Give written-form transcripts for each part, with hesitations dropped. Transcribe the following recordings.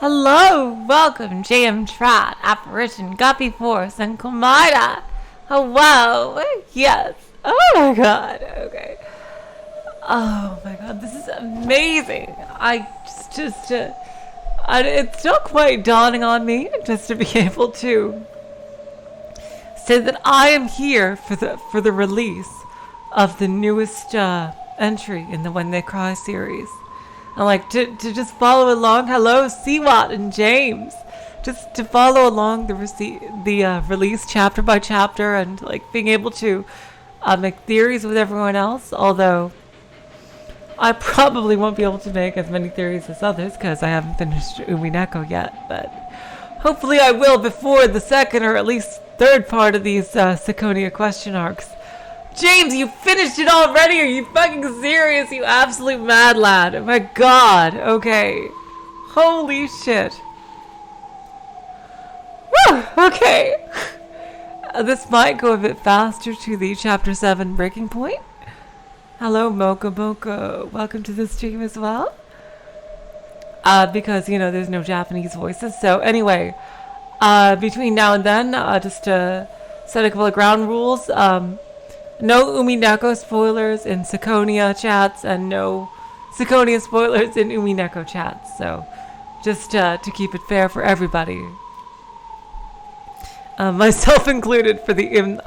Hello, welcome, JM Trot, Apparition, Guppy Force, and Komida. Hello, yes. Oh my god, okay. Oh my god, this is amazing. It's still quite dawning on me just to be able to say that I am here for the release of the newest entry in the When They Cry series. I like to just follow along. Hello, Siwat and James. Just to follow along the release chapter by chapter and like being able to make theories with everyone else. Although I probably won't be able to make as many theories as others because I haven't finished Umineko yet. But hopefully I will before the second or at least third part of these Ciconia question arcs. James, you finished it already? Are you fucking serious, you absolute mad lad? Oh my god, okay. Holy shit. Woo, okay. This might go a bit faster to the chapter 7 breaking point. Hello, Mocha Mocha. Welcome to the stream as well. Because, there's no Japanese voices. So anyway, between now and then, just to set a couple of ground rules, no Umineko spoilers in Ciconia chats, and no Ciconia spoilers in Umineko chats. So, just to keep it fair for everybody, myself included, for the in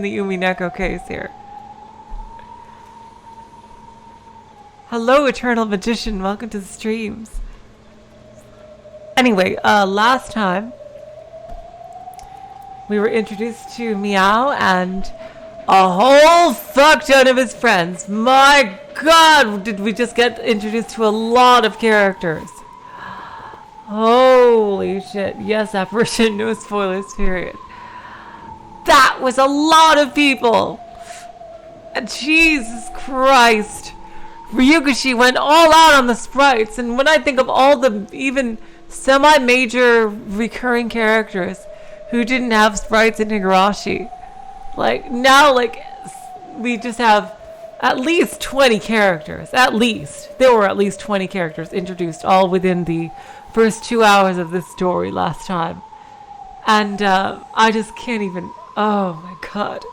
the Umineko case here. Hello, Eternal Magician. Welcome to the streams. Anyway, last time we were introduced to Meow and a whole fuck ton of his friends. My god, did we just get introduced to a lot of characters. Holy shit. Yes, Apparition, no spoilers, period. That was a lot of people. Jesus Christ. Ryugushi went all out on the sprites, and when I think of all the even semi-major recurring characters who didn't have sprites in Higurashi, now, we just have at least 20 characters. At least. There were at least 20 characters introduced all within the first 2 hours of this story last time. And, I just can't even... Oh, my god.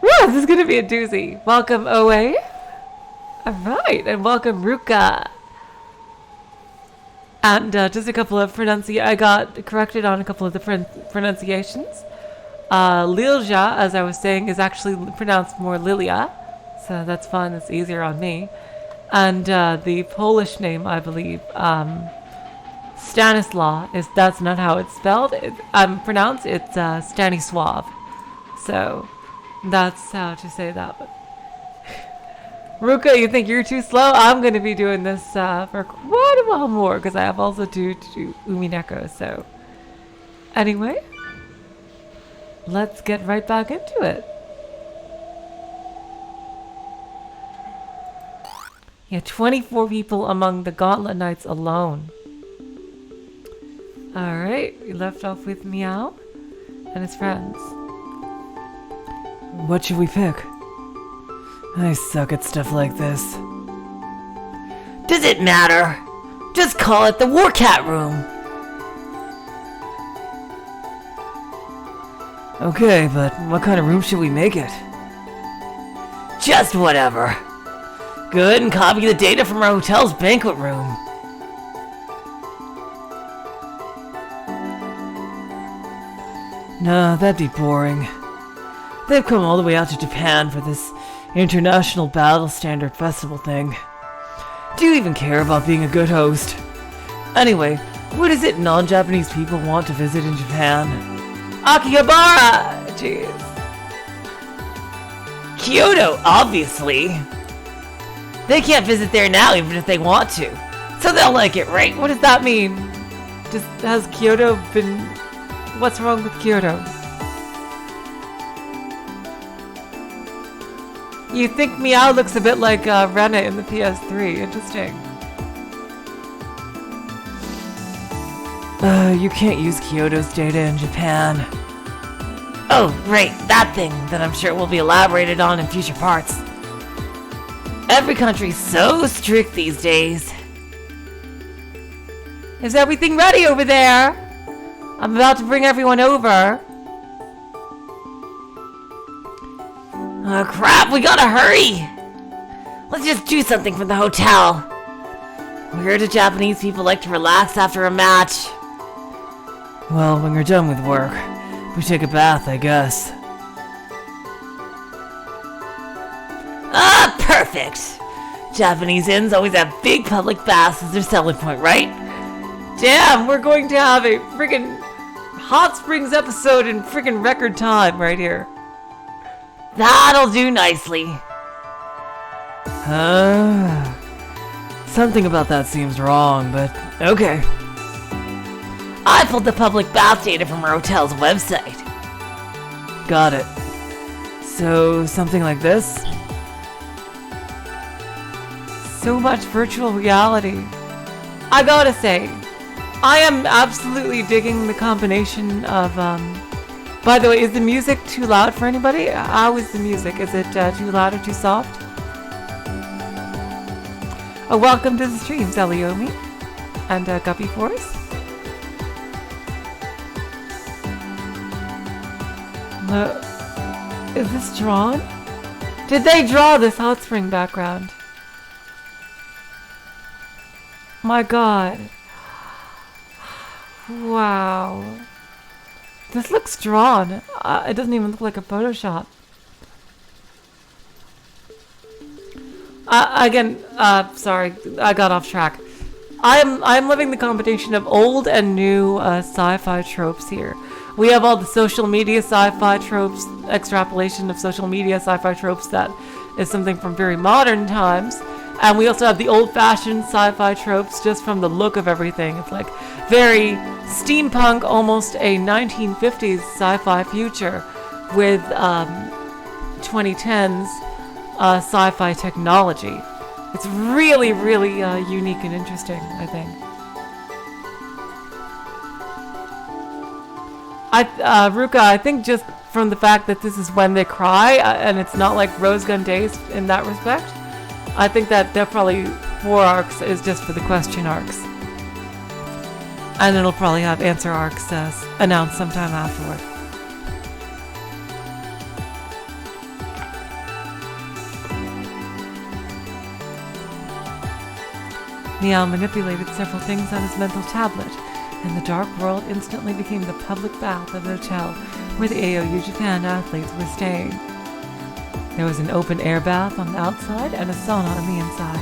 Woo, this is going to be a doozy. Welcome, OA. Alright, and welcome, Ruka. And, just a couple of I got corrected on a couple of the pronunciations. Lilja, as I was saying, is actually pronounced more Lilia, so that's fun. It's easier on me. And the Polish name, I believe, Stanislaw, that's not how it's spelled. Pronounced. It's Stanisław. So that's how to say that. But Ruka, you think you're too slow? I'm going to be doing this for quite a while more because I have also to do Umineko. So anyway. Let's get right back into it. Yeah, 24 people among the Gauntlet Knights alone. Alright, we left off with Meow and his friends. What should we pick? I suck at stuff like this. Does it matter? Just call it the Warcat Room. Okay, but what kind of room should we make it? Just whatever. Good, and copy the data from our hotel's banquet room. Nah, that'd be boring. They've come all the way out to Japan for this International Battle Standard Festival thing. Do you even care about being a good host? Anyway, what is it non-Japanese people want to visit in Japan? Akihabara! Jeez. Kyoto, obviously. They can't visit there now even if they want to. So they'll like it, right? What does that mean? Has Kyoto been... What's wrong with Kyoto? You think Meow looks a bit like Rena in the PS3. Interesting. You can't use Kyoto's data in Japan. Oh, right, that thing that I'm sure will be elaborated on in future parts. Every country's so strict these days. Is everything ready over there? I'm about to bring everyone over. Oh crap, we gotta hurry! Let's just do something for the hotel. We heard that Japanese people like to relax after a match. Well, when you're done with work, we take a bath, I guess. Ah, perfect! Japanese inns always have big public baths as their selling point, right? Damn, we're going to have a friggin' Hot Springs episode in friggin' record time right here. That'll do nicely. Something about that seems wrong, but okay. I pulled the public bath data from our hotel's website. Got it. So, something like this? So much virtual reality. I gotta say, I am absolutely digging the combination of, by the way, is the music too loud for anybody? How is the music? Is it too loud or too soft? Oh, welcome to the stream, Zeliomi and Guppy Force. Is this drawn? Did they draw this hot spring background? My god. Wow. This looks drawn. It doesn't even look like a Photoshop. Again, sorry, I got off track. I'm living the combination of old and new sci-fi tropes here. We have all the social media sci-fi tropes, extrapolation of social media sci-fi tropes that is something from very modern times. And we also have the old-fashioned sci-fi tropes just from the look of everything. It's like very steampunk, almost a 1950s sci-fi future with 2010s sci-fi technology. It's really, really unique and interesting, I think. Ruka, I think just from the fact that this is when they cry, and it's not like Rose Gun Days in that respect, I think that probably 4 arcs is just for the question arcs. And it'll probably have answer arcs announced sometime afterward. Meow manipulated several things on his mental tablet, and the dark world instantly became the public bath of the hotel where the AOU Japan athletes were staying. There was an open-air bath on the outside and a sauna on the inside.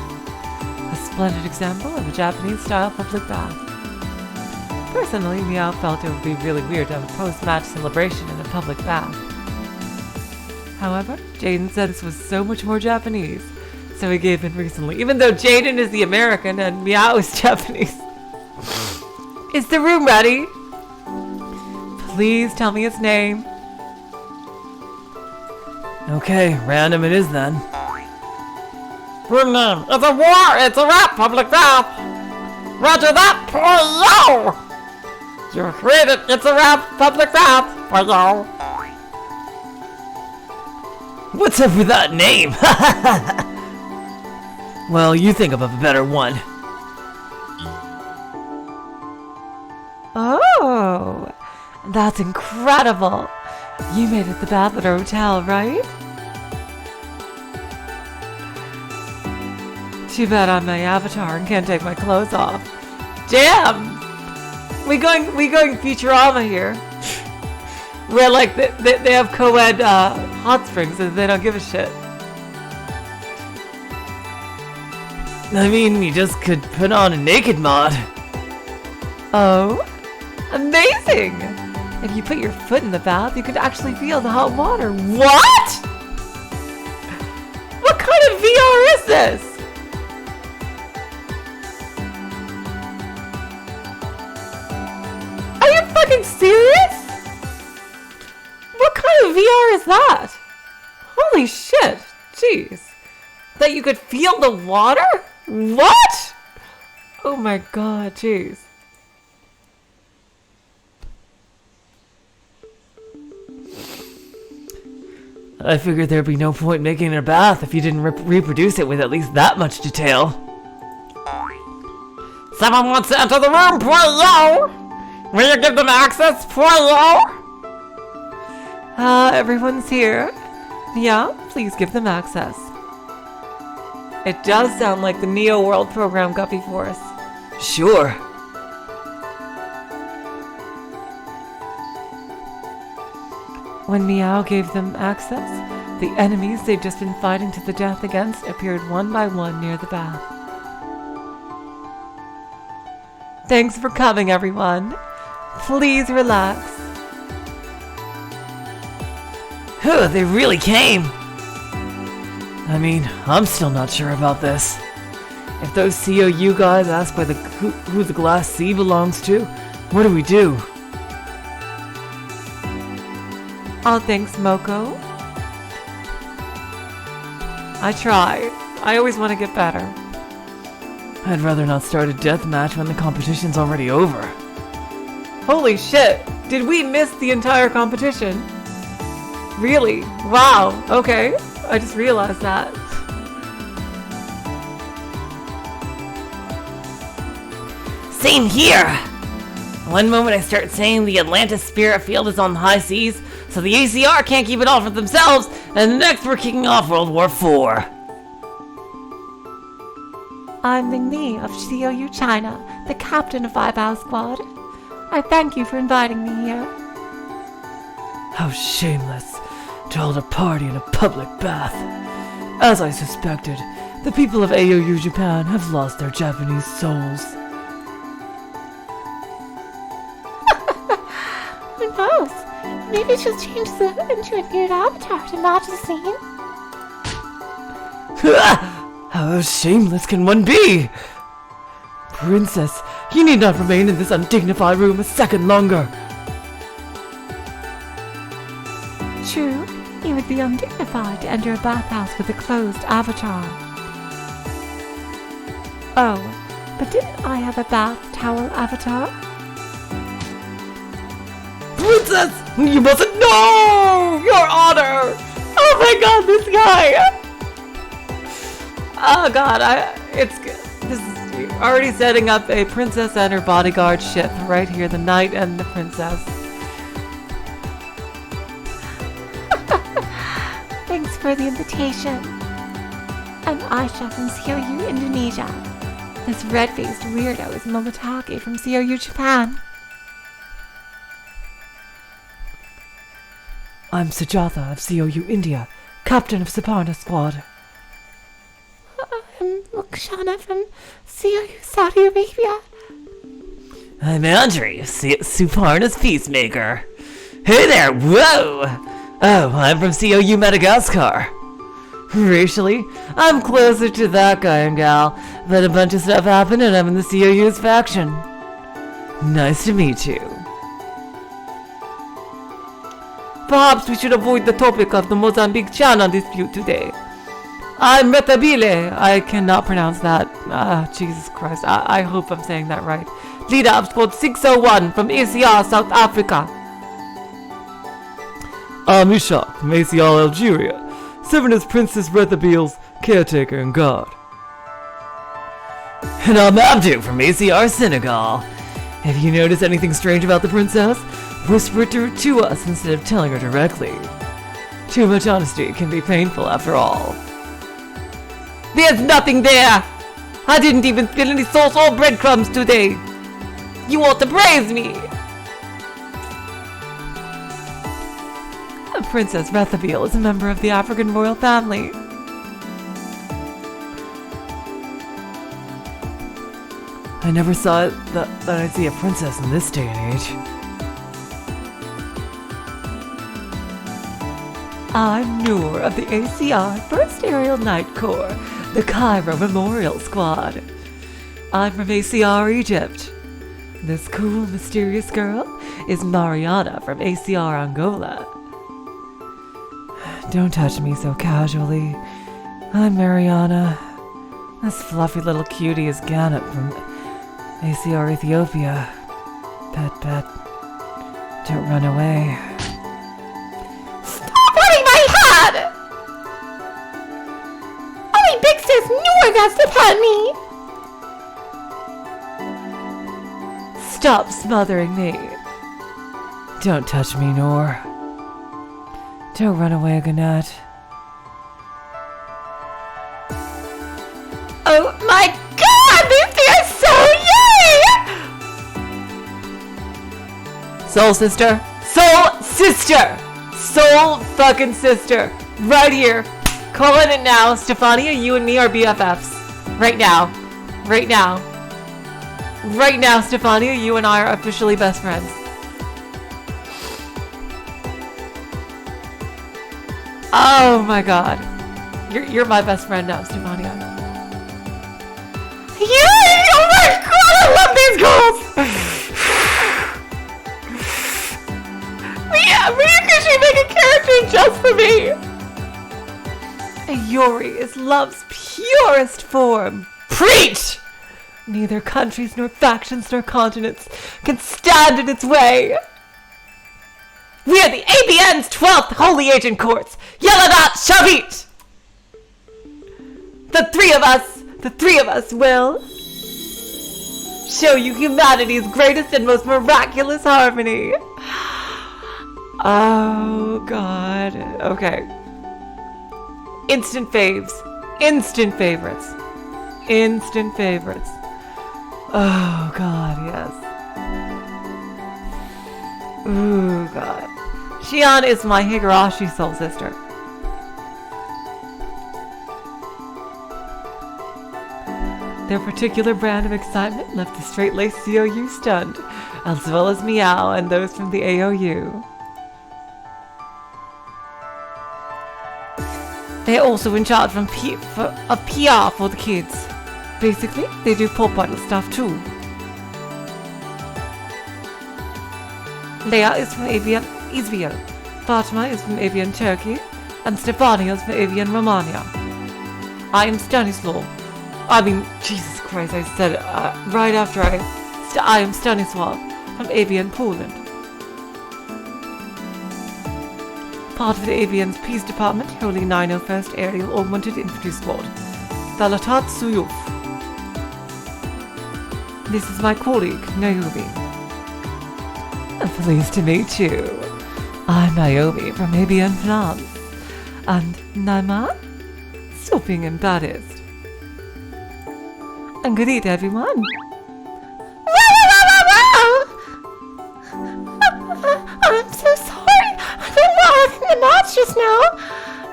A splendid example of a Japanese-style public bath. Personally, Meow felt it would be really weird to have a post-match celebration in a public bath. However, Jaden said this was so much more Japanese, so he gave in recently, even though Jaden is the American and Meow is Japanese. Is the room ready? Please tell me its name. Okay, random it is then. Room name. It's a war! It's a rap public bath! Roger that, yo! You read it, it's a rap public bath, yo! What's up with that name? Well, you think of a better one. Oh, that's incredible. You made it the bath at our hotel, right? Too bad I'm my avatar and can't take my clothes off. Damn! We going Futurama here. Where like they have co-ed hot springs and they don't give a shit. I mean, you just could put on a naked mod. Oh, amazing! If you put your foot in the bath, you could actually feel the hot water. What? What kind of VR is this? Are you fucking serious? What kind of VR is that? Holy shit. Jeez. That you could feel the water? What? Oh my god, jeez. I figured there'd be no point making it a bath if you didn't reproduce it with at least that much detail. Someone wants to enter the room, Poyo! Will you give them access, Poyo? Everyone's here. Yeah, please give them access. It does sound like the Neo World program got before us. Sure. When Meow gave them access, the enemies they'd just been fighting to the death against appeared one by one near the bath. Thanks for coming, everyone. Please relax. Huh, they really came. I mean, I'm still not sure about this. If those COU guys ask who the Glass Sea belongs to, what do we do? Oh, thanks, Moko. I try. I always want to get better. I'd rather not start a death match when the competition's already over. Holy shit! Did we miss the entire competition? Really? Wow. Okay. I just realized that. Same here! One moment I start saying the Atlantis spirit field is on the high seas, so the ACR can't keep it all for themselves, and the next we're kicking off World War IV. I'm Ning Li of COU China, the captain of bathhouse squad. I thank you for inviting me here. How shameless to hold a party in a public bath. As I suspected, the people of AOU Japan have lost their Japanese souls. Who knows? Maybe she'll change into a nude avatar to match the scene. How shameless can one be? Princess, you need not remain in this undignified room a second longer. True, it would be undignified to enter a bathhouse with a closed avatar. Oh, but didn't I have a bath towel avatar? Princess, you mustn't know! Your honor! Oh my god, this guy! Oh god, this is already setting up a princess and her bodyguard ship right here, the knight and the princess. Thanks for the invitation. I'm Aisha from COU Indonesia. This red-faced weirdo is Momotake from COU Japan. I'm Sujatha of COU India, captain of Suparna Squad. I'm Mokshana from COU Saudi Arabia. I'm Andre, Suparna's peacemaker. Hey there, whoa! Oh, I'm from COU Madagascar. Racially, I'm closer to that guy and gal, but a bunch of stuff happened and I'm in the COU's faction. Nice to meet you. Perhaps we should avoid the topic of the Mozambique-China dispute today. I'm Retabile. I cannot pronounce that. Jesus Christ. I hope I'm saying that right. Leader of Squad 601 from ACR, South Africa. I'm Ishak from ACR Algeria, serving as Princess Rethabile's caretaker and guard. And I'm Abdu from ACR Senegal. If you notice anything strange about the princess, whisper it to us instead of telling her directly. Too much honesty can be painful after all. There's nothing there! I didn't even spill any sauce or breadcrumbs today! You want to praise me! Princess Rethabile is a member of the African royal family. I never thought that I'd see a princess in this day and age. I'm Noor of the ACR 1st Aerial Night Corps, the Cairo Memorial Squad. I'm from ACR Egypt. This cool, mysterious girl is Mariana from ACR Angola. Don't touch me so casually. I'm Mariana. This fluffy little cutie is Gannet from ACR Ethiopia. Pet. Don't run away. Stop running my head! Only big sis Noor gets to pet me! Stop smothering me. Don't touch me, Nor. Don't run away, Gannett. Oh my god, these things are so yay! Soul sister. Soul sister. Soul fucking sister. Right here. Calling it now. Stefania, you and me are BFFs. Right now. Right now. Right now, Stefania, you and I are officially best friends. Oh my god. You're my best friend now, Stefania. Yay! Oh my god, I love these girls! Mia, could she make a character just for me? Yuri is love's purest form. Preach! Neither countries, nor factions, nor continents can stand in its way. We are the ABN's 12th Holy Agent Courts. Yeladat Shavit! The three of us will show you humanity's greatest and most miraculous harmony. Oh, God. Okay. Instant faves. Instant favorites. Instant favorites. Oh, God, yes. Ooh, God. Shion is my Higurashi soul sister. Their particular brand of excitement left the straight-laced COU stunned, as well as Meow and those from the AOU. They're also in charge of PR for the kids. Basically, they do pop bottle stuff too. Leia is from Avian Israel, Fatima is from Avian Turkey, and Stefania is from Avian Romania. I am Stanislaw. Jesus Christ, I said it right after I am Stanisław from Avian Poland. Part of the Avian's Peace Department, Holy 901st Aerial Augmented Infantry Squad. Thalatat Suyuf. This is my colleague, Naomi. Pleased to meet you. I'm Naomi from Avian France. And Naima? Stop being embarrassed. And good evening, everyone. I'm so sorry. I don't know how to the match just now.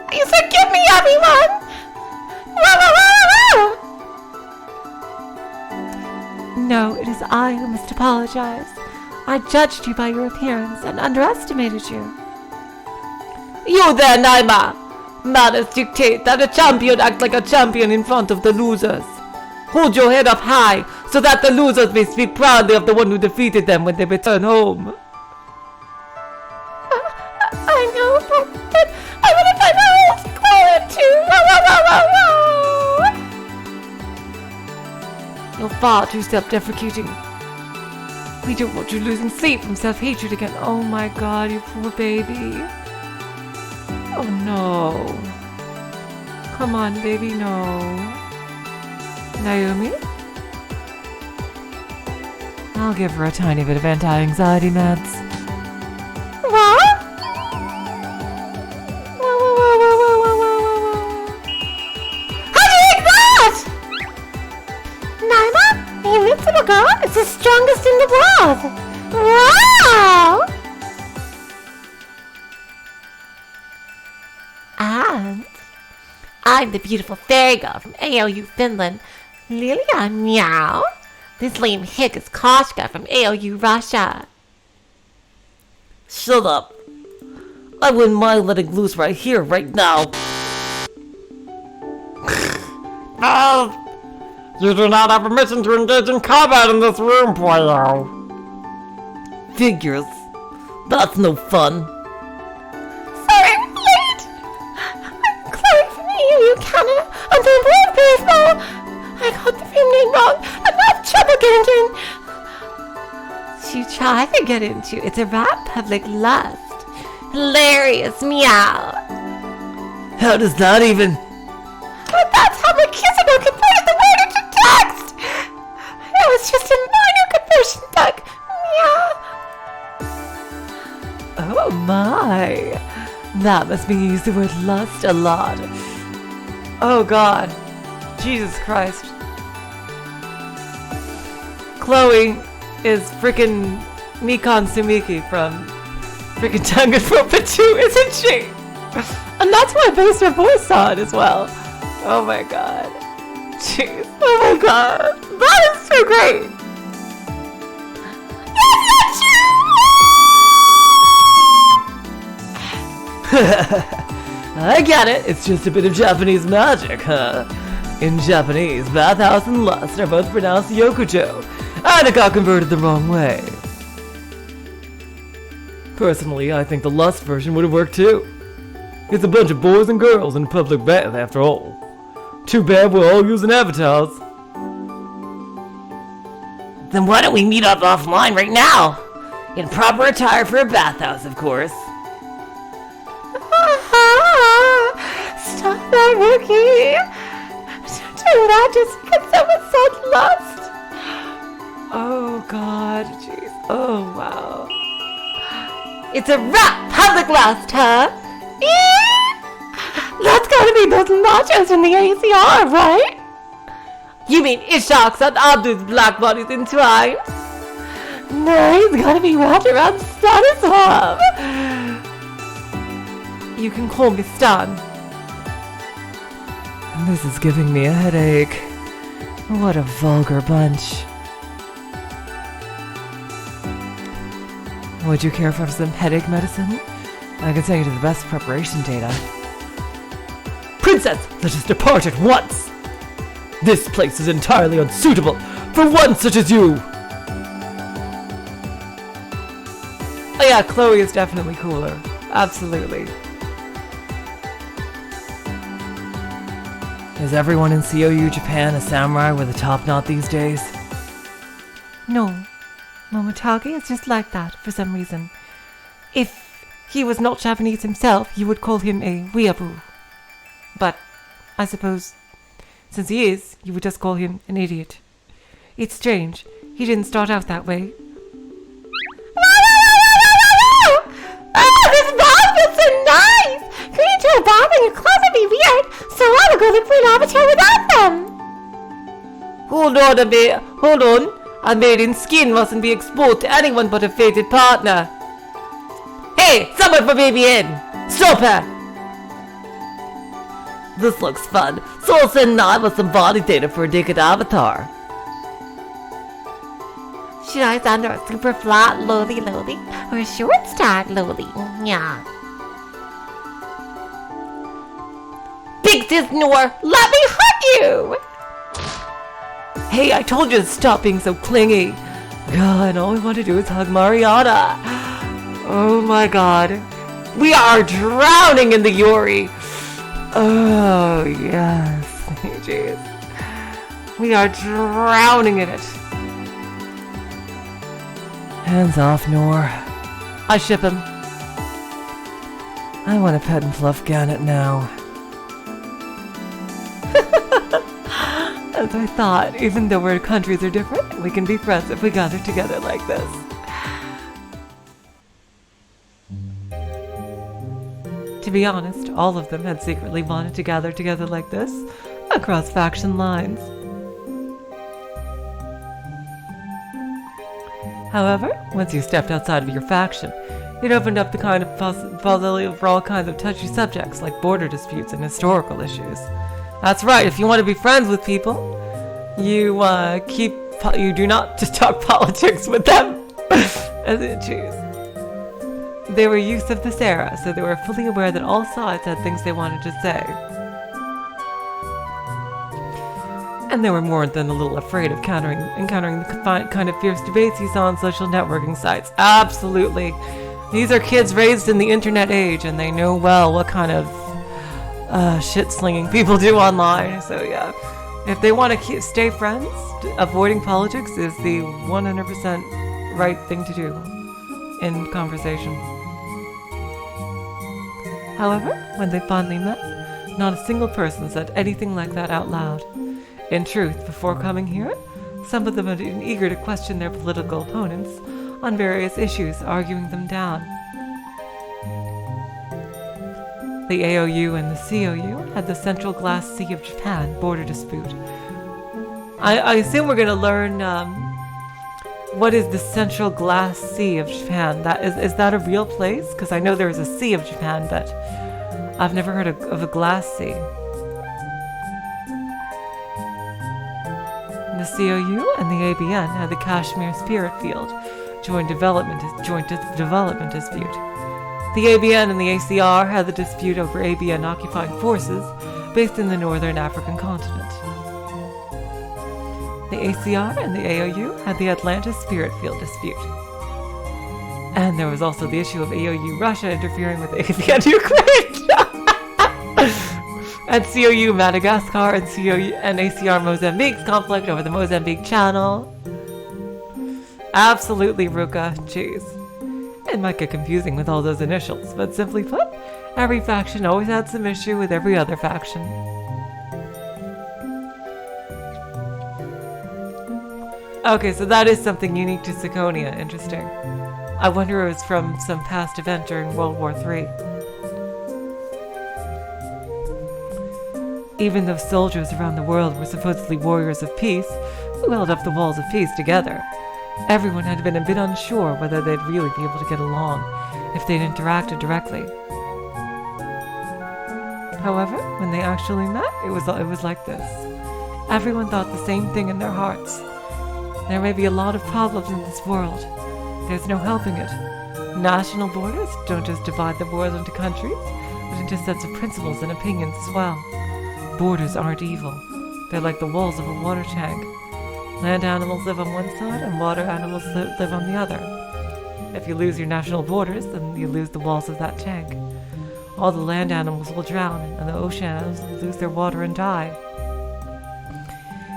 Please forgive me, everyone. No, it is I who must apologize. I judged you by your appearance and underestimated you. You there, Naima! Manners dictate that a champion act like a champion in front of the losers. Hold your head up high so that the losers may speak proudly of the one who defeated them when they return home. I know, but I want to find out how to call it too. You're far too self-deprecating. We don't want you losing sleep from self-hatred again. Oh my god, you poor baby. Oh no. Come on, baby, no. Naomi? I'll give her a tiny bit of anti-anxiety meds. What? How do you like that? Naima, the invincible girl is the strongest in the world. Wow! And I'm the beautiful fairy girl from AOU Finland, Lilia Meow. This lame hick is Koshka from AOU Russia. Shut up. I wouldn't mind letting loose right here, right now. No! You do not have permission to engage in combat in this room, boyo. Figures. That's no fun. Sorry, I'm late. I'm Chloe from AOU Canada. I'm doing World Baseball. I got the film name wrong. I'm not trouble getting in. You try to get into it's a rap public lust. Hilarious, meow. How does that even... But that's how Melchizedek converted the word into text. It was just a minor conversion bug. Oh my. That must mean you use the word lust a lot. Oh god. Jesus Christ. Chloe is frickin' Nikon Sumiki from frickin' Danganronpa 2, isn't she? And that's why I based my voice on as well. Oh my god. Jeez. Oh my god. That is so great. I get it. It's just a bit of Japanese magic, huh? In Japanese, bathhouse and lust are both pronounced yokujo, and it got converted the wrong way. Personally, I think the lust version would have worked too. It's a bunch of boys and girls in a public bath, after all. Too bad we're all using avatars. Then why don't we meet up offline right now? In proper attire for a bathhouse, of course. Stop that, Rookie! Do that just because someone said lust. Oh god. Jeez. Oh wow. It's a rap public lust, huh? That's gotta be those nachos from the ACR, right? You mean Ishak's and Abdu's black bodies entwined? No, he's gotta be wrapped around Stanislav. You can call me Stan. This is giving me a headache. What a vulgar bunch. Would you care for some headache medicine? I can send you to the best preparation data. Princess, let us depart at once! This place is entirely unsuitable for one such as you! Oh yeah, Chloe is definitely cooler. Absolutely. Is everyone in COU Japan a samurai with a top knot these days? No. Momotake is just like that for some reason. If he was not Japanese himself, you would call him a weeaboo. But I suppose since he is, you would just call him an idiot. It's strange. He didn't start out that way. Oh, this bath feels so nice! Going to a bath in your closet would be weird, so I will go look for an avatar without them. Hold on a bit. Hold on. A maiden's skin mustn't be exposed to anyone but a fated partner. Hey, someone for Avian! Stop her! This looks fun, so I'll send Nod with some body data for a naked avatar. Should I send her a super flat loli or a short stack loli? Yeah. Big Sis Noor, let me hug you! Hey, I told you to stop being so clingy. God, all we want to do is hug Mariana. Oh my god. We are drowning in the Yuri. Oh, yes. Jeez. We are drowning in it. Hands off, Noor. I ship him. I want to pet and fluff Gannet now. As I thought, even though our countries are different, we can be friends if we gather together like this. To be honest, all of them had secretly wanted to gather together like this, across faction lines. However, once you stepped outside of your faction, it opened up the kind of possibility for all kinds of touchy subjects like border disputes and historical issues. That's right, if you want to be friends with people, you do not just talk politics with them. Jeez. They were youth of this era, so they were fully aware that all sides had things they wanted to say. And they were more than a little afraid of encountering the kind of fierce debates you saw on social networking sites. Absolutely. These are kids raised in the internet age, and they know well what kind of shit-slinging people do online. So yeah, if they want to stay friends, avoiding politics is the 100% right thing to do in conversation. However, when they finally met, not a single person said anything like that out loud. In truth, before coming here, some of them had been eager to question their political opponents on various issues, arguing them down. The AOU and the COU had the Central Glass Sea of Japan border dispute. I assume we're going to learn what is the Central Glass Sea of Japan. Is that a real place? Because I know there is a Sea of Japan, but I've never heard of a glass sea. The COU and the ABN had the Kashmir Spirit Field joint development dispute. The ABN and the ACR had the dispute over ABN occupying forces based in the northern African continent. The ACR and the AOU had the Atlantis Spirit Field dispute. And there was also the issue of AOU Russia interfering with ABN Ukraine. And COU Madagascar and COU and ACR Mozambique's conflict over the Mozambique Channel. Absolutely, Ruka. Jeez. It might get confusing with all those initials, but simply put, every faction always had some issue with every other faction. Okay, so that is something unique to Ciconia. Interesting. I wonder if it was from some past event during World War III. Even though soldiers around the world were supposedly warriors of peace, who held up the walls of peace together, everyone had been a bit unsure whether they'd really be able to get along if they'd interacted directly. However, when they actually met, it was like this. Everyone thought the same thing in their hearts. There may be a lot of problems in this world. There's no helping it. National borders don't just divide the world into countries, but into sets of principles and opinions as well. Borders aren't evil. They're like the walls of a water tank. Land animals live on one side and water animals live on the other. If you lose your national borders, then you lose the walls of that tank. All the land animals will drown, and the ocean animals will lose their water and die.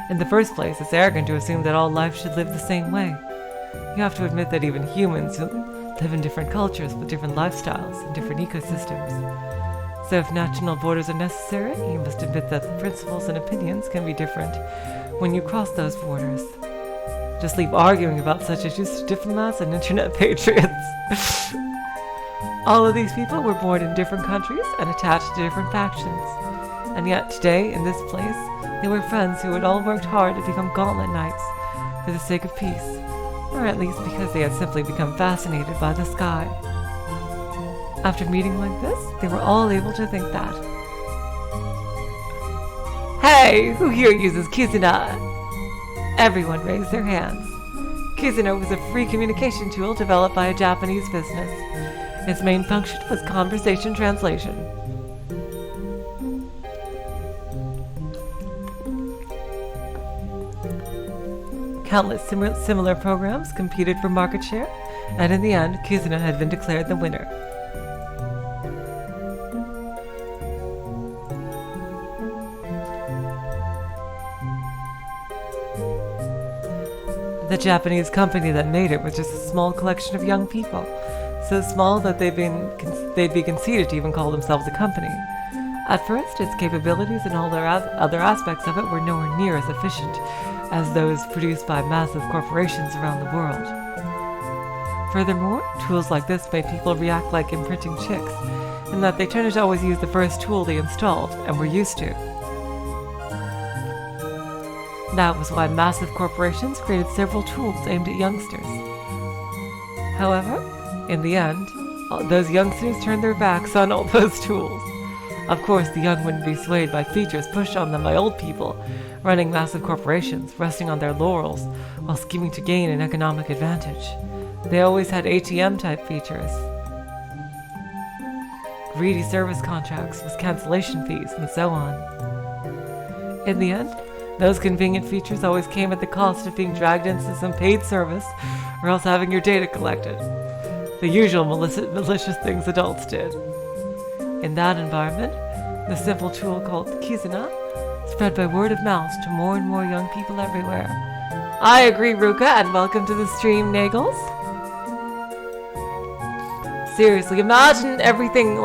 In the first place, it's arrogant to assume that all life should live the same way. You have to admit that even humans live in different cultures with different lifestyles and different ecosystems. So if national borders are necessary, you must admit that the principles and opinions can be different when you cross those borders. Just leave arguing about such issues to diplomats and internet patriots. All of these people were born in different countries and attached to different factions. And yet today, in this place, they were friends who had all worked hard to become gauntlet knights for the sake of peace, or at least because they had simply become fascinated by the sky. After meeting like this, they were all able to think that. Hey, who here uses Kizuna? Everyone raised their hands. Kizuna was a free communication tool developed by a Japanese business. Its main function was conversation translation. Countless similar programs competed for market share, and in the end, Kizuna had been declared the winner. The Japanese company that made it was just a small collection of young people, so small that they'd be conceited to even call themselves a company. At first, its capabilities and all their other aspects of it were nowhere near as efficient as those produced by massive corporations around the world. Furthermore, tools like this made people react like imprinting chicks, in that they tended to always use the first tool they installed and were used to. That was why massive corporations created several tools aimed at youngsters. However, in the end, those youngsters turned their backs on all those tools. Of course, the young wouldn't be swayed by features pushed on them by old people, running massive corporations, resting on their laurels, while scheming to gain an economic advantage. They always had ATM-type features, greedy service contracts with cancellation fees, and so on. In the end, those convenient features always came at the cost of being dragged into some paid service, or else having your data collected. The usual malicious things adults did. In that environment, the simple tool called Kizuna spread by word of mouth to more and more young people everywhere. I agree, Ruka, and welcome to the stream, Nagels. Seriously, imagine everything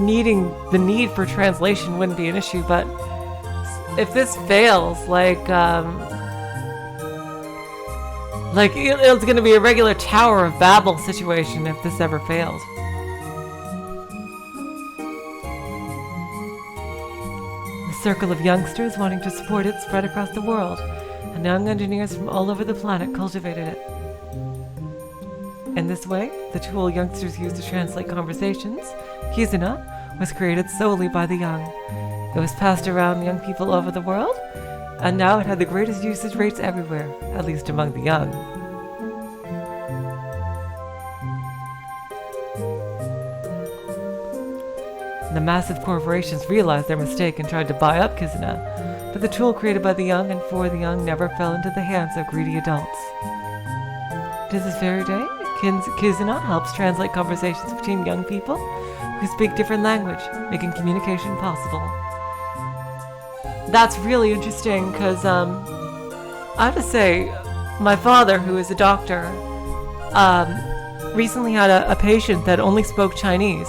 needing the need for translation wouldn't be an issue, but if this fails, it's going to be a regular Tower of Babel situation if this ever failed. circle of youngsters wanting to support it spread across the world, and young engineers from all over the planet cultivated it. In this way, the tool youngsters used to translate conversations, Kizuna, was created solely by the young. It was passed around young people over the world, and now it had the greatest usage rates everywhere, at least among the young. The massive corporations realized their mistake and tried to buy up Kizuna, but the tool created by the young and for the young never fell into the hands of greedy adults. To this very day, Kizuna helps translate conversations between young people who speak different language, making communication possible. That's really interesting because I have to say, my father, who is a doctor, recently had a patient that only spoke Chinese.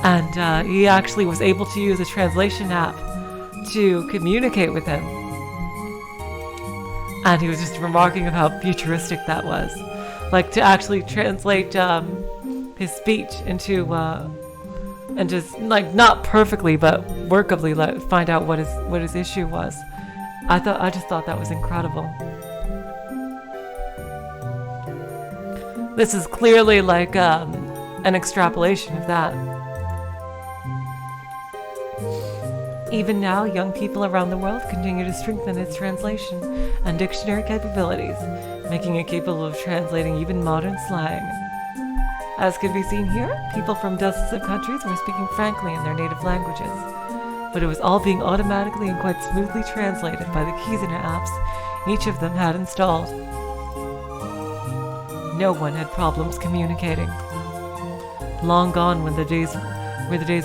And he actually was able to use a translation app to communicate with him. And he was just remarking on how futuristic that was. Like to actually translate his speech into, and just like not perfectly, but workably find out what his issue was. I just thought that was incredible. This is clearly like an extrapolation of that. Even now, young people around the world continue to strengthen its translation and dictionary capabilities, making it capable of translating even modern slang. As can be seen here, people from dozens of countries were speaking frankly in their native languages, but it was all being automatically and quite smoothly translated by the Kizuna apps each of them had installed. No one had problems communicating. Long gone were the days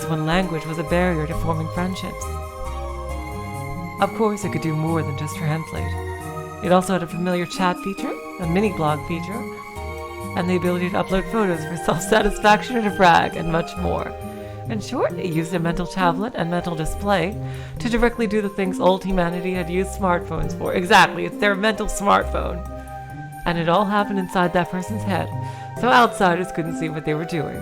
when language was a barrier to forming friendships. Of course, it could do more than just translate. It also had a familiar chat feature, a mini blog feature, and the ability to upload photos for self-satisfaction or to brag, and much more. In short, it used a mental tablet and mental display to directly do the things old humanity had used smartphones for. Exactly, it's their mental smartphone. And it all happened inside that person's head, so outsiders couldn't see what they were doing.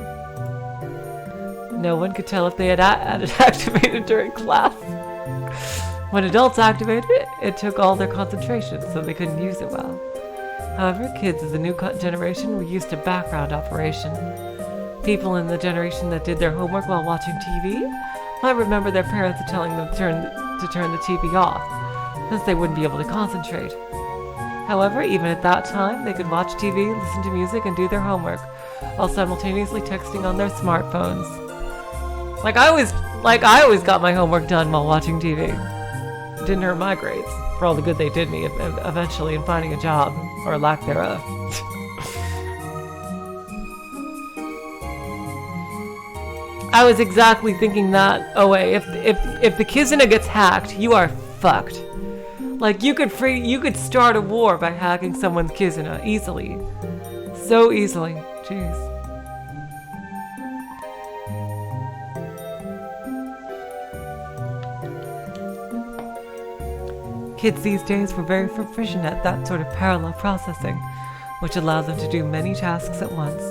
No one could tell if they had it activated during class. When adults activated it, it took all their concentration, so they couldn't use it well. However, kids of the new generation were used to background operation. People in the generation that did their homework while watching TV might remember their parents telling them to turn the TV off, since they wouldn't be able to concentrate. However, even at that time, they could watch TV, listen to music, and do their homework, while simultaneously texting on their smartphones. Like I always got my homework done while watching TV. It didn't hurt my grades, for all the good they did me eventually in finding a job, or lack thereof. I was exactly thinking that. Oh wait, if the Kizuna gets hacked, you are fucked. Like you could start a war by hacking someone's Kizuna easily. So easily. Jeez. Kids these days were very proficient at that sort of parallel processing, which allowed them to do many tasks at once.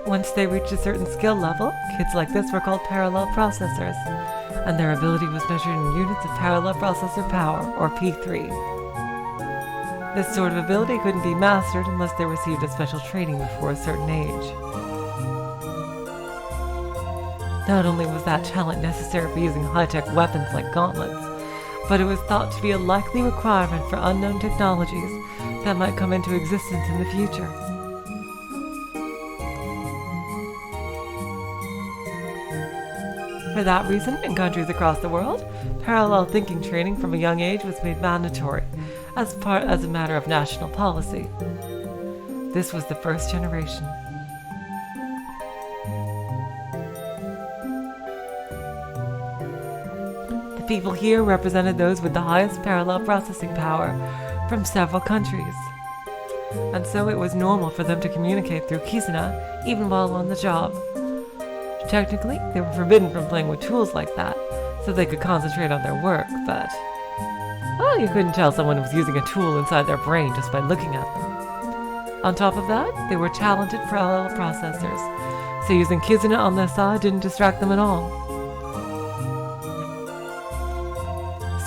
Once they reached a certain skill level, kids like this were called parallel processors, and their ability was measured in units of parallel processor power, or P3. This sort of ability couldn't be mastered unless they received a special training before a certain age. Not only was that talent necessary for using high-tech weapons like gauntlets, but it was thought to be a likely requirement for unknown technologies that might come into existence in the future. For that reason, in countries across the world, parallel thinking training from a young age was made mandatory as a matter of national policy. This was the first generation. The people here represented those with the highest parallel processing power from several countries. And so it was normal for them to communicate through Kizuna even while on the job. Technically, they were forbidden from playing with tools like that, so they could concentrate on their work, but well, you couldn't tell someone was using a tool inside their brain just by looking at them. On top of that, they were talented parallel processors, so using Kizuna on their side didn't distract them at all.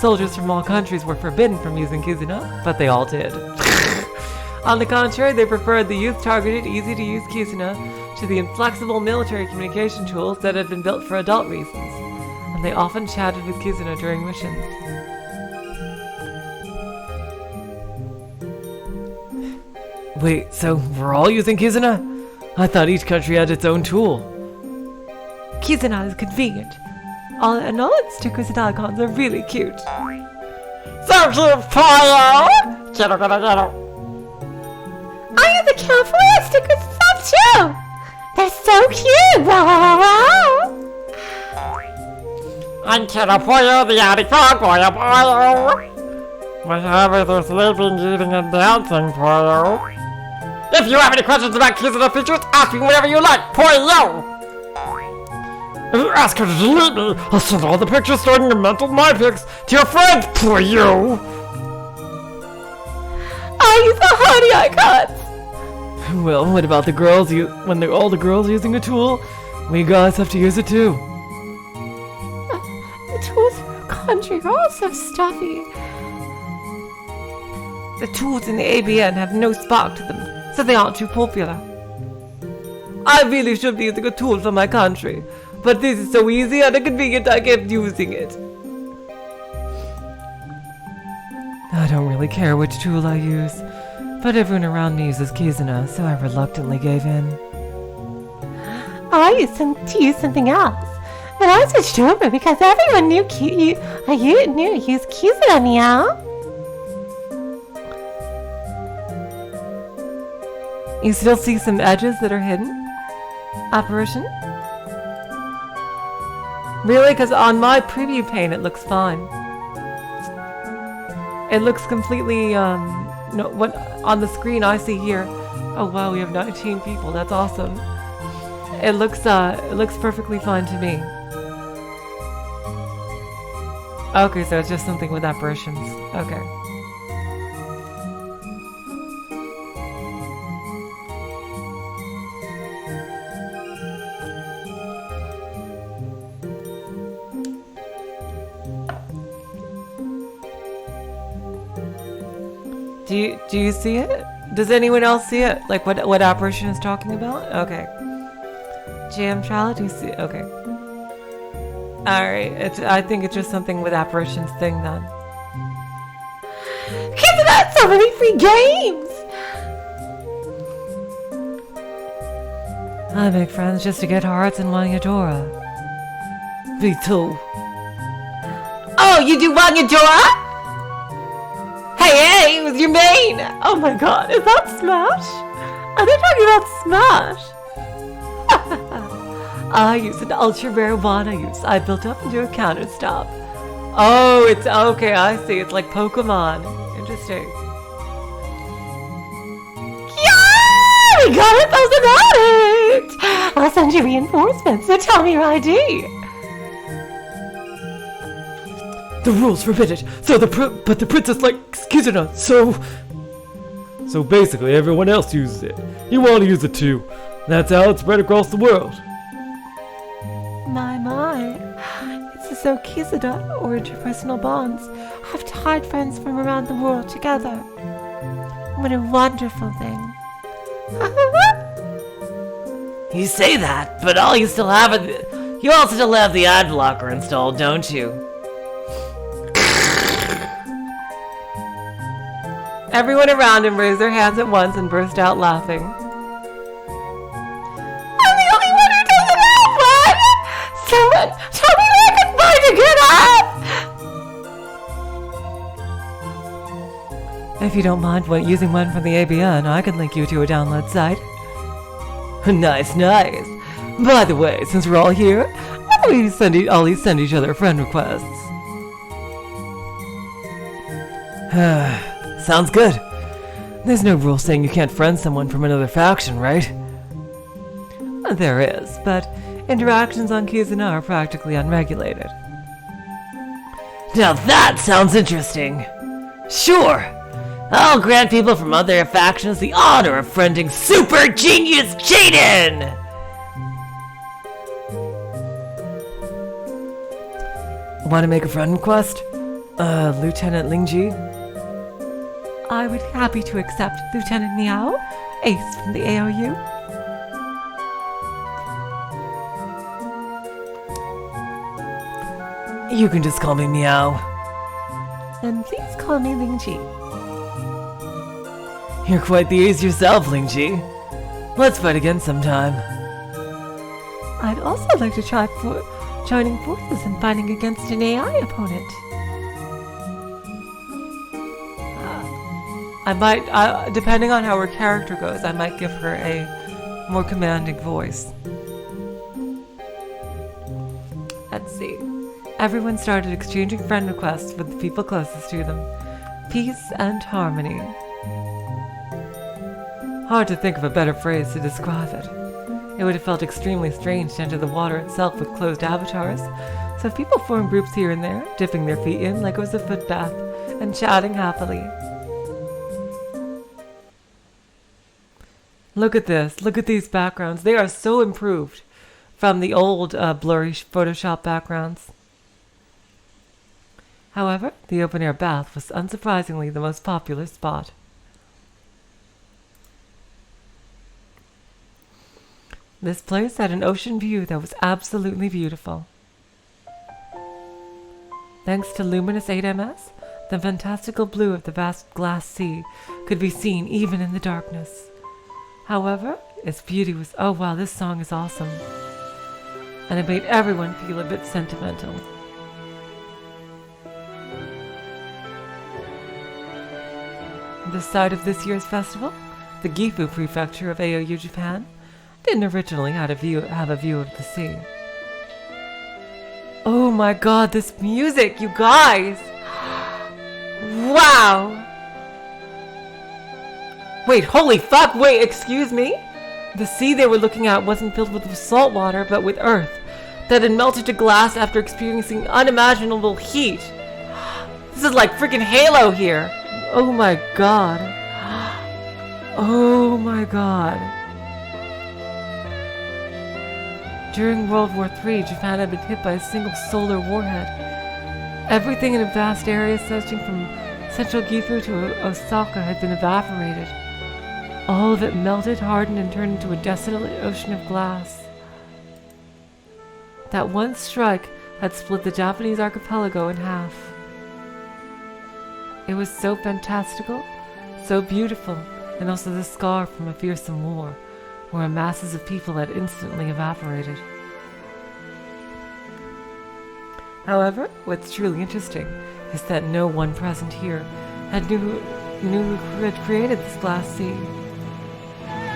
Soldiers from all countries were forbidden from using Kizuna, but they all did. On the contrary, they preferred the youth-targeted, easy-to-use Kizuna to the inflexible military communication tools that had been built for adult reasons, and they often chatted with Kizuna during missions. Wait, so we're all using Kizuna? I thought each country had its own tool. Kizuna is convenient. All its stickers and icons are really cute. So cute, Pollo! Get it. I use the camouflage stickers and stuff too. They're so cute. Wow. I'm Kiddo Pollo, the Addy Frog Pollo. Whatever they're sleeping, eating, and dancing, Pollo. If you have any questions about Kizuna features, ask me whatever you like, Pollo! If you ask her to delete me, I'll send all the pictures stored in your mental mind pics to your friends, Pollo! I use the honey icons. Well, what about the girls? When all the girls using a tool, we guys have to use it too. The tools for our country are all so stuffy. The tools in the ABN have no spark to them, so they aren't too popular. I really should be using a tool for my country, but this is so easy and convenient I kept using it. I don't really care which tool I use, but everyone around me uses Kizuna, so I reluctantly gave in. I used to use something else, but I switched over because everyone knew use Kizuna, meow. You still see some edges that are hidden? Apparition? Really? Because on my preview pane it looks fine. It looks completely, no, what on the screen I see here. Oh wow, we have 19 people. That's awesome. It looks perfectly fine to me. Okay, so it's just something with apparitions. Okay. Do you see it? Does anyone else see it? Like what apparition is talking about? Okay. Jam Child, do you see it? Okay. Alright, I think it's just something with apparitions thing then. Kids got so many free games! I make friends just to get hearts and Wanyadora. Me too. Oh, you do Wanyadora? Hey, it was your main! Oh my god, is that Smash? Are they talking about Smash? I use an ultra rare one I built up into a counter stop. Oh, it's okay, I see. It's like Pokemon. Interesting. Yeah! We got 1,000 audits! I'll send you reinforcements, so tell me your ID. The rules forbid it. But the princess likes Kizuna, so basically everyone else uses it. You want to use it too. That's how it's spread across the world. My. It's as though Kizuna, or interpersonal bonds, have tied friends from around the world together. What a wonderful thing. You say that, but you also still have the ad blocker installed, don't you? Everyone around him raised their hands at once and burst out laughing. I'm the only one who doesn't have one! Someone, tell me where I can find a good app! If you don't mind using one from the ABN, I can link you to a download site. Nice. By the way, since we're all here, why don't we send each other friend requests? Sounds good. There's no rule saying you can't friend someone from another faction, right? There is, but interactions on Kizuna are practically unregulated. Now that sounds interesting. Sure, I'll grant people from other factions the honor of friending Super Genius Jaden! Want to make a friend request? Lieutenant Lingji? I would be happy to accept Lieutenant Meow, ace from the AOU. You can just call me Meow. Then please call me Lingji. You're quite the ace yourself, Lingji. Let's fight again sometime. I'd also like to try joining forces and fighting against an AI opponent. I might, depending on how her character goes, I might give her a more commanding voice. Let's see. Everyone started exchanging friend requests with the people closest to them. Peace and harmony. Hard to think of a better phrase to describe it. It would have felt extremely strange to enter the water itself with closed avatars, so people formed groups here and there, dipping their feet in like it was a foot bath, and chatting happily. Look at this. Look at these backgrounds. They are so improved from the old blurry Photoshop backgrounds. However, the open-air bath was unsurprisingly the most popular spot. This place had an ocean view that was absolutely beautiful. Thanks to luminous 8ms, the fantastical blue of the vast glass sea could be seen even in the darkness. However, its beauty was, oh wow, this song is awesome. And it made everyone feel a bit sentimental. The site of this year's festival, the Gifu Prefecture of AOU Japan, didn't originally have a view of the sea. Oh my god, this music, you guys! Wow! Wait, holy fuck, wait, excuse me? The sea they were looking at wasn't filled with salt water, but with earth that had melted to glass after experiencing unimaginable heat. This is like freaking Halo here. Oh my god. Oh my god. During World War III, Japan had been hit by a single solar warhead. Everything in a vast area stretching from central Gifu to Osaka had been evaporated. All of it melted, hardened, and turned into a desolate ocean of glass. That one strike had split the Japanese archipelago in half. It was so fantastical, so beautiful, and also the scar from a fearsome war, where masses of people had instantly evaporated. However, what's truly interesting is that no one present here knew who had created this glass sea.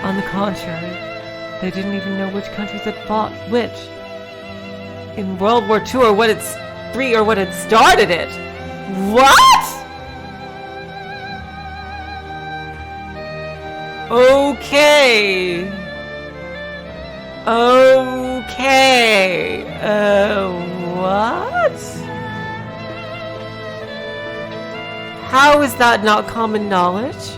On the contrary, they didn't even know which countries had fought which in World War II or what had started it. What? Okay. What? How is that not common knowledge?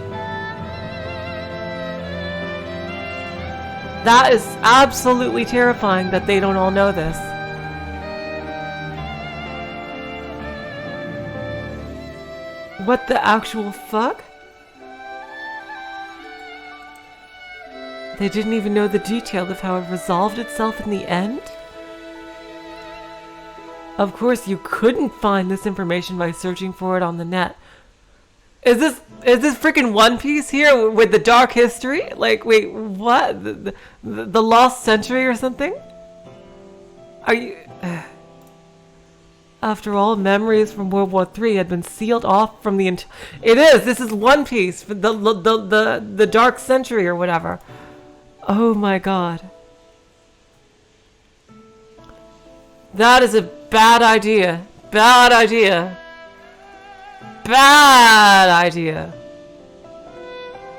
That is absolutely terrifying that they don't all know this. What the actual fuck? They didn't even know the detail of how it resolved itself in the end? Of course, you couldn't find this information by searching for it on the net. Is this freaking One Piece here with the dark history? Like, wait, what? The lost century or something? Are you... After all, memories from World War III had been sealed off from the... It is! This is One Piece! The dark century or whatever. Oh my god. That is a bad idea. Bad idea. Bad idea.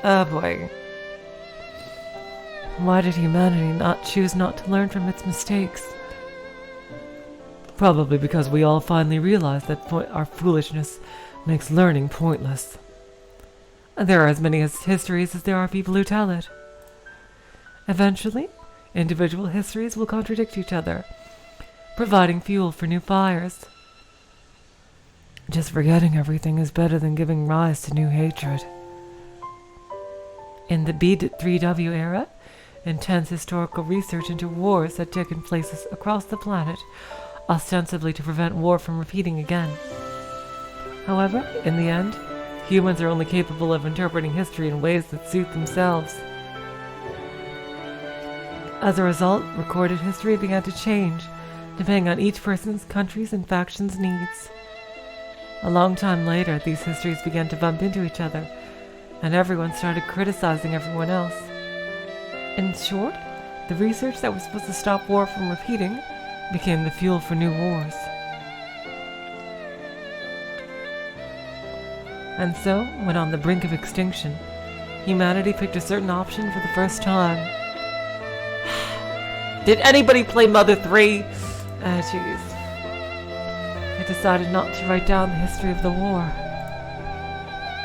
Oh boy. Why did humanity choose not to learn from its mistakes? Probably because we all finally realized that our foolishness makes learning pointless. And there are as many histories as there are people who tell it. Eventually, individual histories will contradict each other, providing fuel for new fires. Just forgetting everything is better than giving rise to new hatred. In the B3W era, intense historical research into wars had taken place across the planet, ostensibly to prevent war from repeating again. However, in the end, humans are only capable of interpreting history in ways that suit themselves. As a result, recorded history began to change, depending on each person's, country's, and faction's needs. A long time later, these histories began to bump into each other, and everyone started criticizing everyone else. In short, the research that was supposed to stop war from repeating became the fuel for new wars. And so, when on the brink of extinction, humanity picked a certain option for the first time. Did anybody play Mother 3? Ah, jeez. They decided not to write down the history of the war.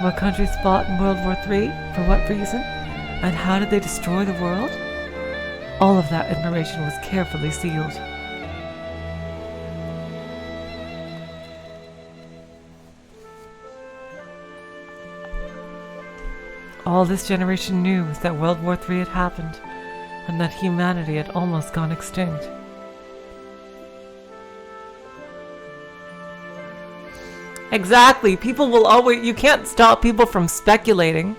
What countries fought in World War III, for what reason, and how did they destroy the world? All of that information was carefully sealed. All this generation knew was that World War III had happened, and that humanity had almost gone extinct. Exactly. People will always... You can't stop people from speculating.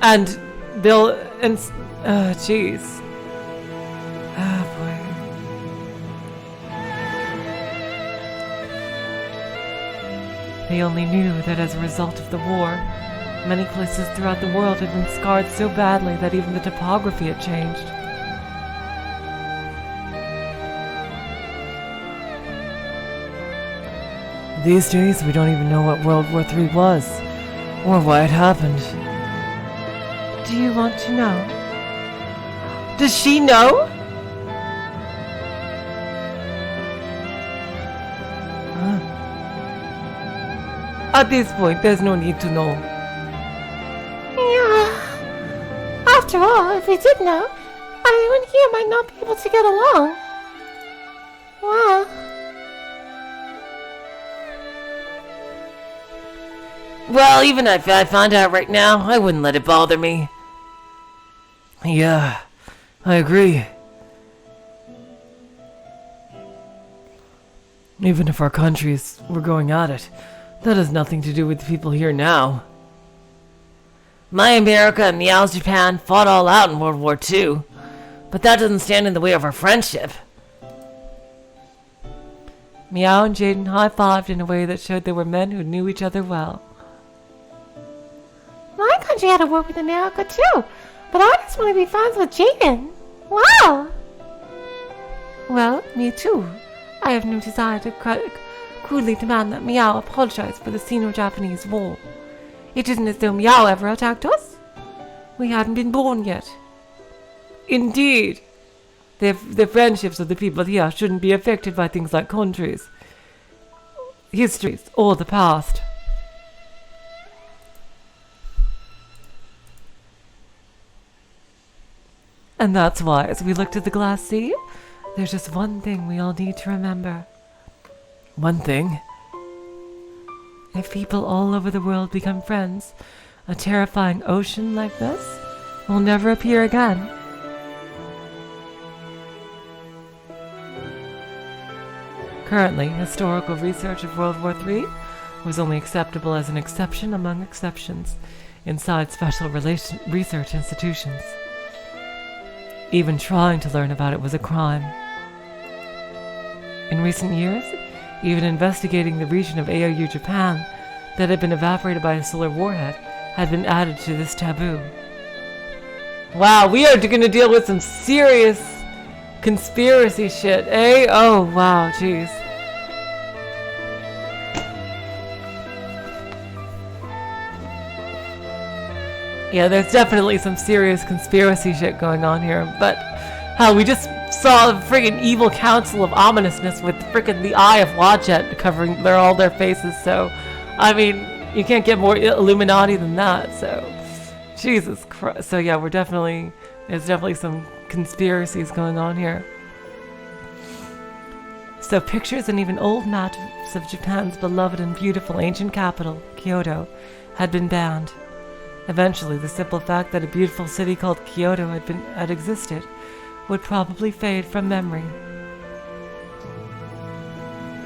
And they'll... And... jeez. Oh, boy. They only knew that as a result of the war, many places throughout the world had been scarred so badly that even the topography had changed. These days, we don't even know what World War III was, or why it happened. Do you want to know? Does she know? Huh. At this point, there's no need to know. Yeah. After all, if we did know, everyone here might not be able to get along. Wow. Well, even if I found out right now, I wouldn't let it bother me. Yeah, I agree. Even if our countries were going at it, that has nothing to do with the people here now. My America and Meow's Japan fought all out in World War II, but that doesn't stand in the way of our friendship. Meow and Jaden high-fived in a way that showed they were men who knew each other well. My country had a war with America too, but I just want to be friends with Jaden. Wow! Well, me too. I have no desire to crudely demand that Meow apologize for the Sino-Japanese war. It isn't as though Meow ever attacked us. We hadn't been born yet. Indeed. The friendships of the people here shouldn't be affected by things like countries, histories, or the past. And that's why, as we look to the glass sea, there's just one thing we all need to remember. One thing. If people all over the world become friends, a terrifying ocean like this will never appear again. Currently, historical research of World War III was only acceptable as an exception among exceptions inside special research institutions. Even trying to learn about it was a crime. In recent years, even investigating the region of AOU Japan that had been evaporated by a solar warhead had been added to this taboo. Wow, we are going to deal with some serious conspiracy shit, eh? Oh, wow, jeez. Yeah, there's definitely some serious conspiracy shit going on here, but how we just saw a friggin' evil council of ominousness with frickin' the Eye of Wadjet covering all their faces, so, I mean, you can't get more Illuminati than that, so, Jesus Christ. So yeah, there's definitely some conspiracies going on here. So pictures and even old maps of Japan's beloved and beautiful ancient capital, Kyoto, had been banned. Eventually, the simple fact that a beautiful city called Kyoto had existed would probably fade from memory.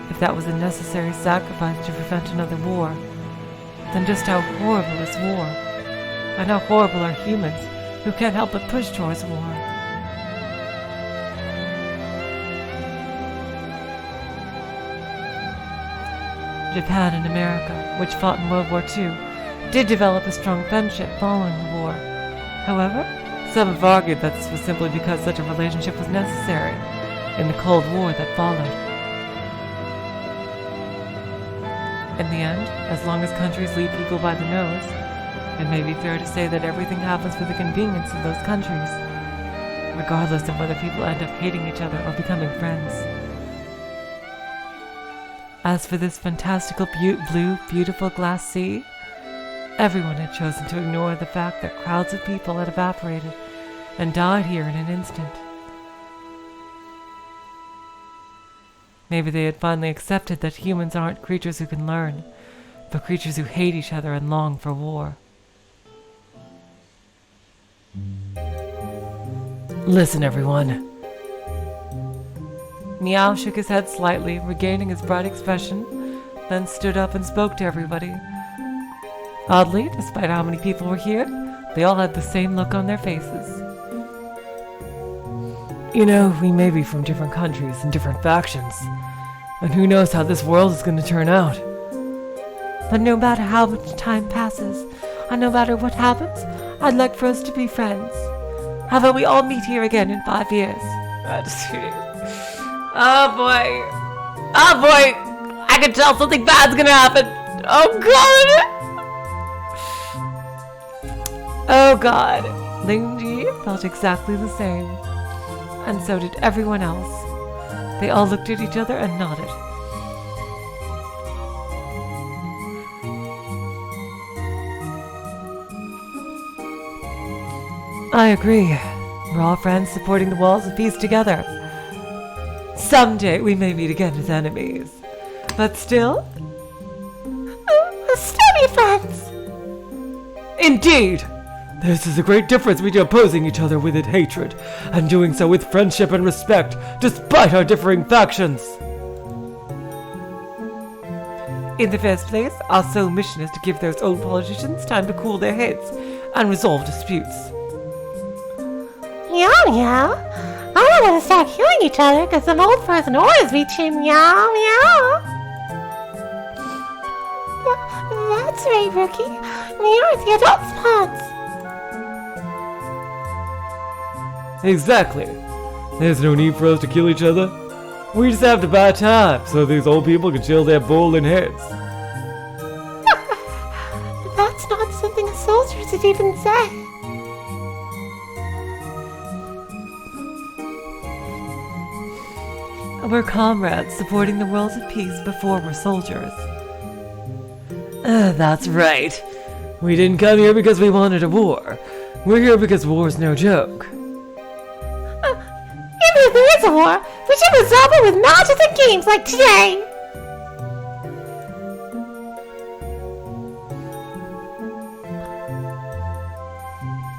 If that was a necessary sacrifice to prevent another war, then just how horrible is war? And how horrible are humans who can't help but push towards war? Japan and America, which fought in World War II, did develop a strong friendship following the war. However, some have argued that this was simply because such a relationship was necessary in the Cold War that followed. In the end, as long as countries lead people by the nose, it may be fair to say that everything happens for the convenience of those countries, regardless of whether people end up hating each other or becoming friends. As for this fantastical blue, beautiful glass sea, everyone had chosen to ignore the fact that crowds of people had evaporated and died here in an instant. Maybe they had finally accepted that humans aren't creatures who can learn, but creatures who hate each other and long for war. Listen, everyone. Meow shook his head slightly, regaining his bright expression, then stood up and spoke to everybody. Oddly, despite how many people were here, they all had the same look on their faces. You know, we may be from different countries and different factions, and who knows how this world is going to turn out. But no matter how much time passes, and no matter what happens, I'd like for us to be friends. How about we all meet here again in 5 years? Oh boy. Oh boy! I can tell something bad's gonna happen! Oh god! Oh god. Lingji felt exactly the same. And so did everyone else. They all looked at each other and nodded. I agree. We're all friends supporting the walls of peace together. Someday we may meet again as enemies. But still? We'll still be friends. Indeed! This is a great difference between opposing each other with hatred and doing so with friendship and respect, despite our differing factions. In the first place, our sole mission is to give those old politicians time to cool their heads and resolve disputes. Meow meow. I don't want to start killing each other because some old person always be too meow meow. That's right, Rookie. Meow is the adult spots. Exactly. There's no need for us to kill each other. We just have to buy time so these old people can chill their bowling heads. That's not something a soldier should even say. We're comrades supporting the world of peace before we're soldiers. That's right. We didn't come here because we wanted a war. We're here because war's no joke. Even if there is a war, we should resolve it with matches and games like today.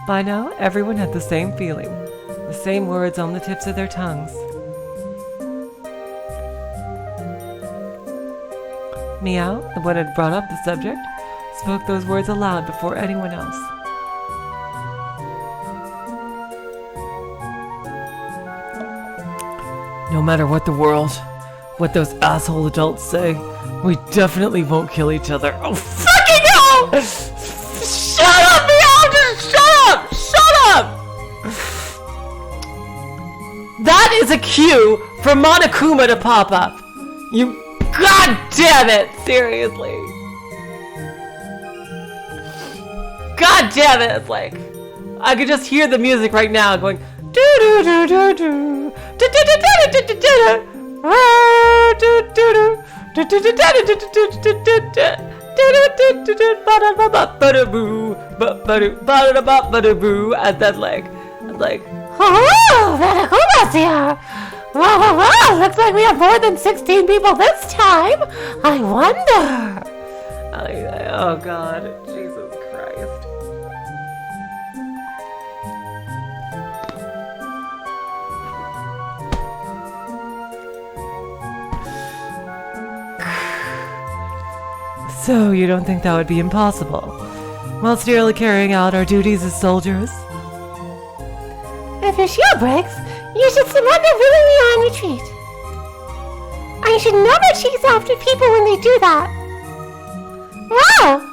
By now, everyone had the same feeling, the same words on the tips of their tongues. Meow, the one who had brought up the subject, spoke those words aloud before anyone else. No matter what the world, what those asshole adults say, we definitely won't kill each other. Oh, fucking hell! Shut up, Meow! Just shut up! Shut up! That is a cue for Monokuma to pop up! You... God damn it! Seriously. God damn it! It's like... I could just hear the music right now going... Do-do-do-do-do. And then like, Oh, Monokuma here. Whoa, looks like we have more than 16 people this time. I wonder. Oh God, Jesus Christ. So you don't think that would be impossible, while still carrying out our duties as soldiers? If your shield breaks, you should surrender willingly on retreat. And you should never chase after people when they do that. Wow!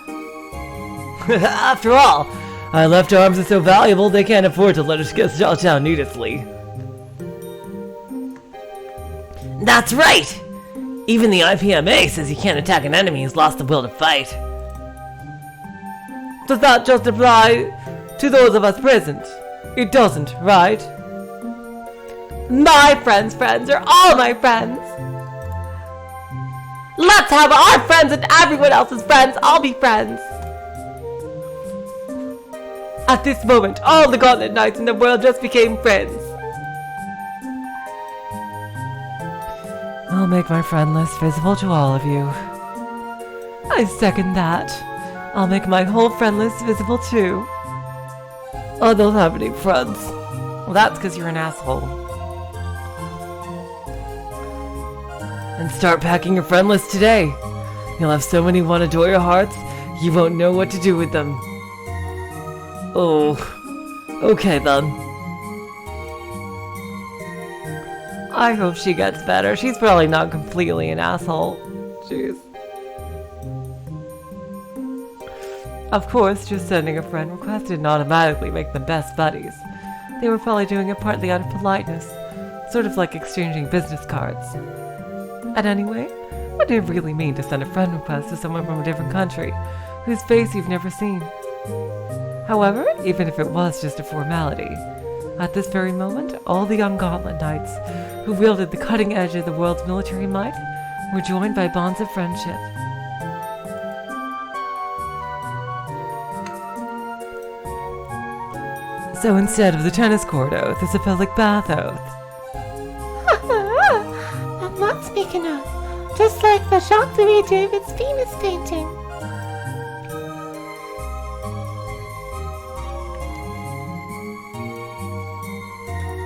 After all, our left arms are so valuable they can't afford to let us get shot down needlessly. That's right! Even the IPMA says you can't attack an enemy who's lost the will to fight. Does that just apply to those of us present? It doesn't, right? My friends are all my friends. Let's have our friends and everyone else's friends all be friends. At this moment, all the Gauntlet Knights in the world just became friends. I'll make my friend list visible to all of you. I second that. I'll make my whole friend list visible too. I don't have any friends. Well, that's because you're an asshole. And start packing your friend list today. You'll have so many want to adore your hearts, you won't know what to do with them. Oh, okay then. I hope she gets better. She's probably not completely an asshole. Jeez. Of course, just sending a friend request didn't automatically make them best buddies. They were probably doing it partly out of politeness, sort of like exchanging business cards. And anyway, what did it really mean to send a friend request to someone from a different country, whose face you've never seen? However, even if it was just a formality, at this very moment, all the young Gauntlet Knights, who wielded the cutting edge of the world's military might, were joined by bonds of friendship. So instead of the tennis court oath, it's a public bath oath. I'm not speaking of. Just like the Jacques-Louis David's famous painting.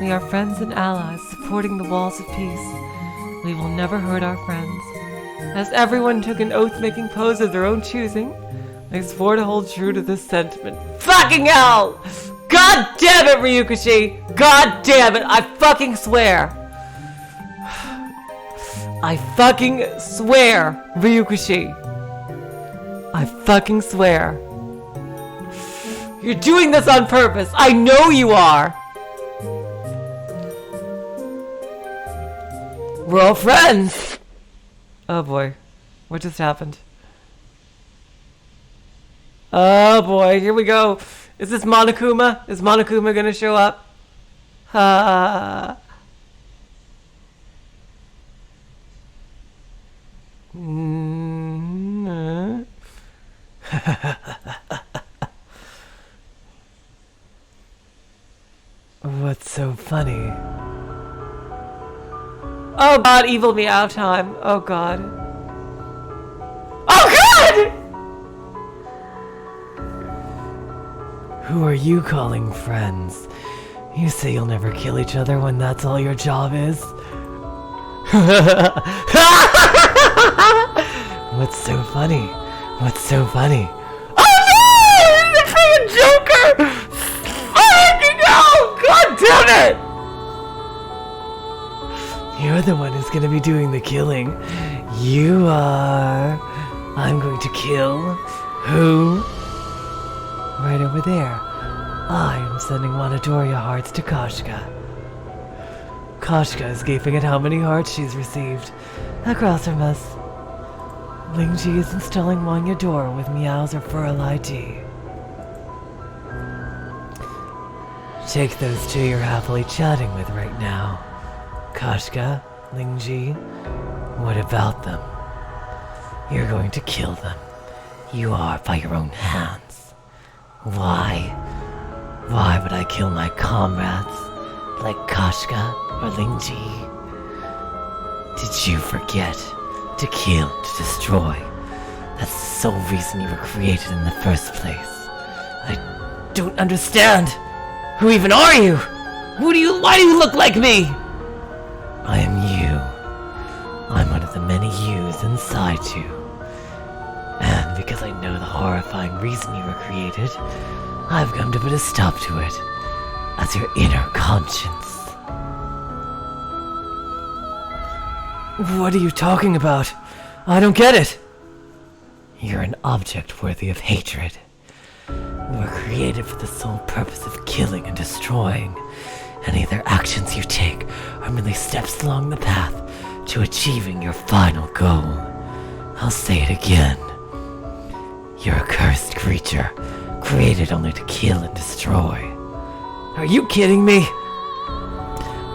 We are friends and allies, supporting the walls of peace. We will never hurt our friends. As everyone took an oath-making pose of their own choosing, they swore to hold true to this sentiment. Fucking hell! God damn it, Ryukishi! God damn it! I fucking swear! I fucking swear, Ryukishi! I fucking swear. You're doing this on purpose! I know you are! We're all friends! Oh boy. What just happened? Oh boy, here we go. Is this Monokuma? Is Monokuma gonna show up? What's so funny? Oh god, evil me out time. Oh god. Oh god! Who are you calling friends? You say you'll never kill each other when that's all your job is? What's so funny? What's so funny? Oh no! The freaking Joker! Fucking hell! God damn it! You're the one who's gonna be doing the killing. You are. I'm going to kill. Who? Right over there. I am sending Wanadoria hearts to Koshka. Koshka is gaping at how many hearts she's received. Across from us, Lingji is installing Wanyadora with meows or Furl ID. Take those two you're happily chatting with right now. Koshka, Lingji, what about them? You're going to kill them. You are by your own hands. Why? Why would I kill my comrades like Koshka or Lingji? Did you forget to kill, to destroy? That's the sole reason you were created in the first place. I don't understand. Who even are you? Why do you look like me? I am you. I'm one of the many yous inside you. And because I know the horrifying reason you were created, I've come to put a stop to it as your inner conscience. What are you talking about? I don't get it. You're an object worthy of hatred. You were created for the sole purpose of killing and destroying. Any other actions you take are merely steps along the path to achieving your final goal. I'll say it again. You're a cursed creature, created only to kill and destroy. Are you kidding me?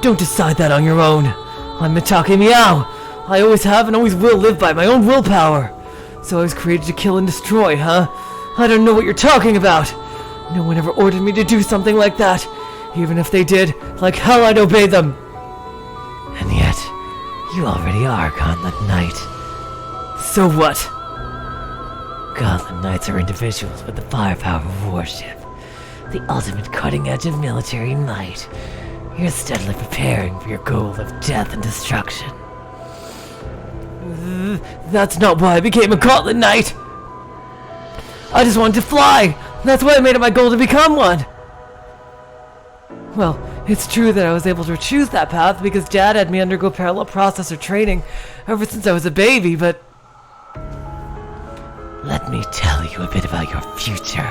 Don't decide that on your own. I'm Mitake Meow. I always have and always will live by my own willpower. So I was created to kill and destroy, huh? I don't know what you're talking about. No one ever ordered me to do something like that. Even if they did, like hell I'd obey them. And yet, you already are Gauntlet Knight. So what? Gauntlet Knights are individuals with the firepower of warship. The ultimate cutting edge of military might. You're steadily preparing for your goal of death and destruction. That's not why I became a Gauntlet Knight. I just wanted to fly. That's why I made it my goal to become one. Well, it's true that I was able to choose that path because Dad had me undergo parallel processor training ever since I was a baby, but... Let me tell you a bit about your future.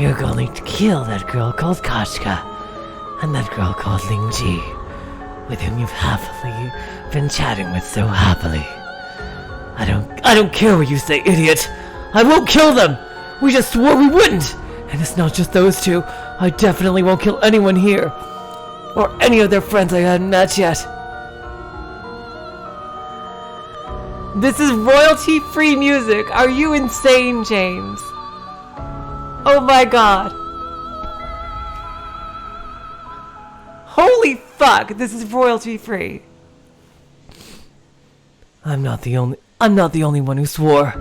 You're going to kill that girl called Kashka and that girl called Lingji, with whom you've happily been chatting with so happily. I don't care what you say, idiot. I won't kill them. We just swore we wouldn't. And it's not just those two. I definitely won't kill anyone here. Or any of their friends I hadn't met yet. This is royalty-free music. Are you insane, James? Oh my god. Holy fuck, this is royalty-free. I'm not the only one who swore.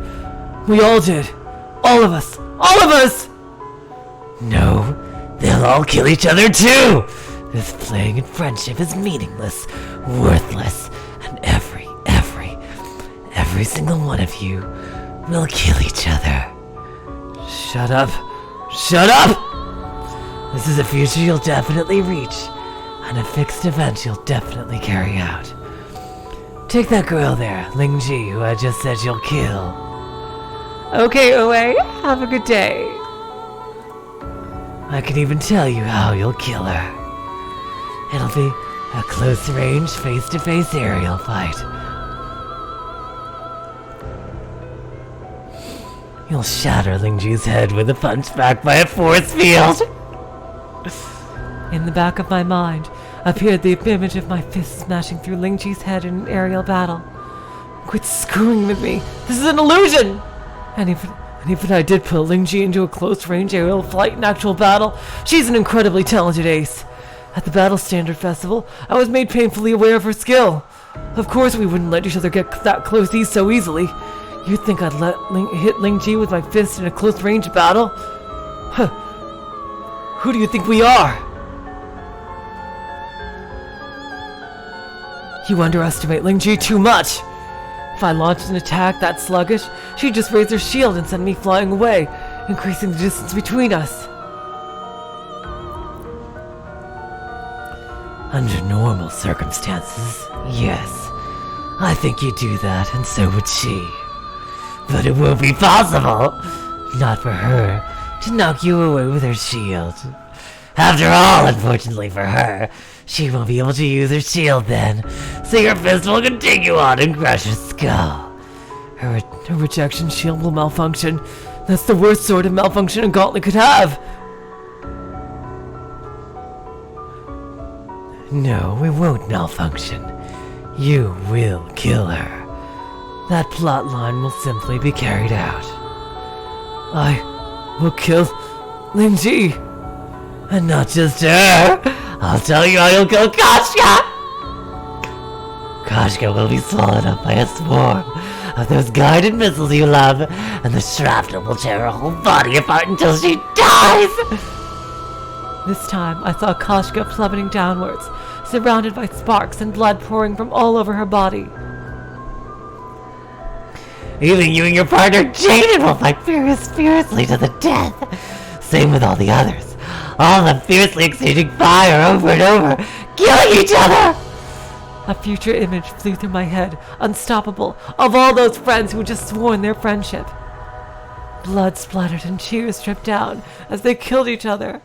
We all did. All of us. All of us! No, they'll all kill each other too! This playing in friendship is meaningless, worthless, and every single one of you will kill each other. Shut up. Shut up! This is a future you'll definitely reach, and a fixed event you'll definitely carry out. Take that girl there, Lingji, who I just said you'll kill. Okay, Oe, have a good day. I can even tell you how you'll kill her. It'll be a close-range, face-to-face aerial fight. You'll shatter Lingji's head with a punch back by a force field. In the back of my mind appeared the image of my fist smashing through Lingji's head in an aerial battle. Quit screwing with me. This is an illusion! And even I did put Lingji into a close-range aerial flight in actual battle, she's an incredibly talented ace. At the Battle Standard Festival, I was made painfully aware of her skill. Of course we wouldn't let each other get that close so easily. You'd think I'd hit Lingji with my fist in a close-range battle? Huh. Who do you think we are? You underestimate Lingji too much. If I launched an attack that sluggish, she'd just raise her shield and send me flying away, increasing the distance between us. Under normal circumstances, yes. I think you'd do that, and so would she. But it won't be possible. Not for her to knock you away with her shield. After all, unfortunately for her, she won't be able to use her shield then, so your fist will continue on and crush her skull. Her rejection shield will malfunction. That's the worst sort of malfunction a gauntlet could have. No, it won't malfunction. You will kill her. That plot line will simply be carried out. I will kill Lingji. And not just her. I'll tell you how you'll kill Kashka! Koshka will be swallowed up by a swarm of those guided missiles you love, and the shrapnel will tear her whole body apart until she dies! This time, I saw Koshka plummeting downwards, surrounded by sparks and blood pouring from all over her body. Even you and your partner Jaden will fight fiercely to the death. Same with all the others. All of them fiercely exchanging fire over and over, killing each other! A future image flew through my head, unstoppable, of all those friends who had just sworn their friendship. Blood splattered and cheers dripped down as they killed each other.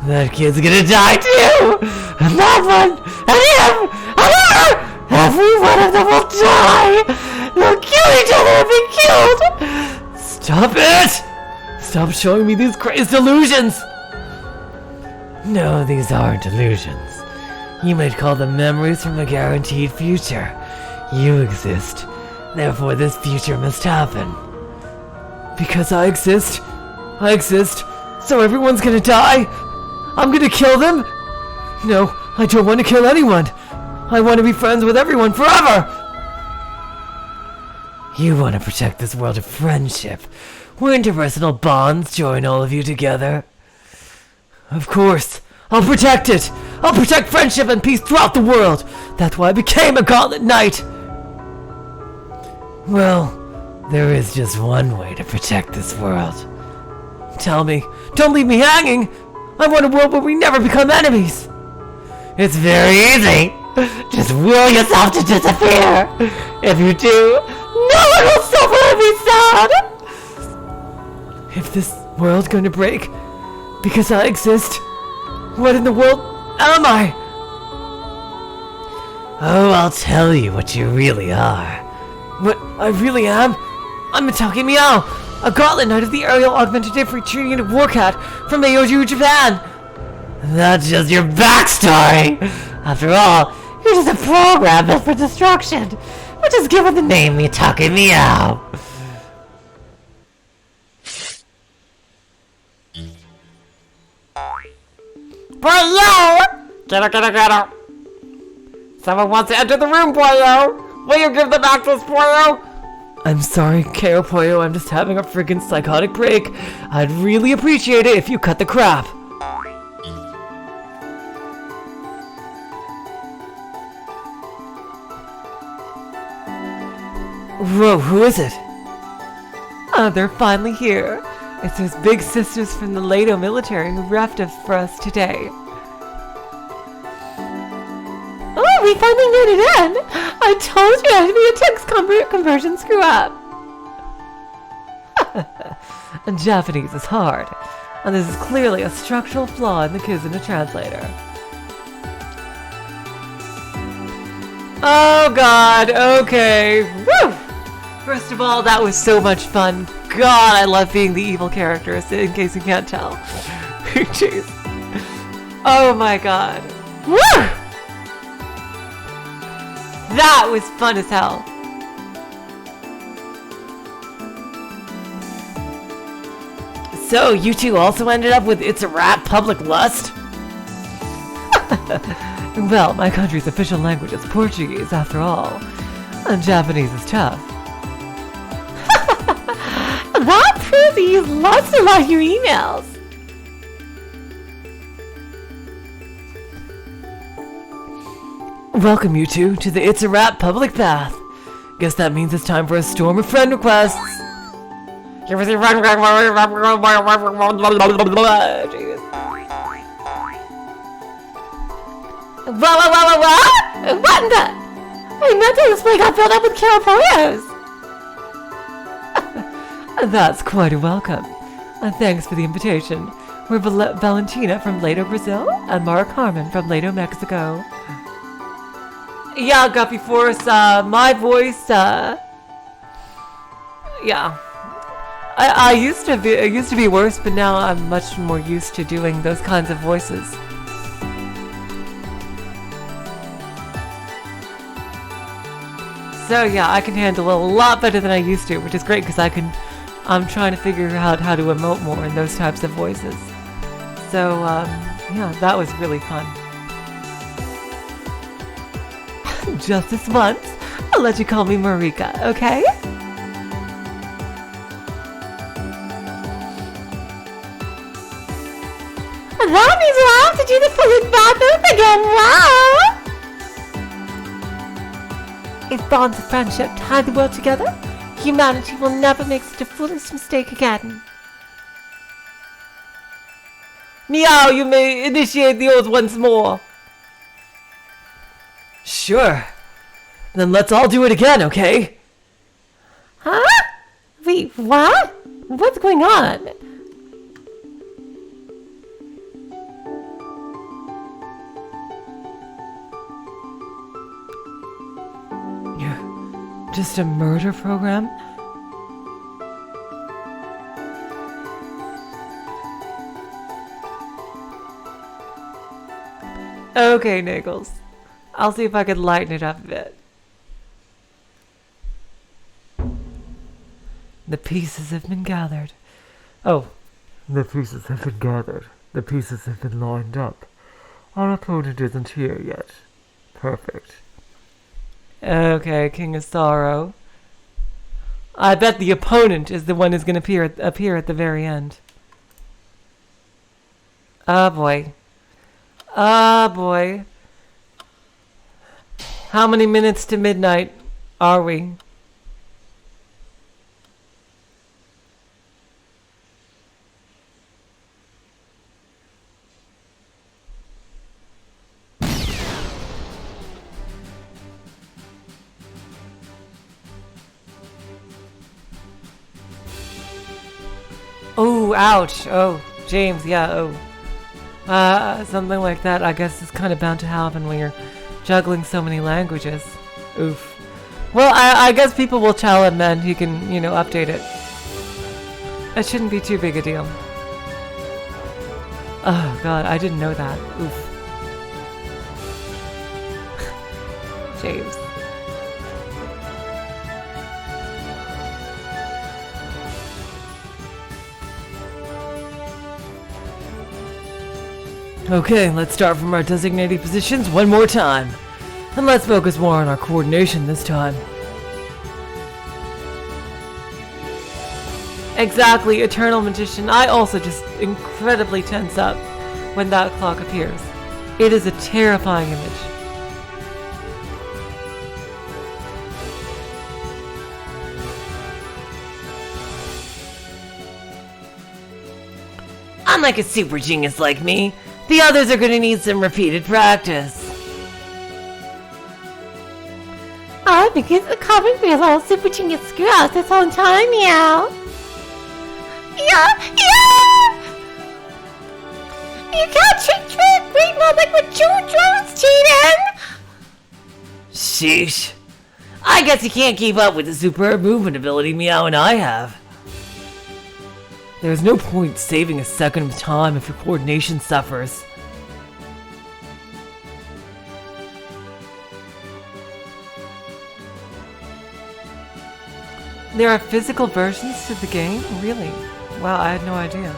That kid's gonna die too! And that one! And him! And her! Every one of them will die! They'll kill each other and be killed! Stop it! Stop showing me these crazed illusions! No, these aren't illusions. You might call them memories from a guaranteed future. You exist. Therefore, this future must happen. Because I exist? I exist, so everyone's gonna die? I'm gonna kill them? No, I don't want to kill anyone. I want to be friends with everyone forever! You want to protect this world of friendship, where interpersonal bonds join all of you together. Of course. I'll protect it! I'll protect friendship and peace throughout the world! That's why I became a Gauntlet Knight! Well, there is just one way to protect this world. Tell me. Don't leave me hanging! I want a world where we never become enemies! It's very easy! Just will yourself to disappear! If you do, no one will suffer and be sad! If this world's going to break because I exist, what in the world am I? Oh, I'll tell you what you really are. What I really am? I'm a Taki Meow, a Gauntlet Knight of the Aerial Augmented Infantry Unit Warcat from Eoju, Japan. That's just your backstory! After all, you're just a program built for destruction, which is given the name Mitake Meow. Boyo! Get her. Someone wants to enter the room, Boyo! Will you give them access, Boyo? I'm sorry, Ko Poyo, I'm just having a friggin' psychotic break. I'd really appreciate it if you cut the crap. Whoa, who is it? Oh, they're finally here. It's those big sisters from the Lato military who left us for us today. Oh, we finally made it in! I told you I'd be a text conversion screw up! And Japanese is hard, and this is clearly a structural flaw in the Kizuna translator. Oh god, okay. Woo! First of all, that was so much fun. God, I love being the evil character, in case you can't tell. Jeez. Oh my god. Woo! That was fun as hell. So, you two also ended up with It's a Wrap Public Lust? Well, my country's official language is Portuguese, after all. And Japanese is tough. That proves you use lots of your emails! Welcome, you two, to the It's a Wrap public bath. Guess that means it's time for a storm of friend requests. Give us a run. Jeez. What? What in the? My mental display got filled up with Carapoyos! That's quite a welcome. And thanks for the invitation. We're Valentina from Lato, Brazil, and Mara Carmen from Lato, Mexico. Yeah, Guppy Force, my voice, yeah. I used to be worse, but now I'm much more used to doing those kinds of voices. So yeah, I can handle it a lot better than I used to, which is great because I'm trying to figure out how to emote more in those types of voices. So yeah, that was really fun. just this once, I'll let you call me Marika, okay? That means we'll have to do the full bathhouse again, wow! If bonds of friendship tie the world together, humanity will never make such a foolish mistake again. Meow, you may initiate the oath once more. Sure. Then let's all do it again, okay? Huh? Wait, what? What's going on? Just a murder program? Okay, Niggles. I'll see if I can lighten it up a bit. The pieces have been gathered. Oh, the pieces have been gathered. The pieces have been lined up. Our opponent isn't here yet. Perfect. Okay, King of Sorrow. I bet the opponent is the one who's going to appear at the very end. Oh boy. Oh boy. How many minutes to midnight are we? Oh, ouch. Oh, James, yeah, oh. Something like that, I guess, is kind of bound to happen when you're juggling so many languages. Oof. Well, I guess people will tell him then he can, update it. It shouldn't be too big a deal. Oh, God, I didn't know that. Oof. James. Okay, let's start from our designated positions one more time. And let's focus more on our coordination this time. Exactly, Eternal Magician. I also just incredibly tense up when that clock appears. It is a terrifying image. Unlike a super genius like me, the others are gonna need some repeated practice. Oh, because the comic feels all super genius screw us this whole time, meow. Yeah! You can't trick great mode like with two drones, Jaden! Sheesh. I guess you can't keep up with the superb movement ability Meow and I have. There's no point saving a second of time if your coordination suffers. There are physical versions to the game? Really? Wow, I had no idea.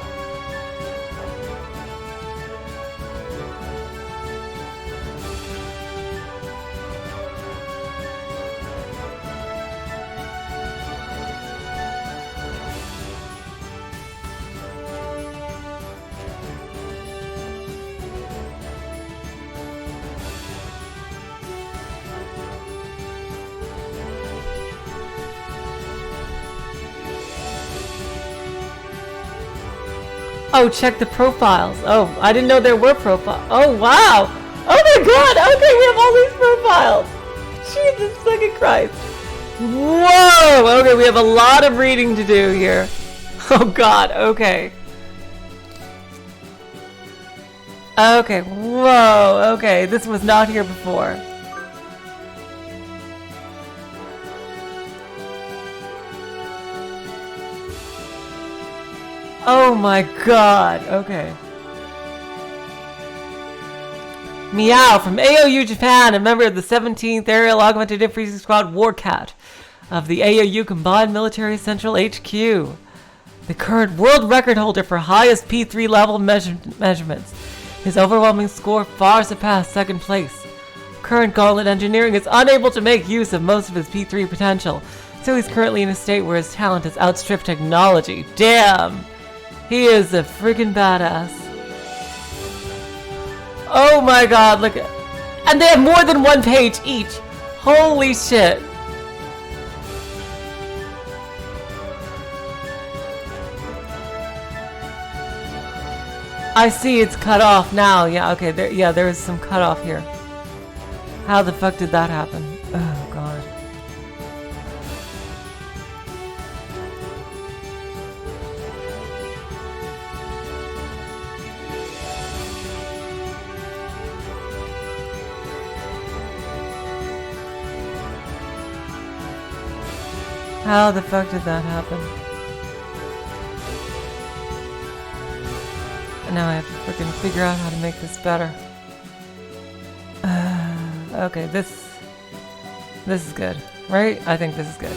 Oh, check the profiles. Oh, I didn't know there were profiles. Oh, wow. Oh my god. Okay, we have all these profiles. Jesus fucking Christ. Whoa. Okay, we have a lot of reading to do here. Oh god. Okay. Okay. Whoa. Okay, this was not here before. Oh my god, okay. Meow from AOU Japan, a member of the 17th Aerial Augmented Infantry Squad Warcat of the AOU Combined Military Central HQ. The current world record holder for highest P3 level measurements. His overwhelming score far surpassed second place. Current Gauntlet engineering is unable to make use of most of his P3 potential, so he's currently in a state where his talent has outstripped technology. Damn! He is a freaking badass. Oh my god, look at... And they have more than one page each! Holy shit! I see it's cut off now. Yeah, okay, there is some cut off here. How the fuck did that happen? Oh god. How the fuck did that happen? And now I have to freaking figure out how to make this better. Okay, this is good, right? I think this is good.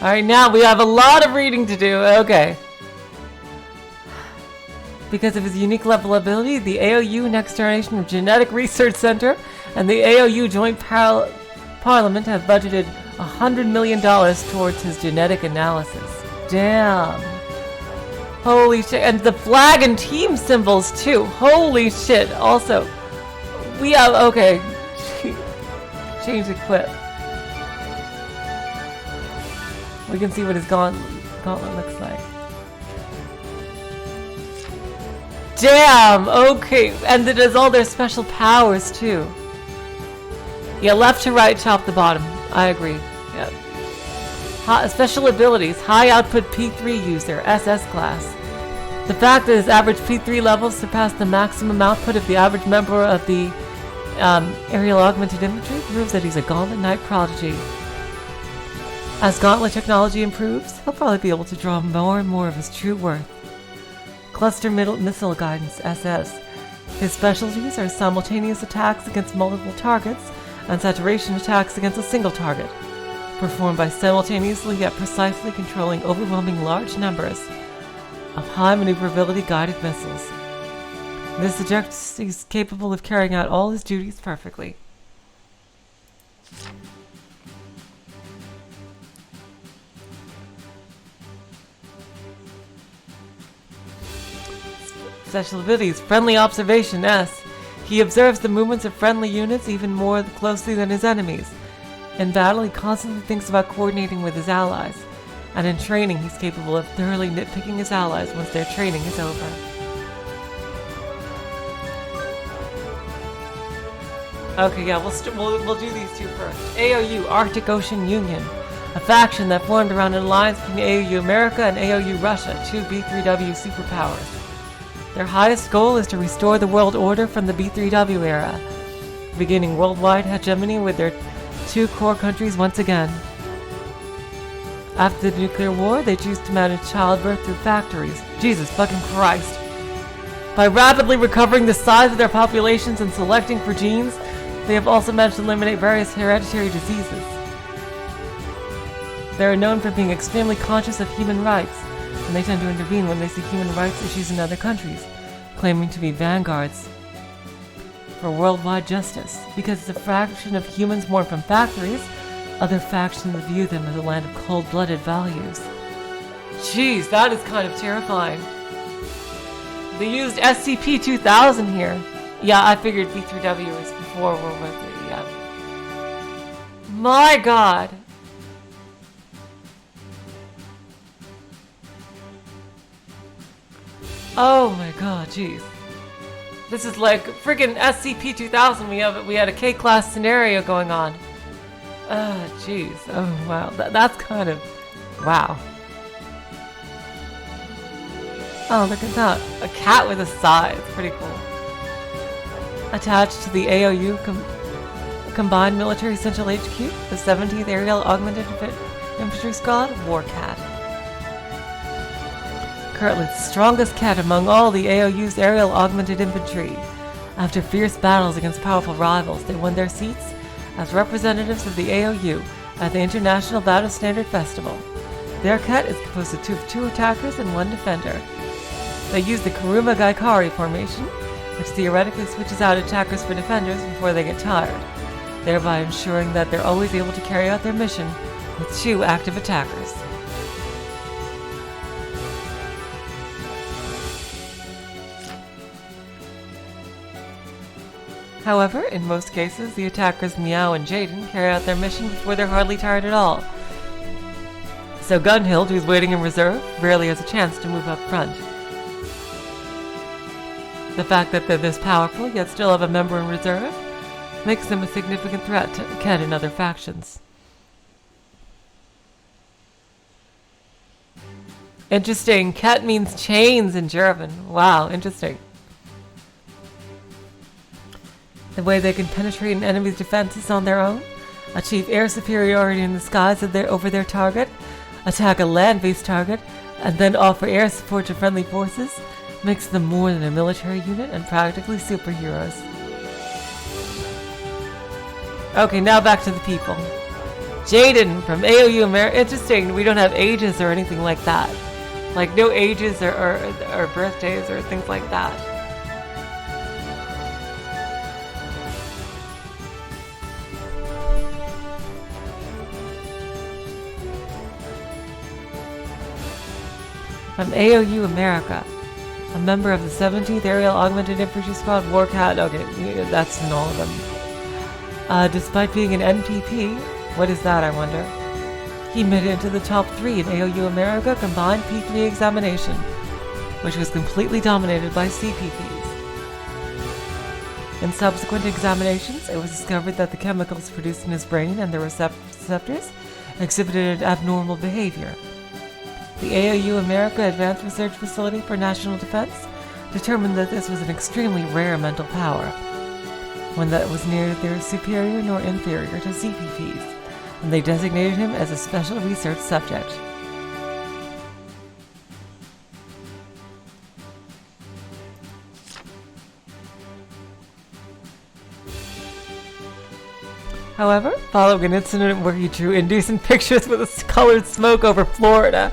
Alright, now we have a lot of reading to do. Okay. Because of his unique level ability, the AOU Next Generation Genetic Research Center and the AOU Joint Parliament have budgeted $100 million towards his genetic analysis. Damn. Holy shit. And the flag and team symbols too. Holy shit. Also, we have... Okay. Change the clip. We can see what his gauntlet looks like. Damn! Okay, and it does all their special powers too. Yeah, left to right, top to bottom. I agree. Yeah. Special abilities: high output P3 user, SS class. The fact that his average P3 levels surpass the maximum output of the average member of the aerial augmented infantry proves that he's a Gauntlet Knight prodigy. As Gauntlet technology improves, he'll probably be able to draw more and more of his true worth. Cluster Missile Guidance, SS. His specialties are simultaneous attacks against multiple targets and saturation attacks against a single target, performed by simultaneously yet precisely controlling overwhelming large numbers of high maneuverability guided missiles. This suggests he's capable of carrying out all his duties perfectly. Special abilities: friendly observation, S. He observes the movements of friendly units even more closely than his enemies. In battle, he constantly thinks about coordinating with his allies. And in training, he's capable of thoroughly nitpicking his allies once their training is over. Okay, yeah, we'll do these two first. AOU, Arctic Ocean Union. A faction that formed around an alliance between AOU America and AOU Russia, two B3W superpowers. Their highest goal is to restore the world order from the B3W era, beginning worldwide hegemony with their two core countries once again. After the nuclear war, they choose to manage childbirth through factories. Jesus fucking Christ. By rapidly recovering the size of their populations and selecting for genes, they have also managed to eliminate various hereditary diseases. They are known for being extremely conscious of human rights, and they tend to intervene when they see human rights issues in other countries, claiming to be vanguards for worldwide justice. Because it's a fraction of humans born from factories, other factions view them as a land of cold-blooded values. Jeez, that is kind of terrifying. They used SCP-2000 here. Yeah, I figured B3W was before World War III, yeah. My god! Oh my god, jeez. This is like freaking SCP-2000. We had a K-class scenario going on. Jeez. Oh wow. That's kind of... Wow. Oh, look at that. A cat with a sigh. It's pretty cool. Attached to the AOU Combined Military Central HQ, the 17th Aerial Augmented Infantry Squad, Warcat. currently the strongest cat among all the AOU's aerial augmented infantry. After fierce battles against powerful rivals, they won their seats as representatives of the AOU at the International Battle Standard Festival. Their cat is composed of two attackers and one defender. They use the Kuruma Gaikari formation, which theoretically switches out attackers for defenders before they get tired, thereby ensuring that they're always able to carry out their mission with 2 active attackers. However, in most cases, the attackers Meow and Jaden carry out their mission before they're hardly tired at all. So Gunhild, who's waiting in reserve, rarely has a chance to move up front. The fact that they're this powerful, yet still have a member in reserve, makes them a significant threat to Ket and other factions. Interesting. Ket means chains in German. Wow, interesting. The way they can penetrate an enemy's defenses on their own, achieve air superiority in the skies over their target, attack a land-based target, and then offer air support to friendly forces, makes them more than a military unit and practically superheroes. Okay, now back to the people. Jaden from AOU America. Interesting, we don't have ages or anything like that. Like no ages or birthdays or things like that. From AOU America, a member of the 17th Aerial Augmented Infantry Squad Warcat. Okay, that's in all of them. Despite being an NPP, what is that, I wonder? He made it into the top 3 in AOU America Combined P3 examination, which was completely dominated by CPPs. In subsequent examinations, it was discovered that the chemicals produced in his brain and the receptors exhibited abnormal behavior. The AOU America Advanced Research Facility for National Defense determined that this was an extremely rare mental power, one that was neither superior nor inferior to CPPs, and they designated him as a special research subject. However, following an incident where he drew indecent pictures with colored smoke over Florida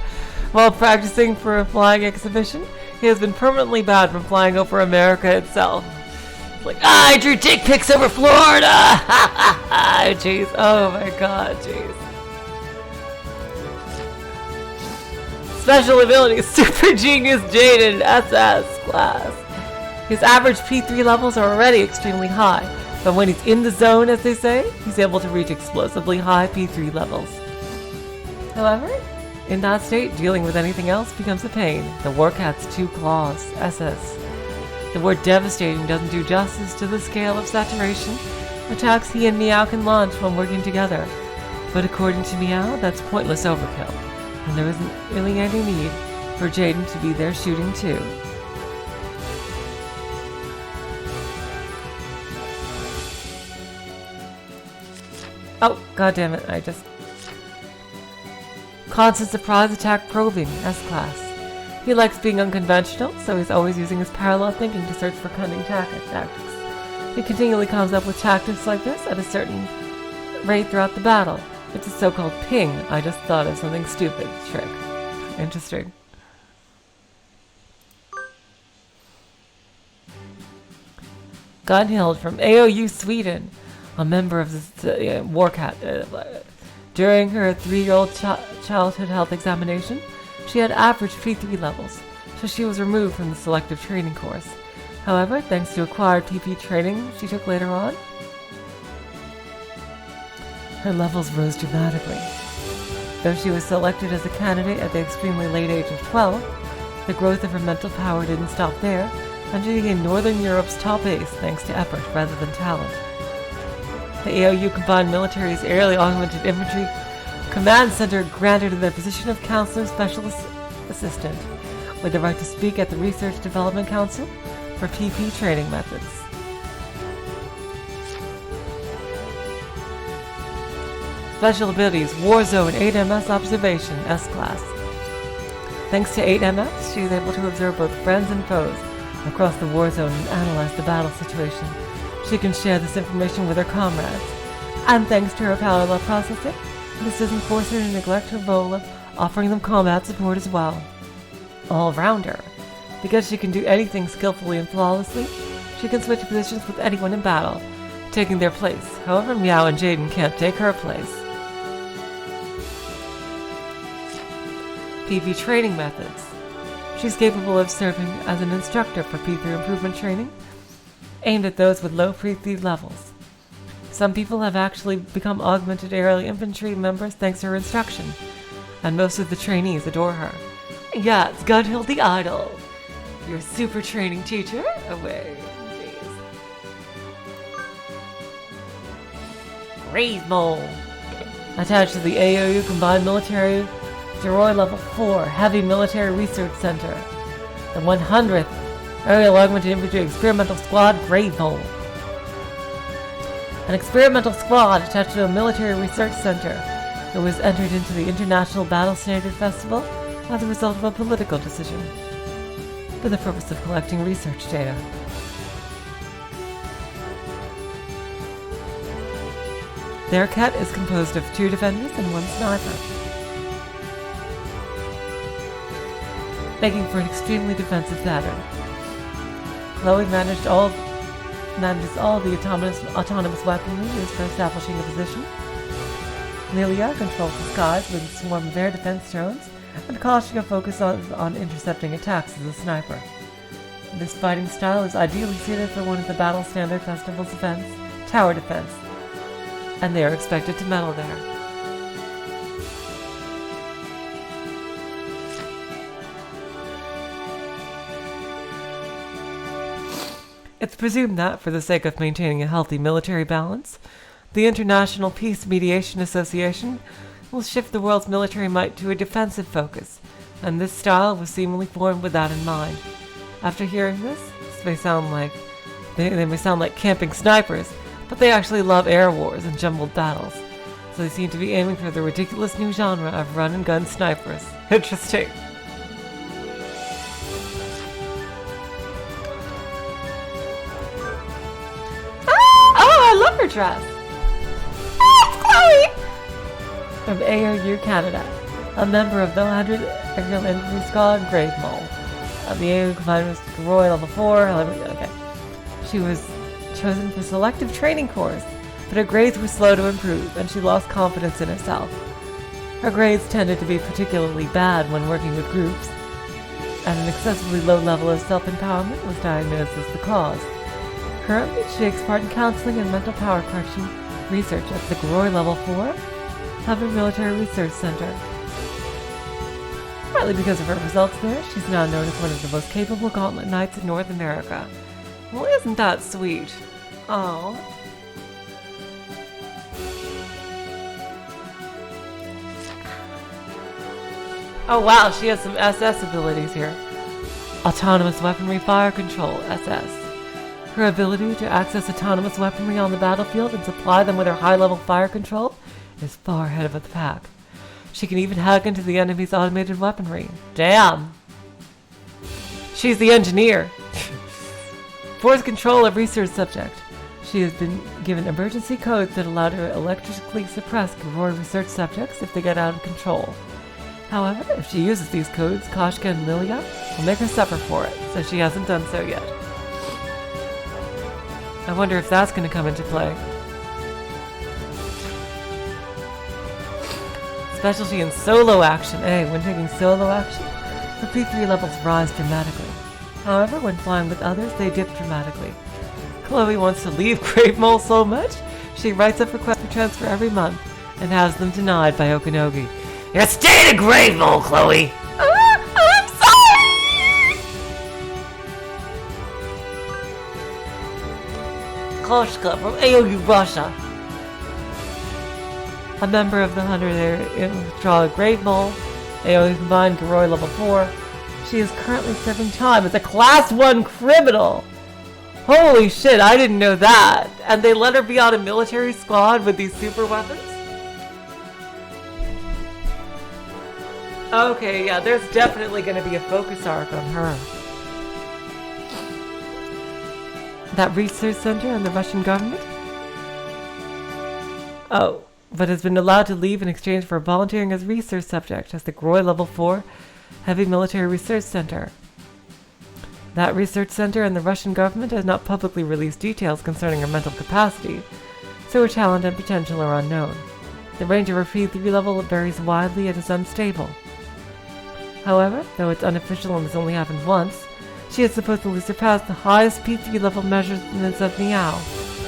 while practicing for a flying exhibition, he has been permanently banned from flying over America itself. It's like, I drew dick pics over Florida! Jeez, oh my god, jeez. Special abilities, Super Genius Jaden, SS class. His average P3 levels are already extremely high, but when he's in the zone, as they say, he's able to reach explosively high P3 levels. However, in that state, dealing with anything else becomes a pain. The Warcat's 2 claws, SS. The word devastating doesn't do justice to the scale of saturation attacks he and Meow can launch when working together. But according to Meow, that's pointless overkill, and there isn't really any need for Jaden to be there shooting too. Oh, goddammit, I just... Constant surprise attack probing, S-class. He likes being unconventional, so he's always using his parallel thinking to search for cunning tactics. He continually comes up with tactics like this at a certain rate throughout the battle. It's a so-called ping. I just thought of something stupid trick. Interesting. Gunhild from AOU Sweden, a member of the Warcat. During her 3-year-old childhood health examination, she had average P3 levels, so she was removed from the selective training course. However, thanks to acquired PP training she took later on, her levels rose dramatically. Though she was selected as a candidate at the extremely late age of 12, the growth of her mental power didn't stop there, and she became Northern Europe's top ace thanks to effort rather than talent. The AOU Combined Military's Aerially Augmented Infantry Command Center granted her the position of Counselor Special Assistant, with the right to speak at the Research Development Council for PP training methods. Special abilities, Warzone 8MS Observation, S-Class. Thanks to 8MS, she is able to observe both friends and foes across the war zone and analyze the battle situation. She can share this information with her comrades. And thanks to her parallel processing, this doesn't force her to neglect her role of offering them combat support as well. All-rounder. Because she can do anything skillfully and flawlessly, she can switch positions with anyone in battle, taking their place. However, Meow and Jaden can't take her place. PV training methods. She's capable of serving as an instructor for P3 improvement training, aimed at those with low P3 levels. Some people have actually become augmented aerial infantry members thanks to her instruction, and most of the trainees adore her. Yeah, it's Gunhill the Idol, your super training teacher. Away. Jeez. Grave Mole. Attached to the AOU Combined Military Geroy Level 4 Heavy Military Research Center. The 100th Aerial Augmented Infantry Experimental Squad Grave Mole. An experimental squad attached to a military research center that was entered into the International Battle Standard Festival as a result of a political decision for the purpose of collecting research data. Their cat is composed of 2 defenders and 1 sniper, making for an extremely defensive pattern. Chloe manages all the autonomous weaponry used for establishing a position. Lilia controls the skies with a swarm of air defense drones, and Kashika focuses on intercepting attacks as a sniper. This fighting style is ideally suited for one of the Battle Standard Festival's events, Tower Defense, and they are expected to medal there. It's presumed that, for the sake of maintaining a healthy military balance, the International Peace Mediation Association will shift the world's military might to a defensive focus, and this style was seemingly formed with that in mind. After hearing this may sound like they may sound like camping snipers, but they actually love air wars and jumbled battles, so they seem to be aiming for the ridiculous new genre of run-and-gun snipers. Interesting. I love her dress. Oh, it's Chloe! From AOU Canada, a member of the 100th Aerial Infantry Squad Grave Mole. The AOU combined with Roy Level 4. Okay. She was chosen for selective training course, but her grades were slow to improve, and she lost confidence in herself. Her grades tended to be particularly bad when working with groups, and an excessively low level of self-empowerment was diagnosed as the cause. Currently, she takes part in counseling and mental power correction research at the Groy Level 4 Heavy Military Research Center. Partly because of her results there, she's now known as one of the most capable gauntlet knights in North America. Well, isn't that sweet? Oh. Oh wow, she has some SS abilities here. Autonomous Weaponry Fire Control, SS. Her ability to access autonomous weaponry on the battlefield and supply them with her high-level fire control is far ahead of the pack. She can even hack into the enemy's automated weaponry. Damn! She's the engineer! Force control of research subject. She has been given emergency codes that allow her to electrically suppress Garor research subjects if they get out of control. However, if she uses these codes, Kashka and Lilia will make her suffer for it, so she hasn't done so yet. I wonder if that's going to come into play. Specialty in solo action. Hey, when taking solo action, her P3 levels rise dramatically. However, when flying with others, they dip dramatically. Chloe wants to leave Grave Mole so much, she writes up requests for transfer every month and has them denied by Okanogi. You're staying in Grave Mole, Chloe! I'm sorry! Koshka from AOU Russia. A member of the 100th Infantry Grave Mole, AOU Combined Garoi Level 4. She is currently serving time as a Class 1 criminal. Holy shit, I didn't know that. And they let her be on a military squad with these super weapons? Okay, yeah, there's definitely going to be a focus arc on her. That research center and the Russian government? Oh, but has been allowed to leave in exchange for volunteering as research subject as the Groy Level 4 Heavy Military Research Center. That research center and the Russian government has not publicly released details concerning her mental capacity, so her talent and potential are unknown. The range of her P3 level varies widely and is unstable. However, though it's unofficial and has only happened once, she has supposedly surpassed the highest P3 level measurements of Meow,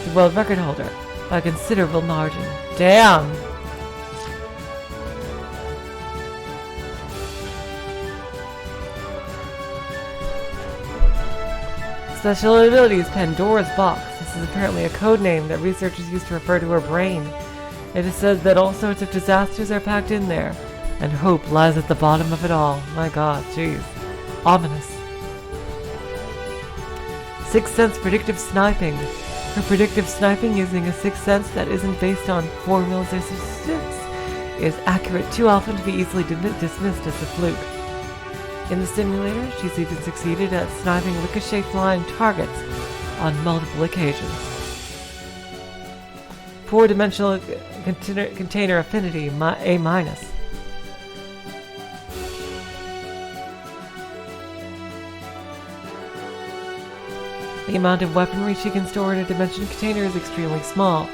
the world record holder, by a considerable margin. Damn! Special abilities Pandora's Box. This is apparently a code name that researchers use to refer to her brain. It is said that all sorts of disasters are packed in there, and hope lies at the bottom of it all. My god, jeez. Ominous. Sixth Sense Predictive Sniping. Her predictive sniping using a sixth sense that isn't based on formulas or statistics is accurate too often to be easily dismissed as a fluke. In the simulator, she's even succeeded at sniping ricochet flying targets on multiple occasions. 4-dimensional container affinity, A-. The amount of weaponry she can store in a dimension container is extremely small.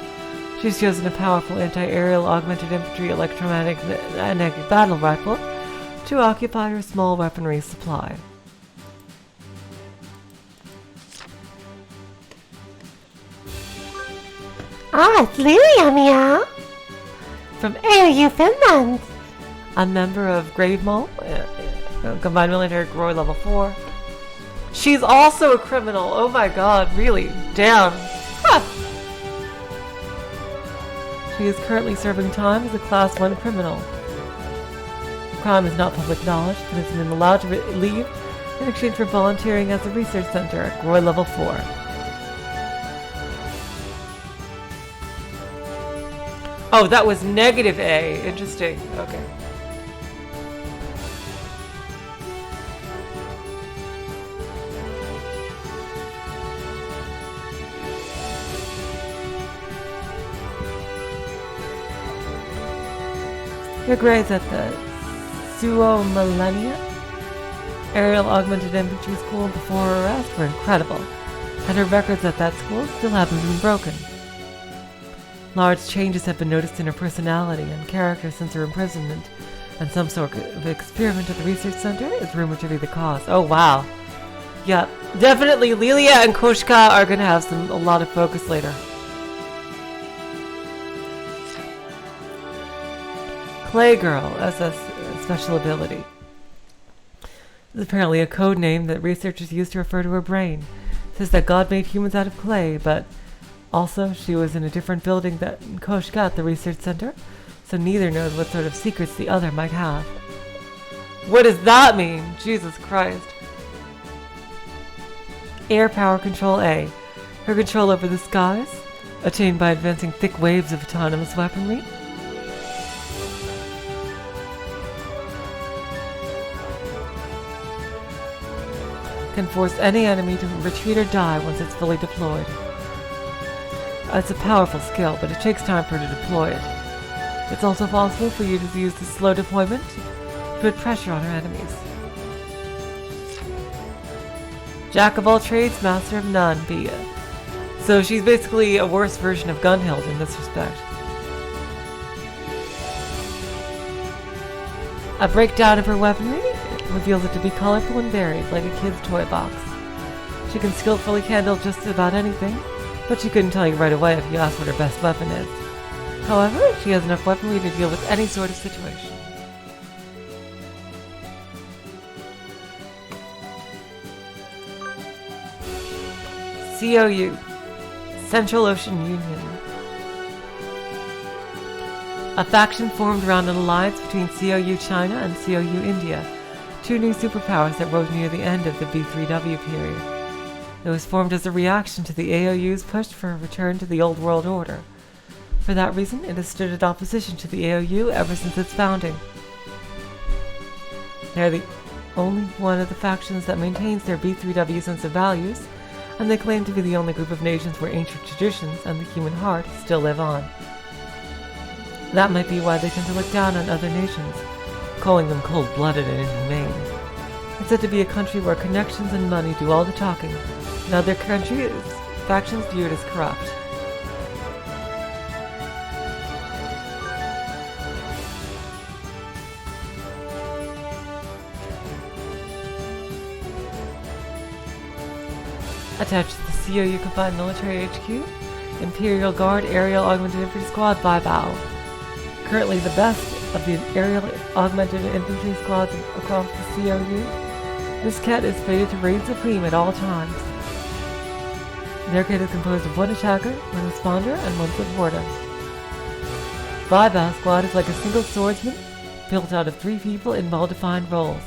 She's chosen a powerful anti-aerial augmented infantry electromagnetic battle rifle to occupy her small weaponry supply. Ah, it's Lilia, Meow. From AOU Finland. A member of Grave Mole, Combined Military Groy Level 4. She's also a criminal. Oh my god, really? Damn. Huh. She is currently serving time as a Class 1 criminal. The crime is not public knowledge, but has been allowed to leave in exchange for volunteering as a research center at Groy Level 4. Oh, that was negative A. Interesting. Okay. Her grades at the Suo Millennia Aerial Augmented Infantry School before her arrest were incredible, and her records at that school still haven't been broken. Large changes have been noticed in her personality and character since her imprisonment, and some sort of experiment at the research center is rumored to be the cause. Oh wow. Yeah, definitely Lilia and Koshka are gonna have a lot of focus later. Playgirl as a special ability. This is apparently a code name that researchers use to refer to her brain. It says that God made humans out of clay, but also she was in a different building than Koshka at the research center, so neither knows what sort of secrets the other might have. What does that mean? Jesus Christ. Air Power Control A. Her control over the skies, attained by advancing thick waves of autonomous weaponry. Can force any enemy to retreat or die once it's fully deployed. It's a powerful skill, but it takes time for her to deploy it. It's also possible for you to use the slow deployment to put pressure on her enemies. Jack of all trades, master of none, be it. So she's basically a worse version of Gunhild in this respect. A breakdown of her weaponry reveals it to be colorful and varied, like a kid's toy box. She can skillfully handle just about anything, but she couldn't tell you right away if you asked what her best weapon is. However, she has enough weaponry to deal with any sort of situation. COU, Central Ocean Union. A faction formed around an alliance between COU China and COU India, two new superpowers that rose near the end of the B3W period. It was formed as a reaction to the AOU's push for a return to the old world order. For that reason, it has stood in opposition to the AOU ever since its founding. They're the only one of the factions that maintains their B3W sense of values, and they claim to be the only group of nations where ancient traditions and the human heart still live on. That might be why they tend to look down on other nations, calling them cold-blooded and inhumane. It's said to be a country where connections and money do all the talking, and other countries, factions viewed as corrupt. Attached to the COU Combined Military HQ, Imperial Guard Aerial Augmented Infantry Squad Bathhouse. Currently the best of the aerial augmented infantry squads across the COU, this kit is fated to reign supreme at all times. Their kit is composed of one attacker, one responder, and one supporter. Bathhouse Squad is like a single swordsman, built out of 3 people in well-defined roles,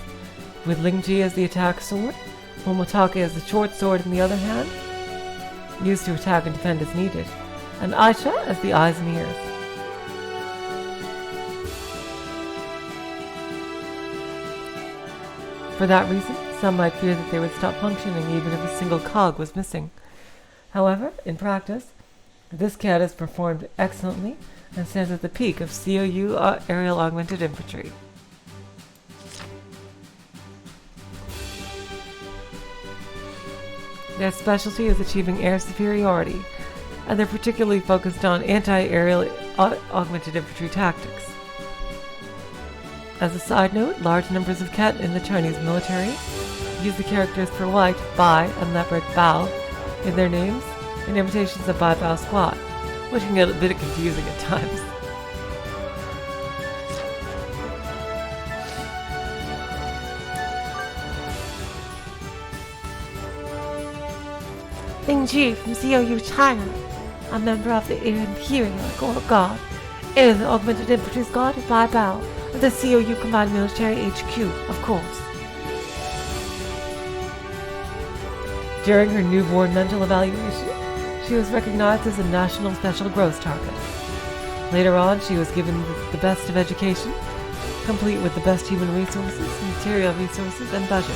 with Lingji as the attack sword, Momotake as the short sword in the other hand, used to attack and defend as needed, and Aisha as the eyes and ears. For that reason, some might fear that they would stop functioning even if a single cog was missing. However, in practice, this CAD has performed excellently and stands at the peak of COU aerial augmented infantry. Their specialty is achieving air superiority, and they're particularly focused on anti-aerial augmented infantry tactics. As a side note, large numbers of Ket in the Chinese military use the characters for white, Bai, and leopard, Bao, in their names in imitations of Bai Bao Squad, which can get a bit confusing at times. Lingji from COU China, a member of the Imperial Guard, Aerial Augmented Infantry Squad of Bai Bao, of the COU Combined Military HQ, of course. During her newborn mental evaluation, she was recognized as a national special growth target. Later on, she was given the best of education, complete with the best human resources, material resources, and budget,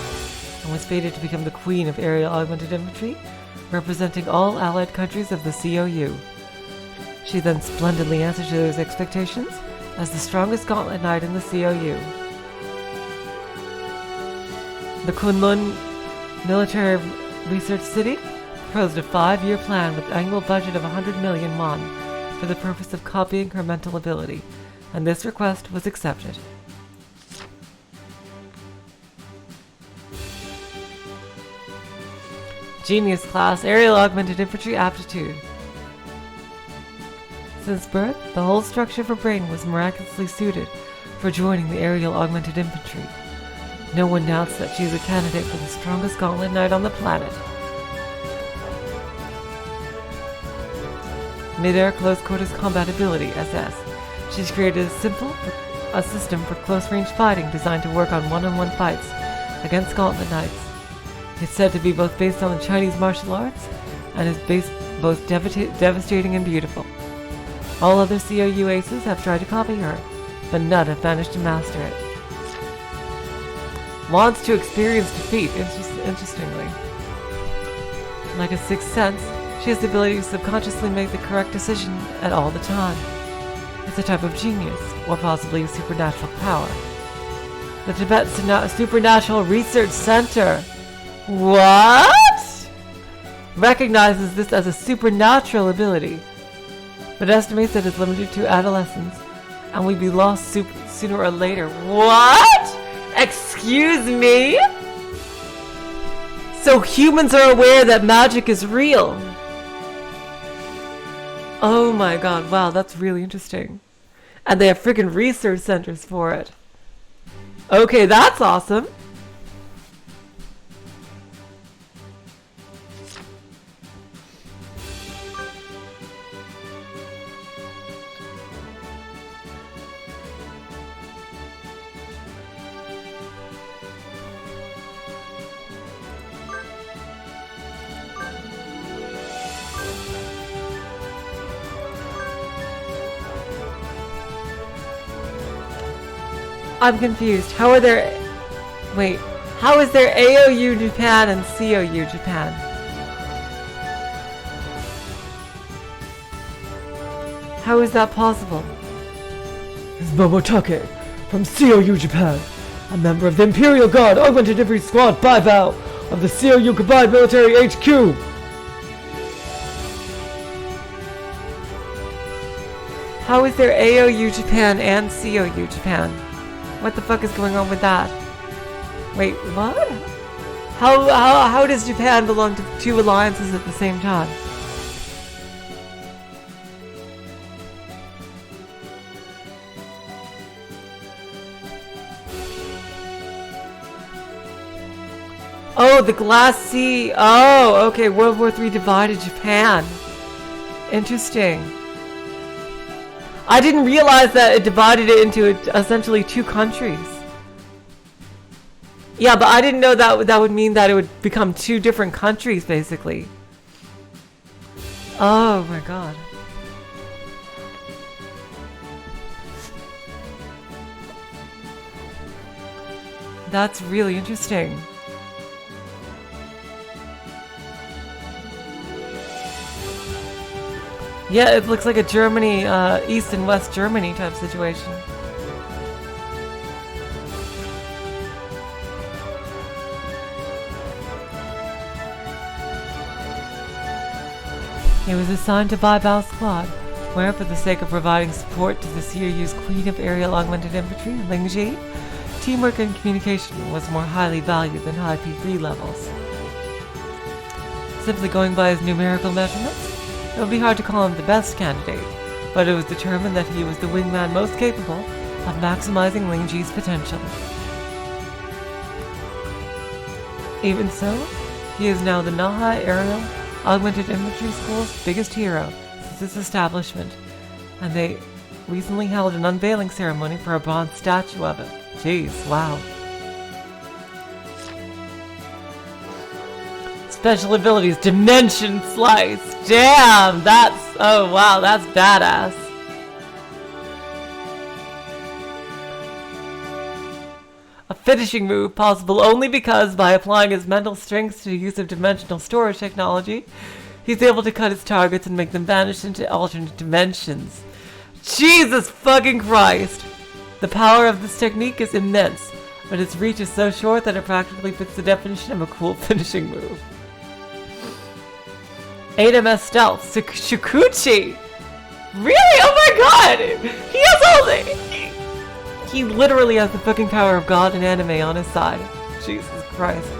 and was fated to become the queen of aerial augmented infantry, representing all allied countries of the COU. She then splendidly answered to those expectations as the strongest gauntlet knight in the COU. The Kunlun Military Research City proposed a 5-year plan with annual budget of 100 million won for the purpose of copying her mental ability, and this request was accepted. Genius Class Aerial Augmented Infantry Aptitude. Since birth, the whole structure of her brain was miraculously suited for joining the Aerial Augmented Infantry. No one doubts that she is a candidate for the strongest gauntlet knight on the planet. Mid-air close quarters combat ability, SS. She's created a system for close-range fighting designed to work on one-on-one fights against gauntlet knights. It's said to be both based on the Chinese martial arts and is both devastating and beautiful. All other COU aces have tried to copy her, but none have managed to master it. Wants to experience defeat, interestingly. Like a sixth sense, she has the ability to subconsciously make the correct decision at all the time. It's a type of genius, or possibly a supernatural power. The Tibet Supernatural Research Center. What? Recognizes this as a supernatural ability, but estimates that it's limited to adolescents and will be lost sooner or later. What? Excuse me? So humans are aware that magic is real. Oh my god, wow, that's really interesting. And they have freaking research centers for it. Okay, that's awesome. I'm confused. How are there Wait, how is there AOU Japan and COU Japan? How is that possible? Is Momotake from COU Japan, a member of the Imperial Guard Augmented Infantry Squad Baibao of the COU Combined Military HQ. How is there AOU Japan and COU Japan? What the fuck is going on with that? Wait, what? How does Japan belong to two alliances at the same time? Oh, the Glass Sea. Oh, okay. World War III divided Japan. Interesting. I didn't realize that it divided it into essentially two countries. Yeah, but I didn't know that would mean that it would become two different countries, basically. Oh my god. That's really interesting. Yeah, it looks like a Germany, East and West Germany type situation. He was assigned to Baibao Squad, where, for the sake of providing support to the COU's Queen of Aerial Augmented Infantry, Lingji, teamwork and communication was more highly valued than high P3 levels. Simply going by his numerical measurements, it would be hard to call him the best candidate, but it was determined that he was the wingman most capable of maximizing Lingji's potential. Even so, he is now the Nahai Aerial Augmented Infantry School's biggest hero since its establishment, and they recently held an unveiling ceremony for a bronze statue of it. Jeez, wow. Special abilities, Dimension Slice. Damn, that's, oh wow, that's badass. A finishing move possible only because by applying his mental strength to the use of dimensional storage technology, he's able to cut his targets and make them vanish into alternate dimensions. Jesus fucking Christ! The power of this technique is immense, but its reach is so short that it practically fits the definition of a cool finishing move. 8MS Stealth, Shukuchi! Really? Oh my god! He has all the... He literally has the fucking power of God and anime on his side. Jesus Christ.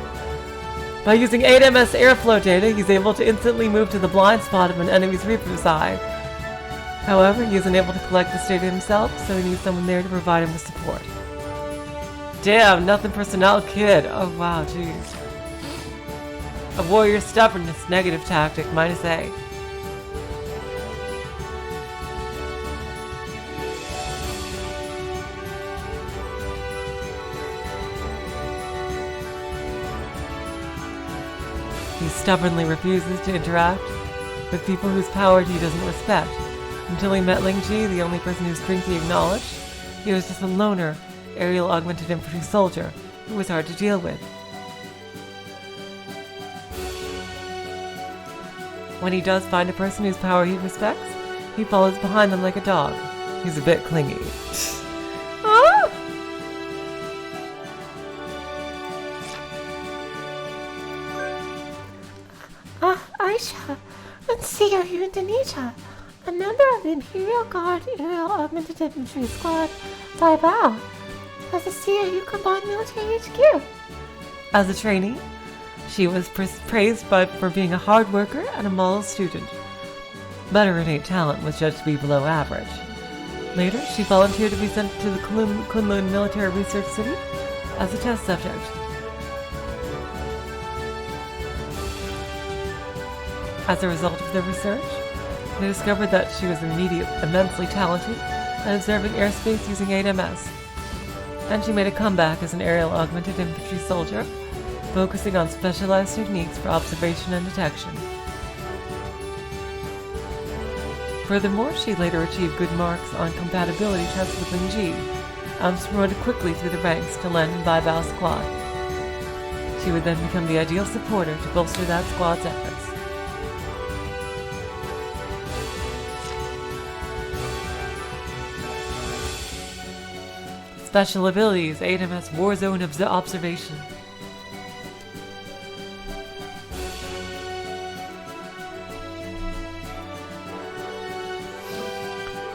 By using 8MS airflow data, he's able to instantly move to the blind spot of an enemy's Reaper's Eye. However, he is unable to collect this data himself, so he needs someone there to provide him with support. Damn, nothing personnel kid. Oh wow, jeez. A warrior's stubbornness, negative tactic, -A. He stubbornly refuses to interact with people whose power he doesn't respect. Until he met Lingji, the only person whose strength he acknowledged, he was just a loner, aerial augmented infantry soldier who was hard to deal with. When he does find a person whose power he respects, he follows behind them like a dog. He's a bit clingy. Ah! Aisha, and COU Indonesia, a member of the Imperial Guard Aerial Augmented Infantry Squad Baibao, as the COU Combined Military HQ. As a trainee, she was praised for being a hard worker and a model student, but her innate talent was judged to be below average. Later, she volunteered to be sent to the Kunlun Military Research City as a test subject. As a result of their research, they discovered that she was immensely talented at observing airspace using 8MS, and she made a comeback as an aerial augmented infantry soldier, focusing on specialized techniques for observation and detection. Furthermore, she later achieved good marks on compatibility tests with Lingji, and was promoted quickly through the ranks to land in Baibao Squad. She would then become the ideal supporter to bolster that squad's efforts. Special abilities, AMS Warzone Observation.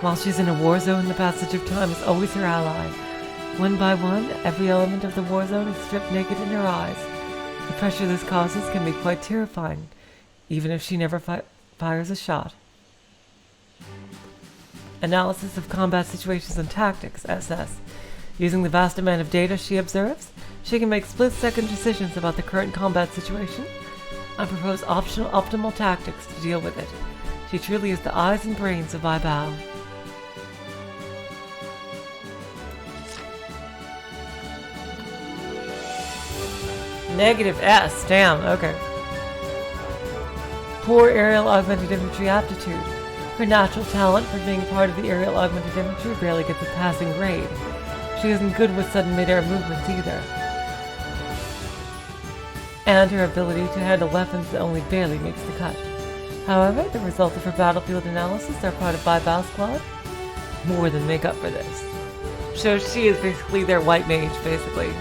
While she's in a war zone, the passage of time is always her ally. One by one, every element of the war zone is stripped naked in her eyes. The pressure this causes can be quite terrifying, even if she never fires a shot. Analysis of combat situations and tactics, SS. Using the vast amount of data she observes, she can make split-second decisions about the current combat situation and propose optimal tactics to deal with it. She truly is the eyes and brains of Baibao. -S, damn, okay. Poor aerial augmented infantry aptitude. Her natural talent for being part of the aerial augmented infantry barely gets a passing grade. She isn't good with sudden mid-air movements either. And her ability to handle weapons only barely makes the cut. However, the results of her battlefield analysis are part of Baibao squad more than make up for this. So she is basically their white mage, basically.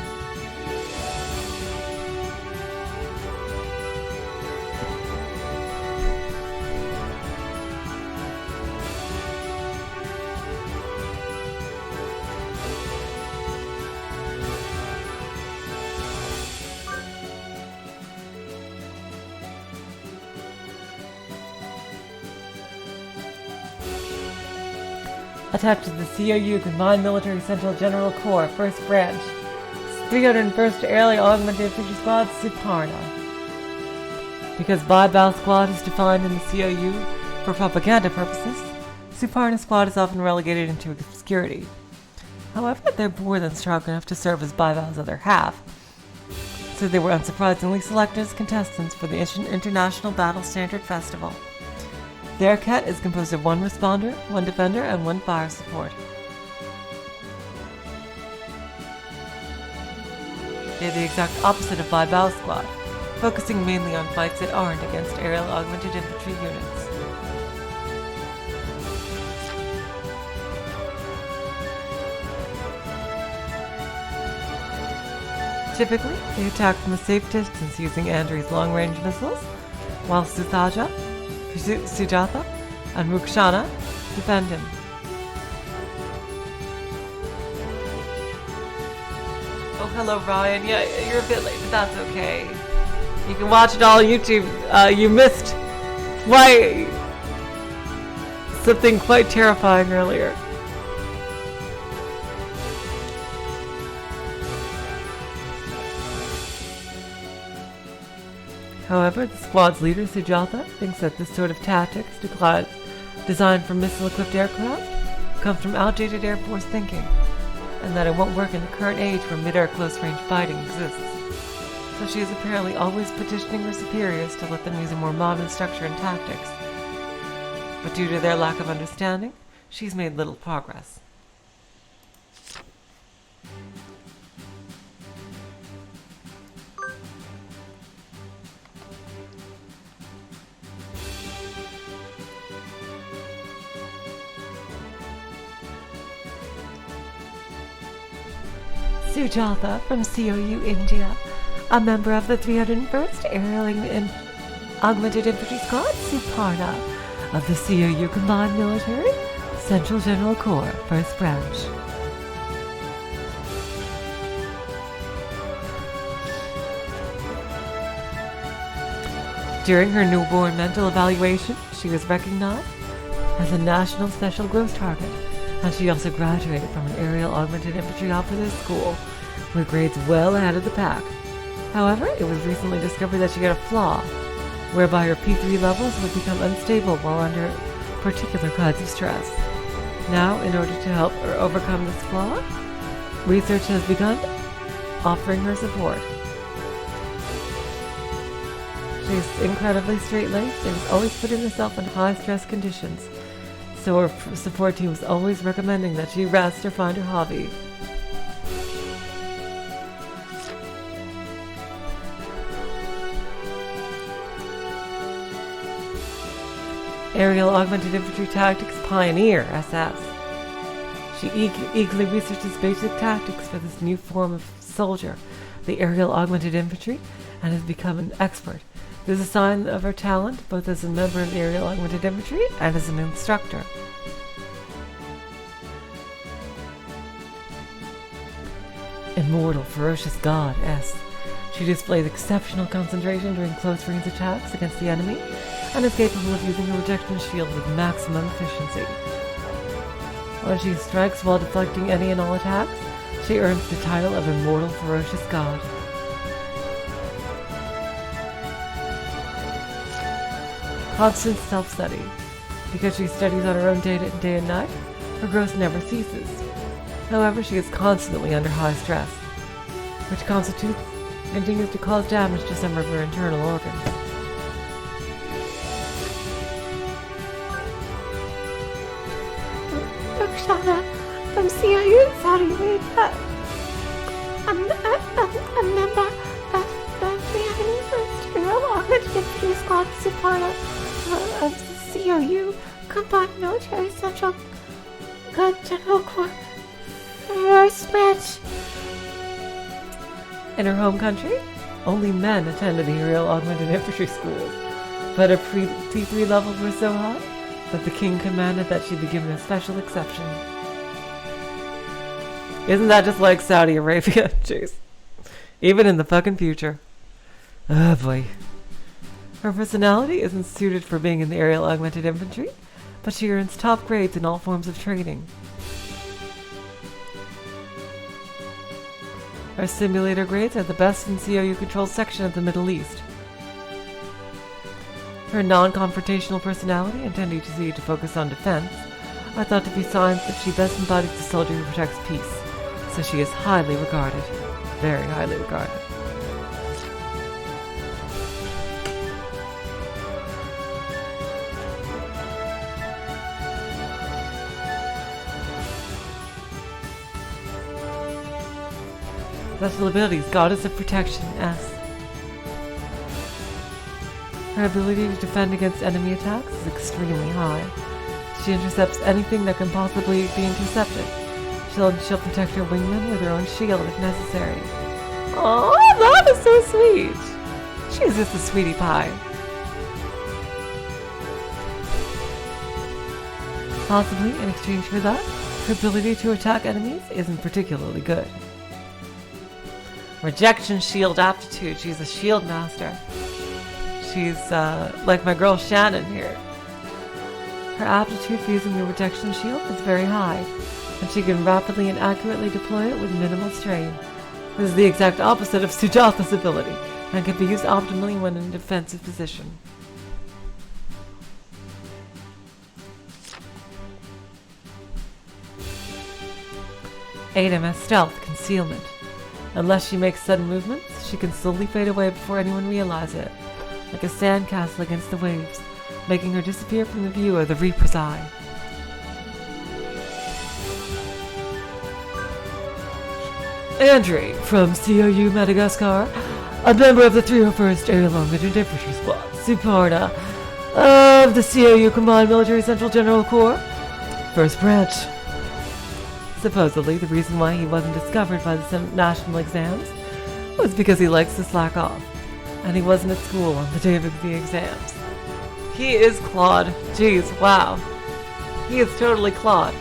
Attached to the COU Combined Military Central General Corps, 1st Branch, 301st Aerial Augmented Infantry Squad, Ciconia. Because Baibao Squad is defined in the COU for propaganda purposes, Ciconia Squad is often relegated into obscurity. However, they're more than strong enough to serve as Baibao's other half, so they were unsurprisingly selected as contestants for the International Battle Standard Festival. Their kit is composed of 1 responder, 1 defender, and 1 fire support. They're the exact opposite of Baibao Squad, focusing mainly on fights that aren't against aerial augmented infantry units. Typically, they attack from a safe distance using Andri's long-range missiles, while Sujatha and Rukshana defend him. Oh, hello, Ryan. Yeah, you're a bit late, but that's okay. You can watch it all on YouTube. You missed something quite terrifying earlier. However, the squad's leader, Sujatha, thinks that this sort of tactics, designed for missile-equipped aircraft, comes from outdated Air Force thinking, and that it won't work in the current age where mid-air close-range fighting exists. So she is apparently always petitioning her superiors to let them use a more modern structure and tactics. But due to their lack of understanding, she's made little progress. Sujatha from COU India, a member of the 301st Aerial Augmented Infantry Squad, Ciconia, of the COU Combined Military Central General Corps, 1st Branch. During her newborn mental evaluation, she was recognized as a National Special Growth Target, and she also graduated from an Aerial Augmented Infantry Officers School with grades well ahead of the pack. However, it was recently discovered that she had a flaw, whereby her P3 levels would become unstable while under particular kinds of stress. Now, in order to help her overcome this flaw, research has begun offering her support. She's incredibly straight-laced and is always putting herself in high-stress conditions, so her support team is always recommending that she rest or find her hobby. Aerial Augmented Infantry Tactics Pioneer, SS. She eagerly researches basic tactics for this new form of soldier, the Aerial Augmented Infantry, and has become an expert. This is a sign of her talent, both as a member of the Aerial Augmented Infantry and as an instructor. Immortal Ferocious God, S. She displays exceptional concentration during close-range attacks against the enemy, and is capable of using her rejection shield with maximum efficiency. When she strikes while deflecting any and all attacks, she earns the title of Immortal Ferocious God. Constant self-study. Because she studies on her own day and night, her growth never ceases. However, she is constantly under high stress, which continues to cause damage to some of her internal organs. Roxana from CIU Saudi Arabia. A member of the enemy first Imperial Guard Infantry Squad Supporter of the COU Combined Military Central Guard General Corps. First branch. In her home country, only men attended the Imperial Augmented Infantry schools, but her T3 levels were so high that the king commanded that she be given a special exception. Isn't that just like Saudi Arabia? Jeez. Even in the fucking future. Oh boy. Her personality isn't suited for being in the Aerial Augmented Infantry, but she earns top grades in all forms of training. Her simulator grades are the best in COU controlled section of the Middle East. Her non-confrontational personality and tendency to focus on defense are thought to be signs that she best embodies the soldier who protects peace, so she is highly regarded, very highly regarded. Special abilities, Goddess of Protection, S. Her ability to defend against enemy attacks is extremely high. She intercepts anything that can possibly be intercepted. She'll protect her wingmen with her own shield if necessary. Oh, that is so sweet! She's just a sweetie pie. Possibly, in exchange for that, her ability to attack enemies isn't particularly good. Rejection shield aptitude. She's a shield master. She's like my girl Shannon here. Her aptitude for using the rejection shield is very high, and she can rapidly and accurately deploy it with minimal strain. This is the exact opposite of Sujatha's ability, and can be used optimally when in a defensive position. Adam has stealth, concealment. Unless she makes sudden movements, she can slowly fade away before anyone realizes it, like a sandcastle against the waves, making her disappear from the view of the Reaper's eye. Andre from COU Madagascar, a member of the 301st Aerial Augmented Infantry Squad, Suparna of the COU Combined Military Central General Corps, First Branch. Supposedly, the reason why he wasn't discovered by the national exams was because he likes to slack off, and he wasn't at school on the day of the exams. He is Claude. Jeez, wow. He is totally Claude.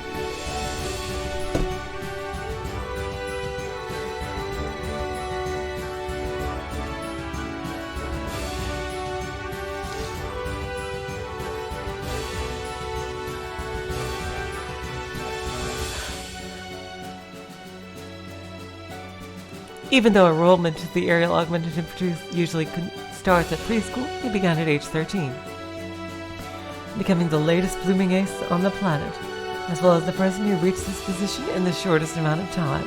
Even though enrollment to the Aerial Augmented Infantry usually starts at preschool, he began at age 13, becoming the latest blooming ace on the planet, as well as the person who reached this position in the shortest amount of time.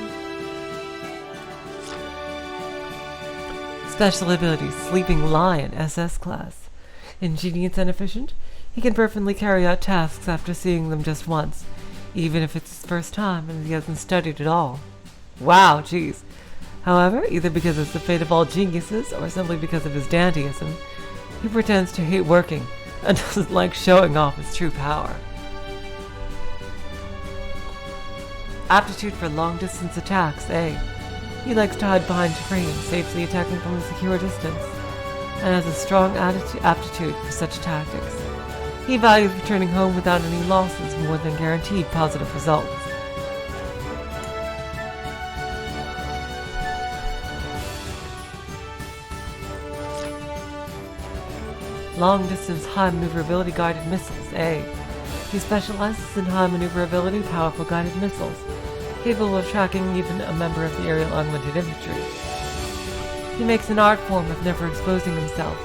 Special abilities, Sleeping Lion, SS class. Ingenious and efficient, he can perfectly carry out tasks after seeing them just once, even if it's his first time and he hasn't studied at all. Wow, jeez. However, either because it's the fate of all geniuses or simply because of his dandyism, he pretends to hate working and doesn't like showing off his true power. Aptitude for long-distance attacks, A. He likes to hide behind terrain, safely attacking from a secure distance, and has a strong aptitude for such tactics. He values returning home without any losses more than guaranteed positive results. Long-distance high maneuverability guided missiles, A. He specializes in high maneuverability powerful guided missiles, capable of tracking even a member of the aerial augmented infantry. He makes an art form of never exposing himself,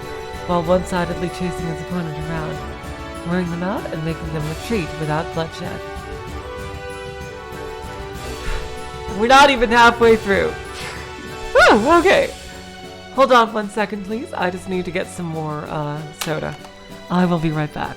while one-sidedly chasing his opponent around, wearing them out and making them retreat without bloodshed. We're not even halfway through. Oh, okay. Hold on 1 second, please. I just need to get some more soda. I will be right back.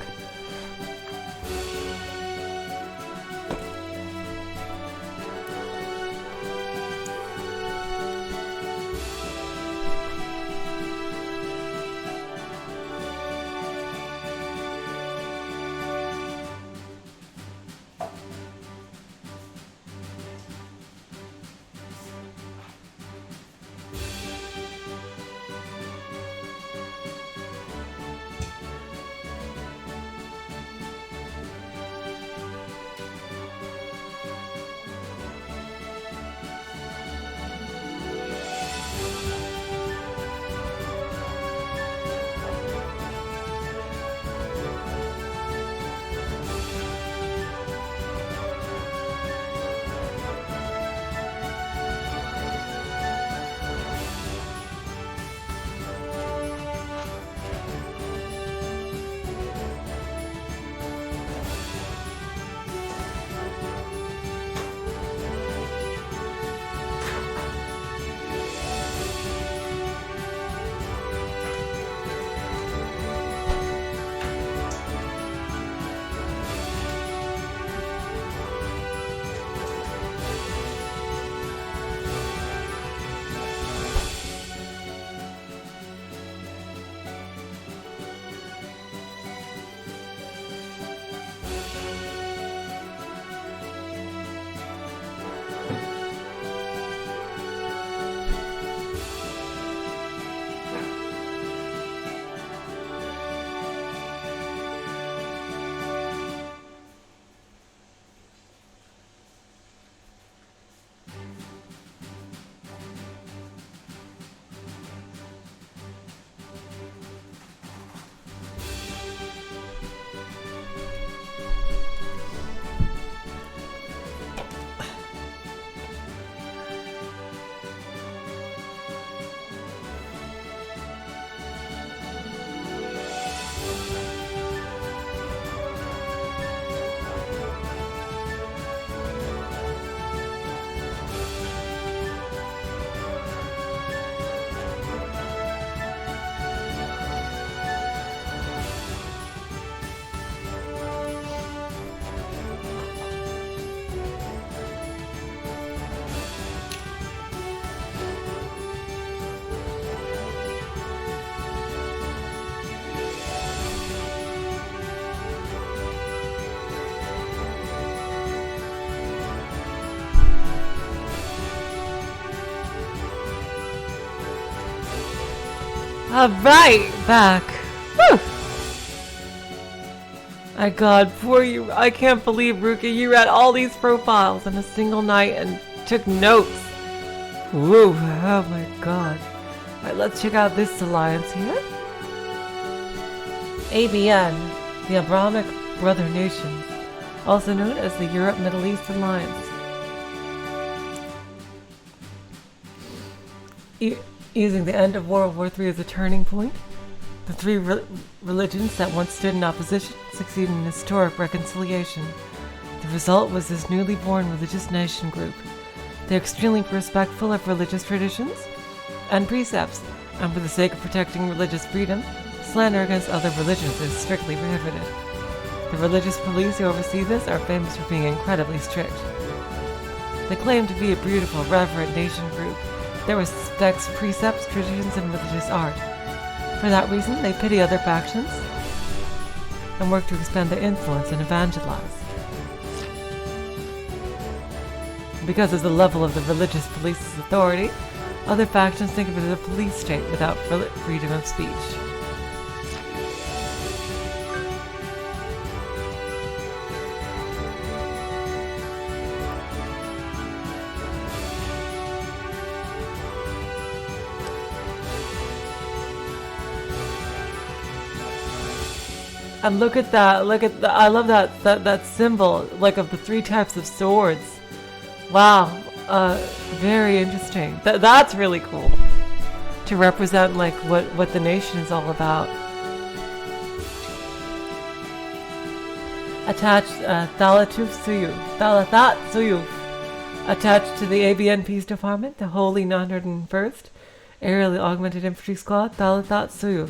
Alright, back. Whew. My god, poor you. I can't believe, Ruka, you read all these profiles in a single night and took notes. Whoa, oh my god. Alright, let's check out this alliance here. Avian, the Abrahamic Brother Nations, also known as the Europe-Middle East Alliance. Using the end of World War III as a turning point, the three religions that once stood in opposition succeeded in historic reconciliation. The result was this newly born religious nation group. They're extremely respectful of religious traditions and precepts, and for the sake of protecting religious freedom, slander against other religions is strictly prohibited. The religious police who oversee this are famous for being incredibly strict. They claim to be a beautiful, reverent nation group that respects precepts, traditions, and religious art. For that reason, they pity other factions and work to expand their influence and evangelize. Because of the level of the religious police's authority, other factions think of it as a police state without freedom of speech. And look at that, I love that symbol, like of the 3 types of swords. Wow, very interesting. That's really cool. To represent like what the nation is all about. Attached, Thalatat attached to the Avian Peace Department, the Holy 901st Aerial Augmented Infantry Squad, Thalatat.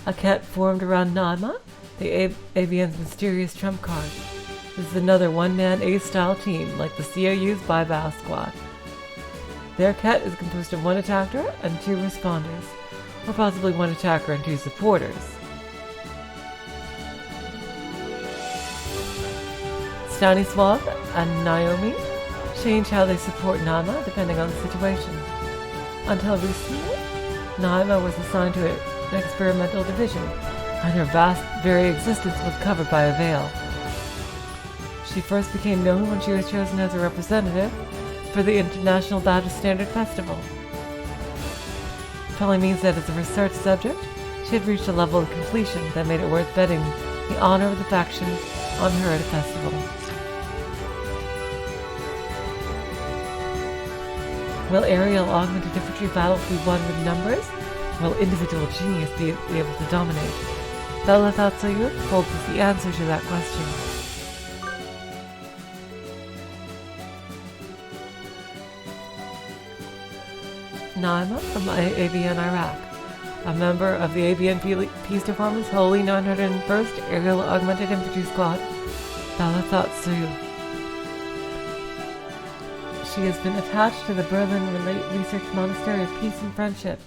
A ket formed around Nadma, the Avian's mysterious trump card. This is another one-man ace-style team, like the COU's bathhouse squad. Their ket is composed of 1 attacker and 2 responders, or possibly 1 attacker and 2 supporters. Stanisław and Naomi change how they support Nadma depending on the situation. Until recently, Nadma was assigned to an experimental division, and her vast, very existence was covered by a veil. She first became known when she was chosen as a representative for the International Battle Standard Festival. Probably means that as a research subject, she had reached a level of completion that made it worth betting the honor of the faction on her at a festival. Will aerial augmented infantry battle be won with numbers? Will individual genius be able to dominate? Thalatat holds the answer to that question. Naima from Avian, Iraq, a member of the Avian Peace Department's Holy 901st Aerial Augmented Infantry Squad, Thalatat. She has been attached to the Berlin Research Monastery of Peace and Friendship.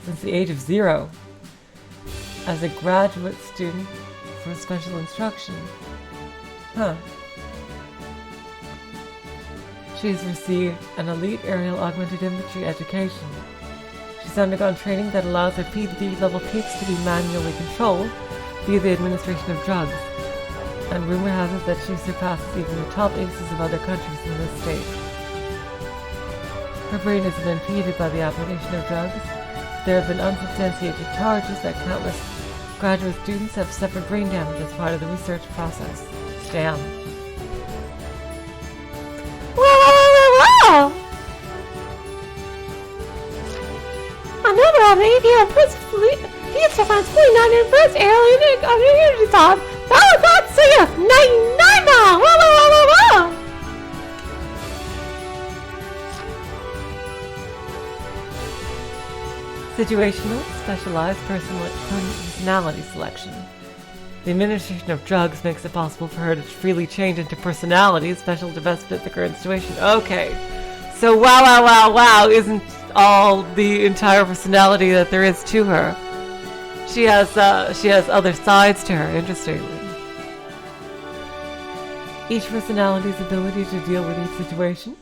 Since the age of 0, as a graduate student for special instruction. She has received an elite aerial augmented infantry education. She's undergone training that allows her PD level peaks to be manually controlled via the administration of drugs, and rumor has it that she surpasses even the top aces of other countries in this state. Her brain has been impeded by the application of drugs. There have been unsubstantiated charges that countless graduate students have suffered brain damage as part of the research process. Damn. Whoa! A member of the Avian Peace Defense 49th Aerial Community Top, Thalatat Naima! Whoa! Situational, specialized personality selection. The administration of drugs makes it possible for her to freely change into personalities special to best fit the current situation. Okay. So wow isn't all the entire personality that there is to her. She has other sides to her, interestingly. Each personality's ability to deal with each situation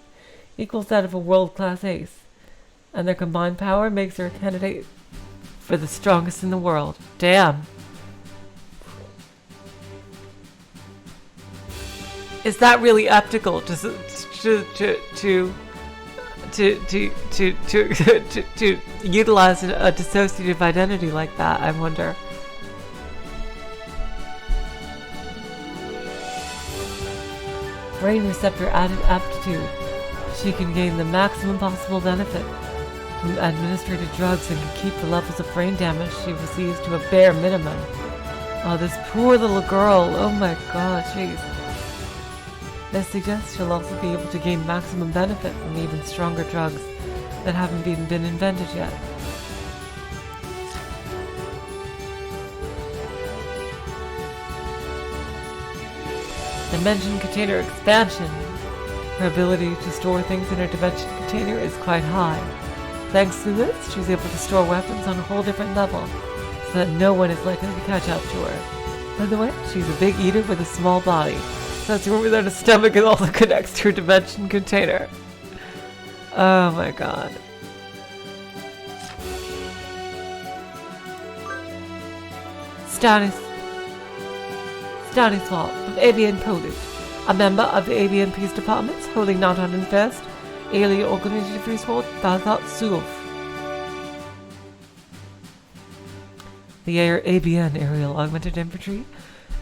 equals that of a world-class ace, and their combined power makes her a candidate for the strongest in the world. Damn. Is that really ethical to utilize a dissociative identity like that? I wonder. Brain receptor added aptitude. She can gain the maximum possible benefit from administrated drugs and can keep the levels of brain damage she receives to a bare minimum. Oh, this poor little girl. Oh my god, jeez. This suggests she'll also be able to gain maximum benefit from even stronger drugs that haven't even been invented yet. Dimension container expansion. Her ability to store things in her dimension container is quite high. Thanks to this, she's able to store weapons on a whole different level, so that no one is likely to catch up to her. By the way, she's a big eater with a small body, so that's room without a stomach and also connects to her dimension container. Oh my god. Stanisław of Avian Police, a member of the Avian Peace Departments, holding not on invest, alien organization free sword, bathhouse. The Avian Aerial Augmented Infantry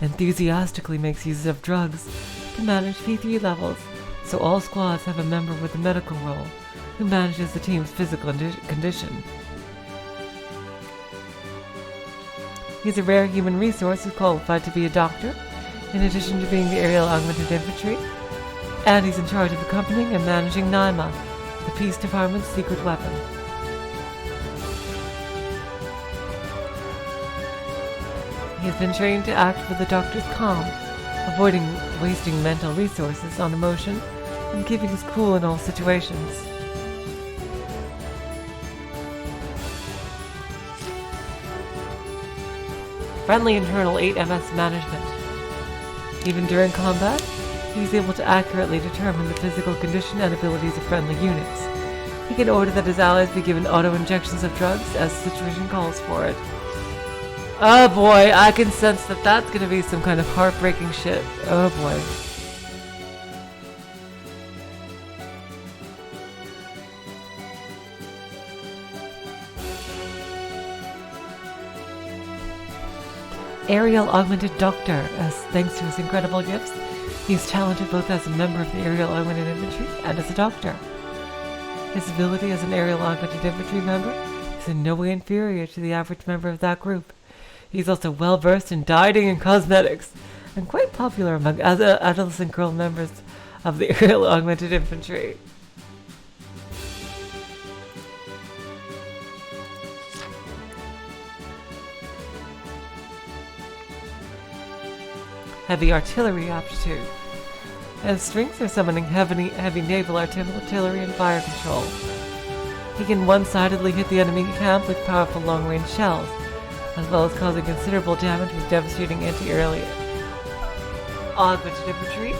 enthusiastically makes use of drugs to manage P3 levels, so all squads have a member with a medical role who manages the team's physical condition. He's a rare human resource who's qualified to be a doctor, in addition to being the Aerial Augmented Infantry, and he's in charge of accompanying and managing Naima, the Peace Department's secret weapon. He has been trained to act with the doctor's calm, avoiding wasting mental resources on emotion, and keeping us cool in all situations. Friendly internal 8MS management. Even during combat, he's able to accurately determine the physical condition and abilities of friendly units. He can order that his allies be given auto-injections of drugs as the situation calls for it. Oh boy, I can sense that that's gonna be some kind of heartbreaking shit. Oh boy. Aerial Augmented Doctor, as thanks to his incredible gifts, he's talented both as a member of the Aerial Augmented Infantry and as a doctor. His ability as an Aerial Augmented Infantry member is in no way inferior to the average member of that group. He's also well versed in dieting and cosmetics, and quite popular among other adolescent girl members of the Aerial Augmented Infantry. Heavy artillery aptitude. His strengths are summoning heavy naval artillery and fire control. He can one-sidedly hit the enemy camp with powerful long-range shells, as well as causing considerable damage with devastating anti-aerial augmented infantry.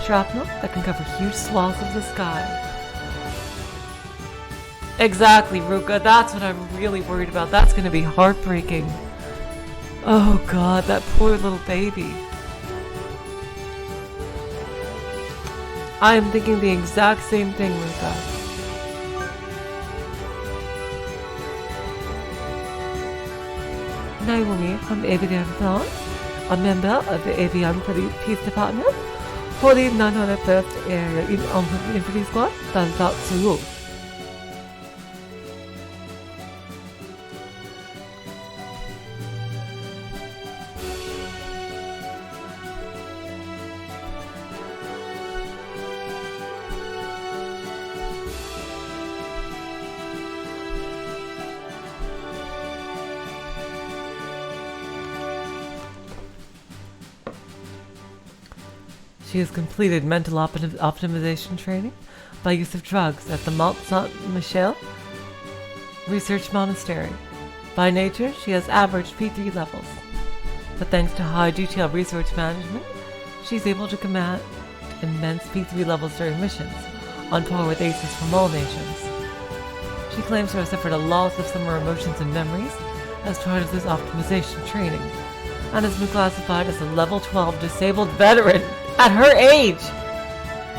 Shrapnel that can cover huge swaths of the sky. Exactly, Ruka, that's what I'm really worried about. That's going to be heartbreaking. Oh god, that poor little baby. I am thinking the exact same thing, Ruka. Naomi from Avian France, a member of the Avian Peace Department, for the 901st Area Infantry Squad, bathhouse. She has completed mental optimization training by use of drugs at the Mont Saint-Michel Research Monastery. By nature, she has average P3 levels, but thanks to high detail research management, she's able to command immense P3 levels during missions, on par with aces from all nations. She claims to have suffered a loss of some of her emotions and memories as part of this optimization training, and has been classified as a level 12 disabled veteran at her age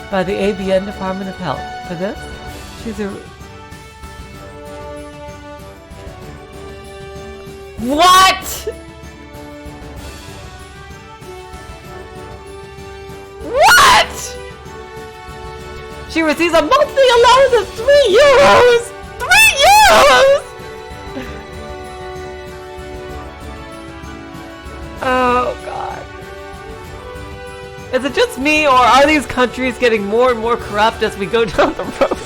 by the ABN Department of Health. For this, she's a... What?! What?! She receives a monthly allowance of 3 euros! 3 euros! Oh god. Is it just me, or are these countries getting more and more corrupt as we go down the road?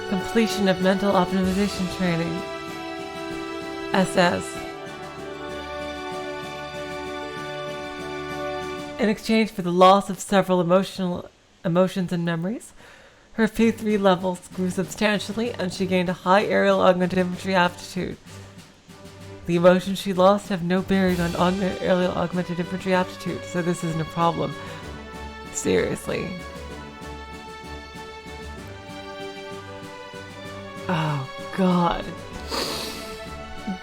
Completion of mental optimization training. SS. In exchange for the loss of several emotions and memories, her P3 levels grew substantially and she gained a high aerial augmented infantry aptitude. The emotions she lost have no bearing on aerial augmented infantry aptitude, so this isn't a problem. Seriously. Oh, God.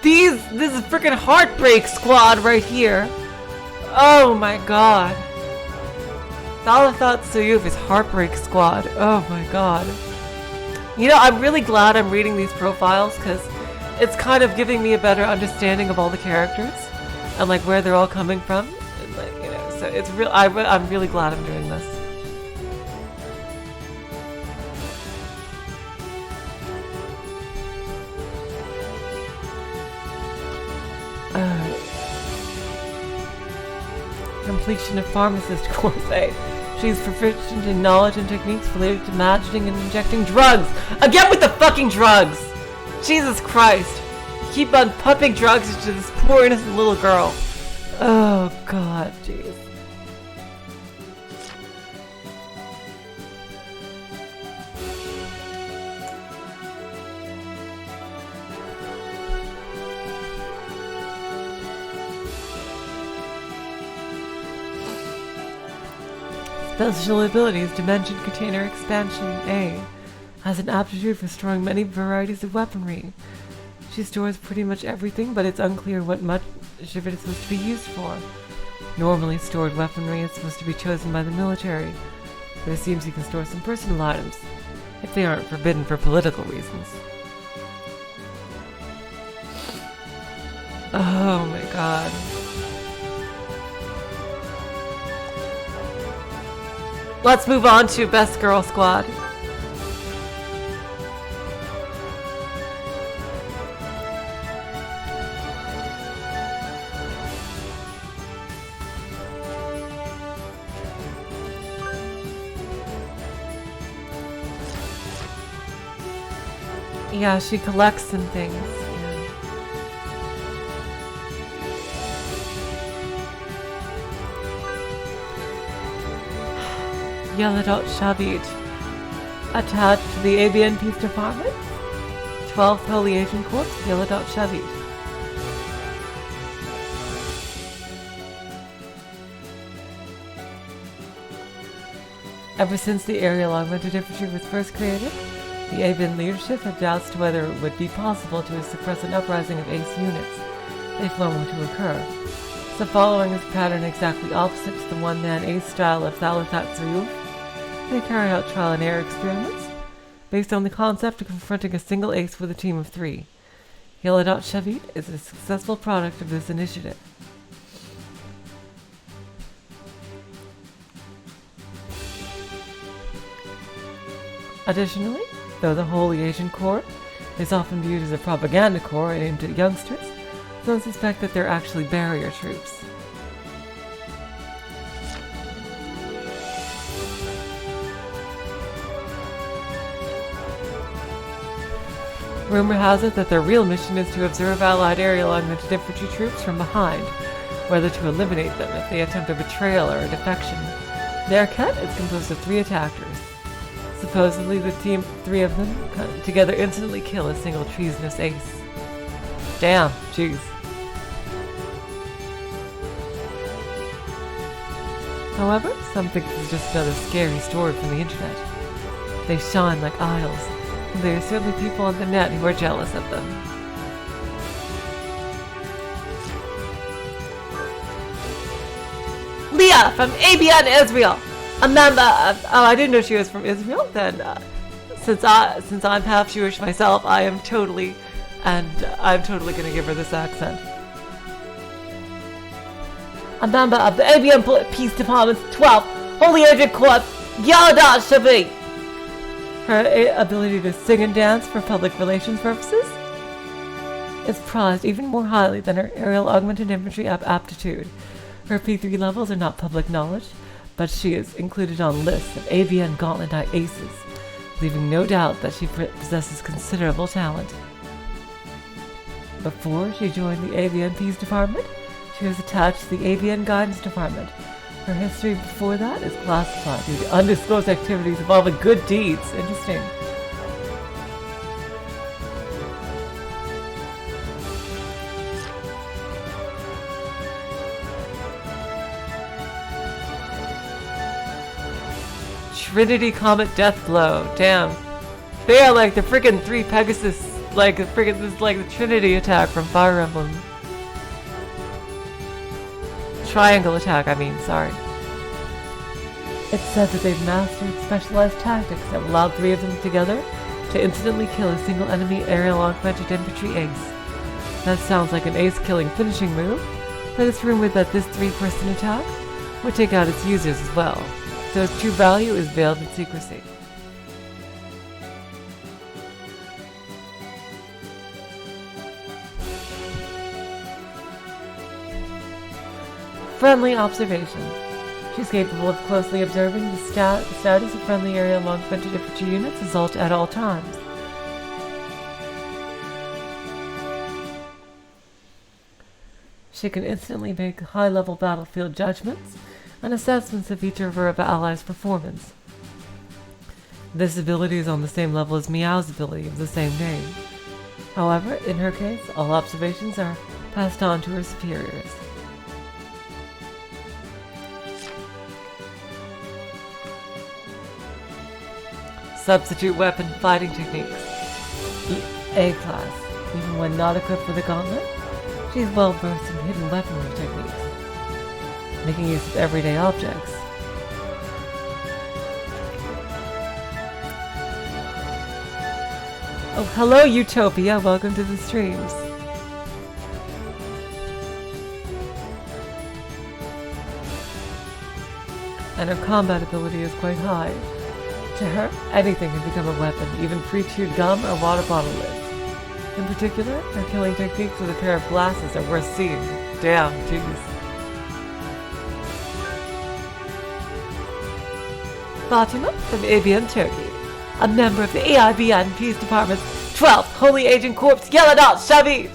This is freaking Heartbreak Squad right here. Oh my God. Thalathot Suyuf is Heartbreak Squad. Oh my God. You know, I'm really glad I'm reading these profiles because it's kind of giving me a better understanding of all the characters and like where they're all coming from. And, like, you know, so it's real. I'm really glad I'm doing this. Completion of pharmacist course A. She's proficient in knowledge and techniques related to imagining and injecting drugs. Again with the fucking drugs! Jesus Christ. Keep on pumping drugs into this poor innocent little girl. Oh God, jeez. Special abilities, Dimension Container Expansion A. Has an aptitude for storing many varieties of weaponry. She stores pretty much everything, but it's unclear what much of it is supposed to be used for. Normally stored weaponry is supposed to be chosen by the military, but it seems you can store some personal items, if they aren't forbidden for political reasons. Oh my God. Let's move on to Best Girl Squad. Yeah, she collects some things. Yeladot Shavit. Attached to the Avian Peace Department. 12th Holy Agent Corps, Yeladot Shavit. Ever since the aerial augmented infantry was first created, the Avian leadership had doubts to whether it would be possible to suppress an uprising of ace units if one were to occur. So following this pattern exactly opposite to the one-man ace style of Thalatat Zuyuf, they carried out trial and error experiments based on the concept of confronting a single ace with a team of 3. Yeladot Shavit is a successful product of this initiative. Additionally, though the Holy Agent Corps is often viewed as a propaganda corps aimed at youngsters, some suspect that they're actually barrier troops. Rumor has it that their real mission is to observe Allied aerial augmented infantry troops from behind, whether to eliminate them if they attempt a betrayal or a defection. Their cut is composed of 3 attackers. Supposedly, the team, 3 of them, together instantly kill a single treasonous ace. Damn, jeez. However, some think this is just another scary story from the internet. They shine like idols, and there are certainly people on the net who are jealous of them. Leah from Avian Israel! A member of... Oh, I didn't know she was from Israel. Then, since I'm half Jewish myself, I'm totally gonna give her this accent. A member of the Avian Peace Department's 12th Holy Agent Corps, Yeladot Shavit. Her ability to sing and dance for public relations purposes is prized even more highly than her aerial augmented infantry aptitude. Her P3 levels are not public knowledge, but she is included on lists of Avian Gauntlet Knight aces, leaving no doubt that she possesses considerable talent. Before she joined the Avian Peace Department, she was attached to the Avian Guidance Department. Her history before that is classified due to undisclosed activities involving good deeds. Interesting. Trinity Comet Death Blow. Damn. They are like the freaking 3 Pegasus, like the freaking, this is like the Trinity attack from Fire Emblem. Triangle attack, I mean, sorry. It's said that they've mastered specialized tactics that will allow 3 of them together to instantly kill a single enemy aerial augmented infantry ace. That sounds like an ace-killing finishing move, but it's rumored that this 3-person attack would take out its users as well, so its true value is veiled in secrecy. Friendly observation. She's capable of closely observing the status of friendly area augmented infantry units at all times. She can instantly make high-level battlefield judgments and assessments of each of her allies' performance. This ability is on the same level as Meow's ability of the same name. However, in her case, all observations are passed on to her superiors. Substitute weapon fighting techniques. A class. Even when not equipped with a gauntlet, she is well versed in hidden weaponry techniques, making use of everyday objects. Oh, hello Utopia, welcome to the streams. And her combat ability is quite high. To her, anything can become a weapon, even pre-chewed gum or water bottle lids. In particular, her killing techniques with a pair of glasses are worth seeing. Damn, jeez. Fatima from Avian, Turkey. A member of the AIBN Peace Department's 12th Holy Agent Corps Yeladat Shavit.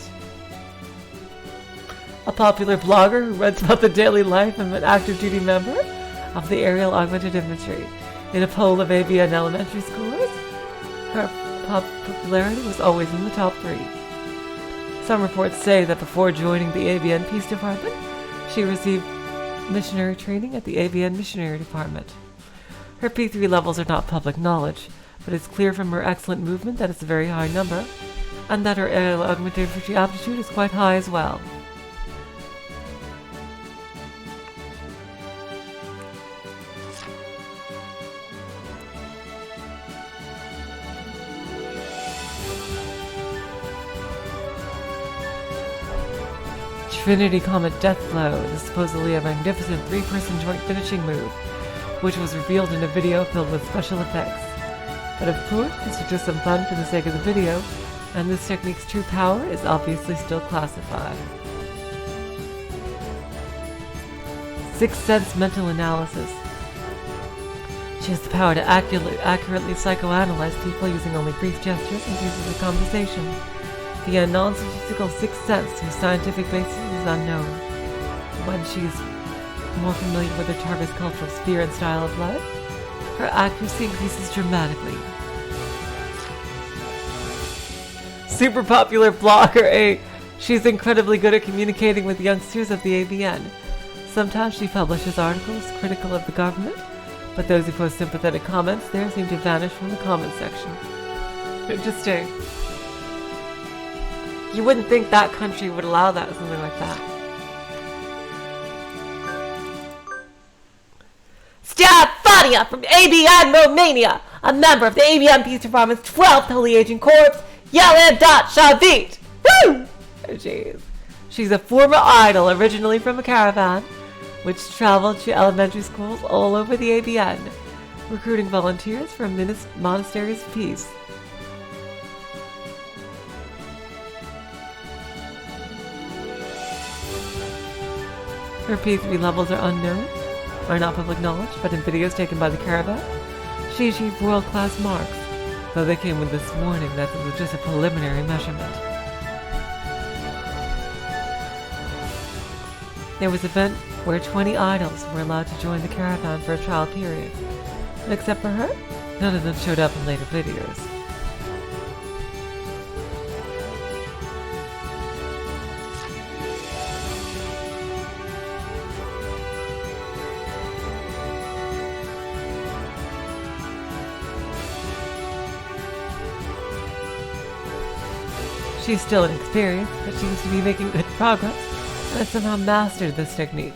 A popular blogger who writes about the daily life of an active duty member of the Aerial Augmented Infantry. In a poll of Avian elementary schoolers, her popularity was always in the top 3. Some reports say that before joining the Avian Peace Department, she received missionary training at the Avian Missionary Department. Her P3 levels are not public knowledge, but it's clear from her excellent movement that it's a very high number, and that her aerial augmented infantry aptitude is quite high as well. Trinity Comet Death Blow is supposedly a magnificent 3-person joint finishing move, which was revealed in a video filled with special effects. But of course, this is just some fun for the sake of the video, and this technique's true power is obviously still classified. Sixth Sense Mental Analysis. She has the power to accurately psychoanalyze people using only brief gestures and pieces of conversation, via a non-statistical sixth sense whose scientific basis is unknown. When she's more familiar with her target's cultural sphere and style of life, her accuracy increases dramatically. Super popular blogger A. She's incredibly good at communicating with youngsters of the AVN. Sometimes she publishes articles critical of the government, but those who post sympathetic comments there seem to vanish from the comment section. Interesting. You wouldn't think that country would allow that, something like that. Stefania from ABN Romania, a member of the ABN Peace Department's 12th Holy Agent Corps, Yeladat Shavit. Woo! Oh, jeez. She's a former idol, originally from a caravan, which traveled to elementary schools all over the ABN, recruiting volunteers from monasteries of peace. Her P3 levels are unknown, are not public knowledge, but in videos taken by the caravan, she achieved world-class marks, though they came with this warning that it was just a preliminary measurement. There was an event where 20 idols were allowed to join the caravan for a trial period. And except for her, none of them showed up in later videos. She's still inexperienced, but seems to be making good progress, and has somehow mastered this technique,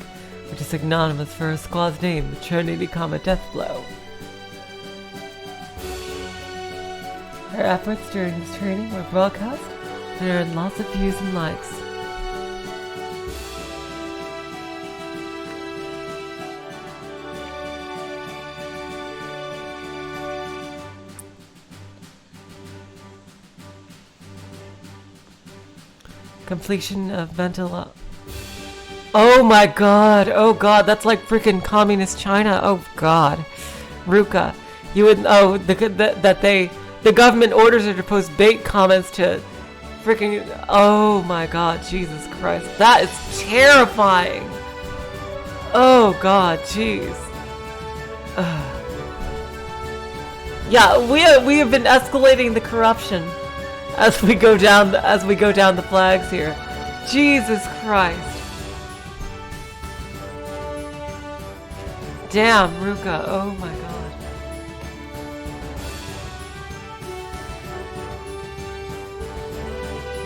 which is synonymous for her squad's name, the Trinity Comma Deathblow. Her efforts during this training were broadcast and earned lots of views and likes. Completion of mental. Oh my god! Oh god! That's like freaking communist China! Oh god, Ruka, you would the government orders her to post bait comments to freaking. Oh my god, Jesus Christ! That is terrifying! Oh god, jeez. Yeah, we have been escalating the corruption as we go down the flags here. Jesus Christ. Damn, Ruka. Oh my god.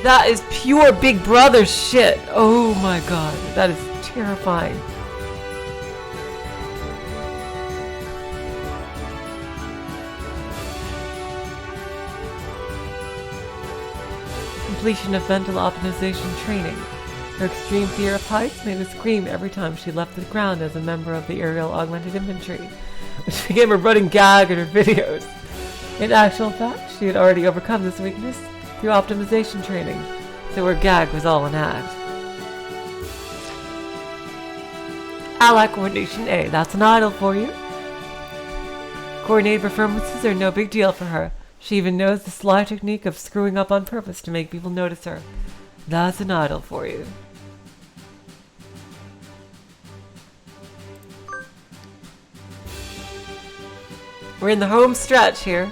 That is pure Big Brother shit. Oh my god. That is terrifying. Completion of mental optimization training. Her extreme fear of heights made her scream every time she left the ground as a member of the aerial augmented infantry, which became a running gag in her videos. In actual fact, she had already overcome this weakness through optimization training, so her gag was all an act. Ally Coordination A, that's an idol for you. Coordinated performances are no big deal for her. She even knows the sly technique of screwing up on purpose to make people notice her. That's an idol for you. We're in the home stretch here.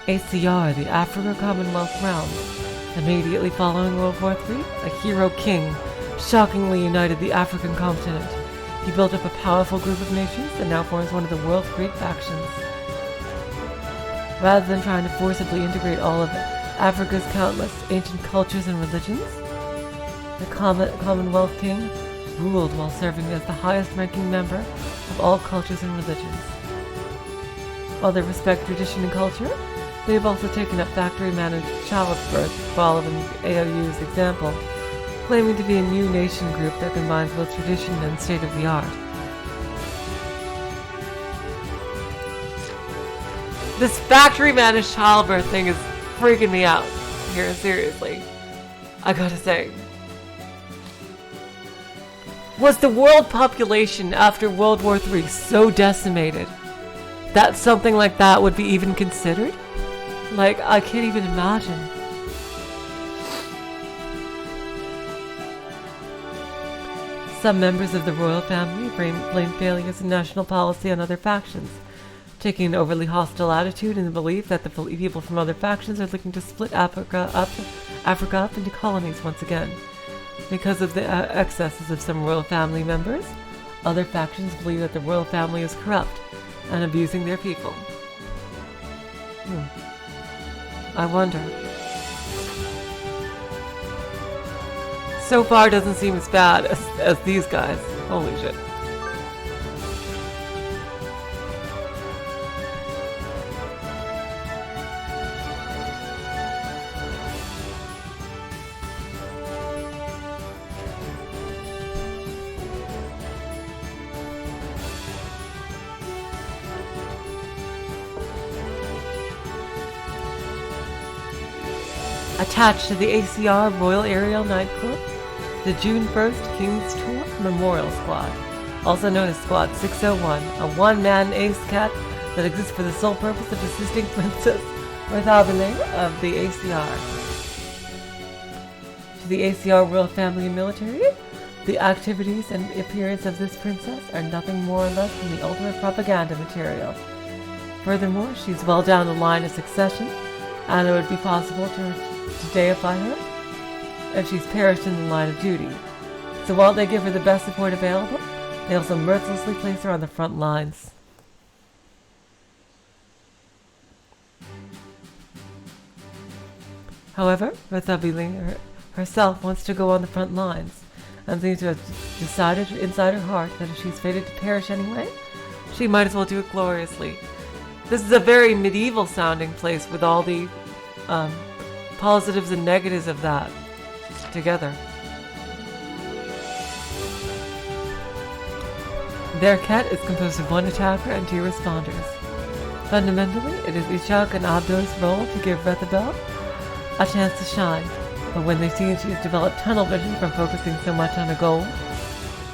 ACR, the Africa Commonwealth realm. Immediately following World War III, a hero king shockingly united the African continent. He built up a powerful group of nations and now forms one of the world's great factions. Rather than trying to forcibly integrate all of Africa's countless ancient cultures and religions, the Commonwealth King ruled while serving as the highest-ranking member of all cultures and religions. While they respect tradition and culture, they have also taken up factory-managed childbirth, following AOU's example, claiming to be a new nation group that combines both tradition and state-of-the-art. This factory-managed childbirth thing is freaking me out here, seriously. I gotta say. Was the world population after World War III so decimated that something like that would be even considered? Like, I can't even imagine. Some members of the royal family blame failures in national policy on other factions, taking an overly hostile attitude in the belief that the people from other factions are looking to split Africa up into colonies once again. Because of the excesses of some royal family members, other factions believe that the royal family is corrupt and abusing their people. I wonder. So far doesn't seem as bad as these guys. Holy shit. Attached to the ACR Royal Aerial Night Corps, the June 1st King's Tour Memorial Squad, also known as Squad 601, a one-man ace cat that exists for the sole purpose of assisting Princess Avian of the ACR. To the ACR royal family and military, the activities and appearance of this princess are nothing more or less than the ultimate propaganda material. Furthermore, she's well down the line of succession, and it would be possible to deify her if she's perished in the line of duty. So while they give her the best support available, they also mercilessly place her on the front lines. However, Avian herself wants to go on the front lines, and seems to have decided inside her heart that if she's fated to perish anyway, she might as well do it gloriously. This is a very medieval sounding place with all the positives and negatives of that together. Their cat is composed of one attacker and two responders. Fundamentally, it is Ishak and Abdo's role to give Rethabel a chance to shine, but when they see she's developed tunnel vision from focusing so much on a goal,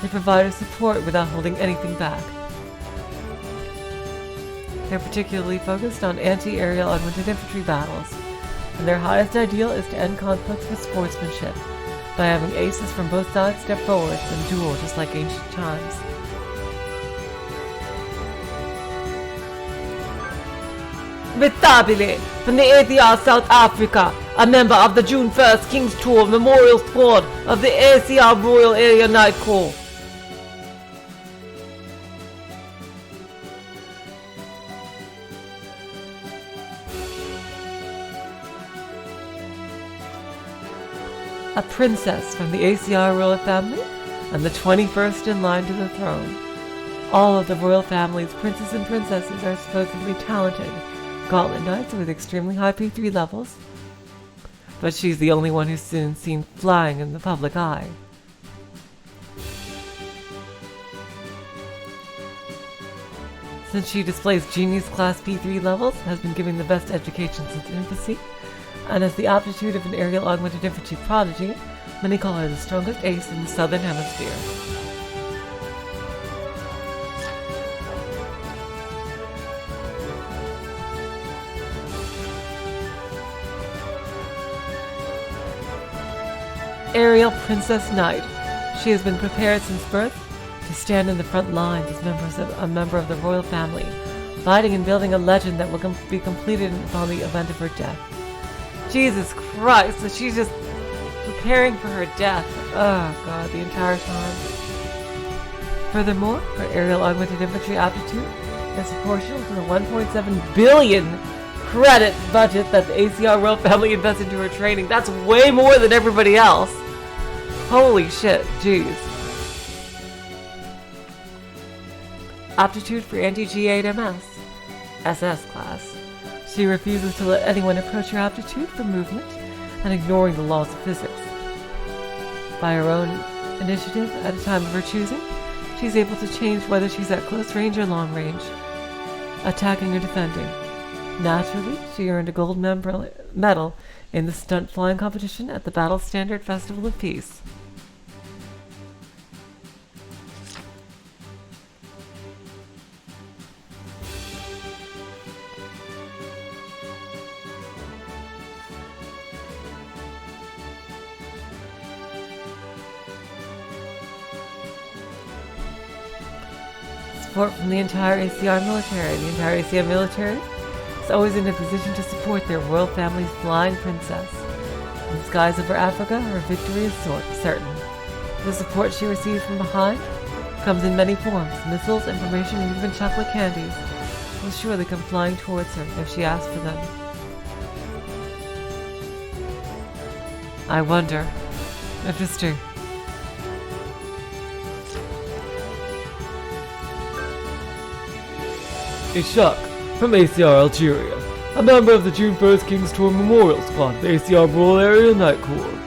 they provide her support without holding anything back. They're particularly focused on anti-aerial augmented infantry battles, and their highest ideal is to end conflicts with sportsmanship, by having aces from both sides step forwards and duel just like ancient times. Vitabile, from the ACR South Africa, a member of the June 1st King's Tour Memorial Squad of the ACR Royal Area Night Corps. A princess from the ACR royal family, and the 21st in line to the throne. All of the royal family's princes and princesses are supposedly talented gauntlet knights with extremely high P3 levels, but she's the only one who's soon seen flying in the public eye. Since she displays genius class P3 levels, has been given the best education since infancy, and has the aptitude of an aerial augmented infantry prodigy, many call her the strongest ace in the southern hemisphere. Aerial Princess Knight. She has been prepared since birth to stand in the front lines as a member of the royal family, fighting and building a legend that will be completed upon the event of her death. Jesus Christ, so she's just preparing for her death. Oh god, the entire time. Furthermore, her aerial augmented infantry aptitude is proportional to the 1.7 billion credit budget that the ACR royal family invests into her training. That's way more than everybody else. Holy shit, jeez. Aptitude for anti-G8MS, SS class. She refuses to let anyone approach her aptitude for movement and ignoring the laws of physics. By her own initiative at a time of her choosing, she's able to change whether she's at close range or long range, attacking or defending. Naturally, she earned a gold medal in the stunt flying competition at the Battle Standard Festival of Peace. Support from the entire ACR military. The entire ACR military is always in a position to support their royal family's flying princess. In the skies over Africa, her victory is certain. The support she receives from behind comes in many forms. Missiles, information, and even chocolate candies will surely come flying towards her if she asks for them. I wonder. Interesting. Ishak, from ACR Algeria, a member of the June 1st King's Tour Memorial Squad of the ACR Royal Area Night Corps.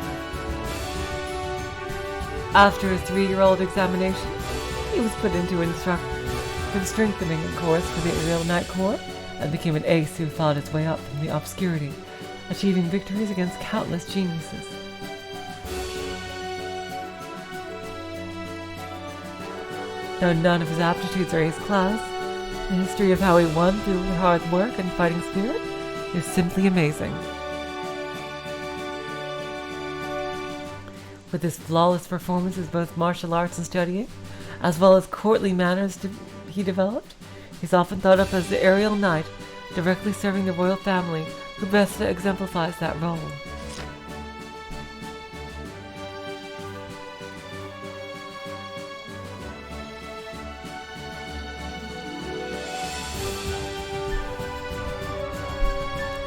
After his 3-year-old examination, he was put into the strengthening course for the Aerial Night Corps and became an ace who fought his way up from the obscurity, achieving victories against countless geniuses. Though none of his aptitudes are ace class, The history of how he won through hard work and fighting spirit is simply amazing. With his flawless performances both martial arts and studying, as well as courtly manners he developed, he's often thought of as the aerial knight, directly serving the royal family, who best exemplifies that role.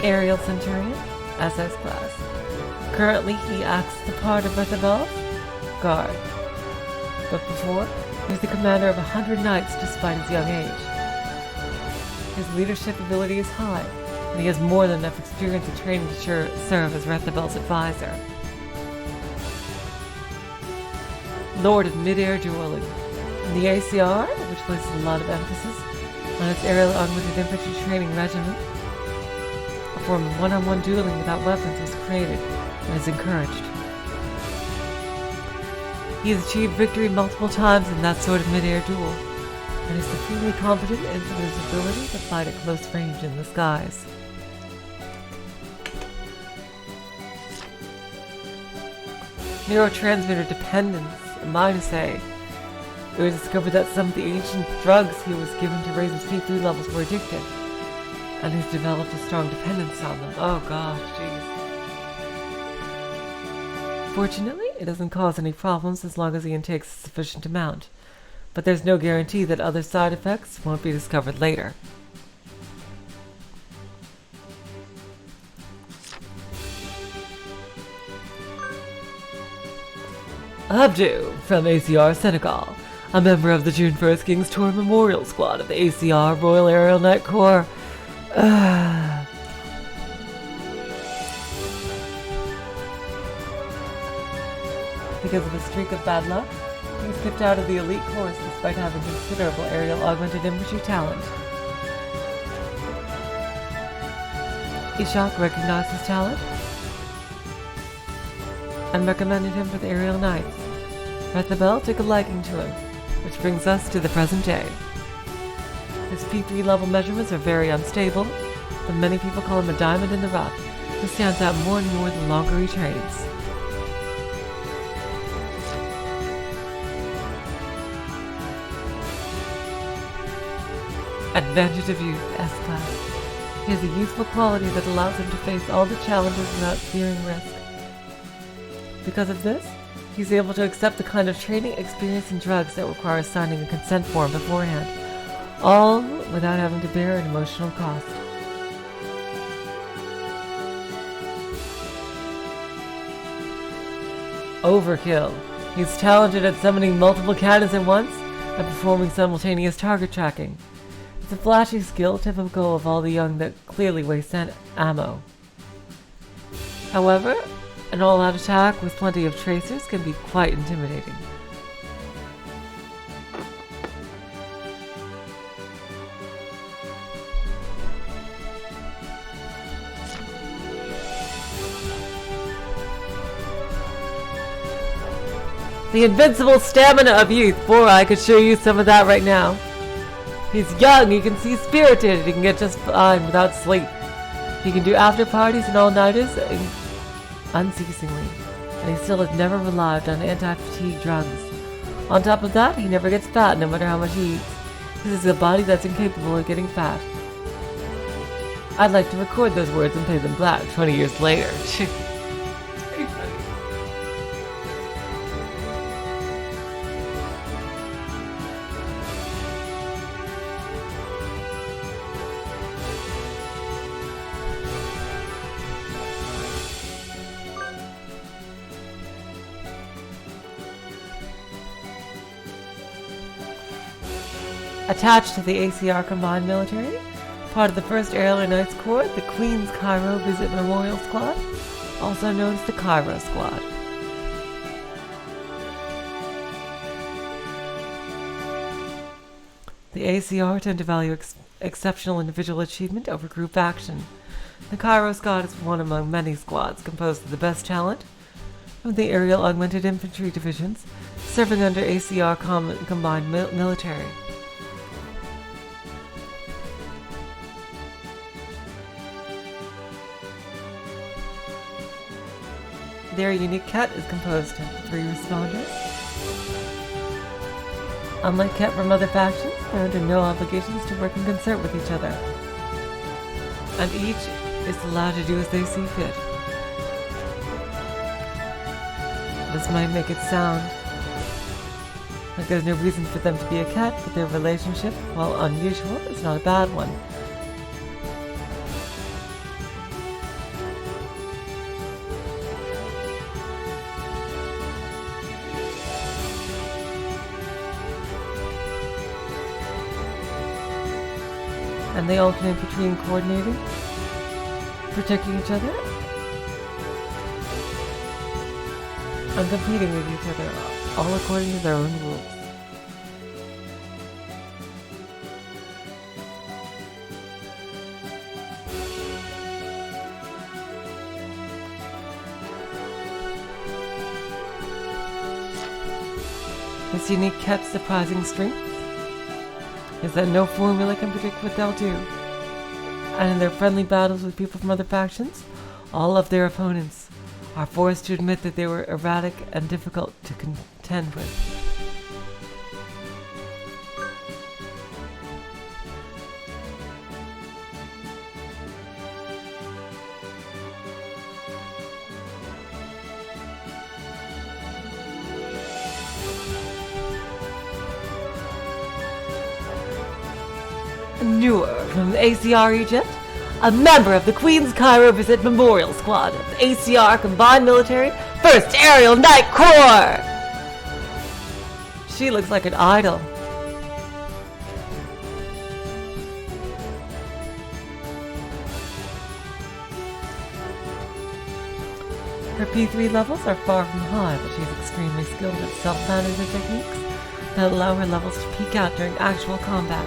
Aerial Centurion, SS class. Currently, he acts the part of Imperial Guard, but before, he was the commander of 100 knights despite his young age. His leadership ability is high, and he has more than enough experience and training to serve as Rethabel's advisor. Lord of Mid-Air Dueling. In the ACR, which places a lot of emphasis on its aerial augmented infantry training regimen, a form of one-on-one dueling without weapons was created and is encouraged. He has achieved victory multiple times in that sort of mid-air duel, and is supremely competent in his ability to fight at close range in the skies. Neurotransmitter dependence, -A. It was discovered that some of the ancient drugs he was given to raise his P3 levels were addictive, and he's developed a strong dependence on them. Oh gosh, jeez. Fortunately, it doesn't cause any problems as long as he intakes a sufficient amount, but there's no guarantee that other side effects won't be discovered later. Abdu, from ACR Senegal, a member of the June 1st King's Tour Memorial Squad of the ACR Royal Aerial Knight Corps. Because of a streak of bad luck, he skipped out of the elite course despite having considerable aerial augmented infantry talent. Ishak recognized his talent and recommended him for the aerial knights. Rethabel took a liking to him, which brings us to the present day. His P3 level measurements are very unstable, but many people call him a diamond in the rough, who stands out more and more the longer he trains. Advantage of Youth, S-Class. He has a youthful quality that allows him to face all the challenges without fearing risk. Because of this, he's able to accept the kind of training, experience, and drugs that require signing a consent form beforehand, all without having to bear an emotional cost. Overkill. He's talented at summoning multiple cannons at once and performing simultaneous target tracking. It's a flashy skill typical of all the young that clearly waste ammo. However, an all-out attack with plenty of tracers can be quite intimidating. The invincible stamina of youth. Boy, I could show you some of that right now. He's young, he can see spirited, he can get just fine without sleep. He can do after parties and all-nighters unceasingly, and he still has never relied on anti-fatigue drugs. On top of that, he never gets fat no matter how much he eats. This is a body that's incapable of getting fat. I'd like to record those words and play them back 20 years later. Attached to the ACR Combined Military, part of the 1st Aerial Knights Corps, the Queen's Cairo Visit Memorial Squad, also known as the Cairo Squad. The ACR tend to value exceptional individual achievement over group action. The Cairo Squad is one among many squads composed of the best talent from the Aerial Augmented Infantry divisions serving under ACR Combined Military. Their unique cat is composed of 3 responders. Unlike cat from other factions, they're under no obligations to work in concert with each other, and each is allowed to do as they see fit. This might make it sound like there's no reason for them to be a cat, but their relationship, while unusual, is not a bad one. And they alternate between coordinating, protecting each other, and competing with each other, all according to their own rules. This unique cat's surprising strength is that no formula can predict what they'll do. And in their friendly battles with people from other factions, all of their opponents are forced to admit that they were erratic and difficult to contend with. Newer from ACR Egypt, a member of the Queen's Cairo Visit Memorial Squad of the ACR Combined Military 1st Aerial Night Corps! She looks like an idol. Her P3 levels are far from high, but she's extremely skilled at self-management techniques that allow her levels to peak out during actual combat.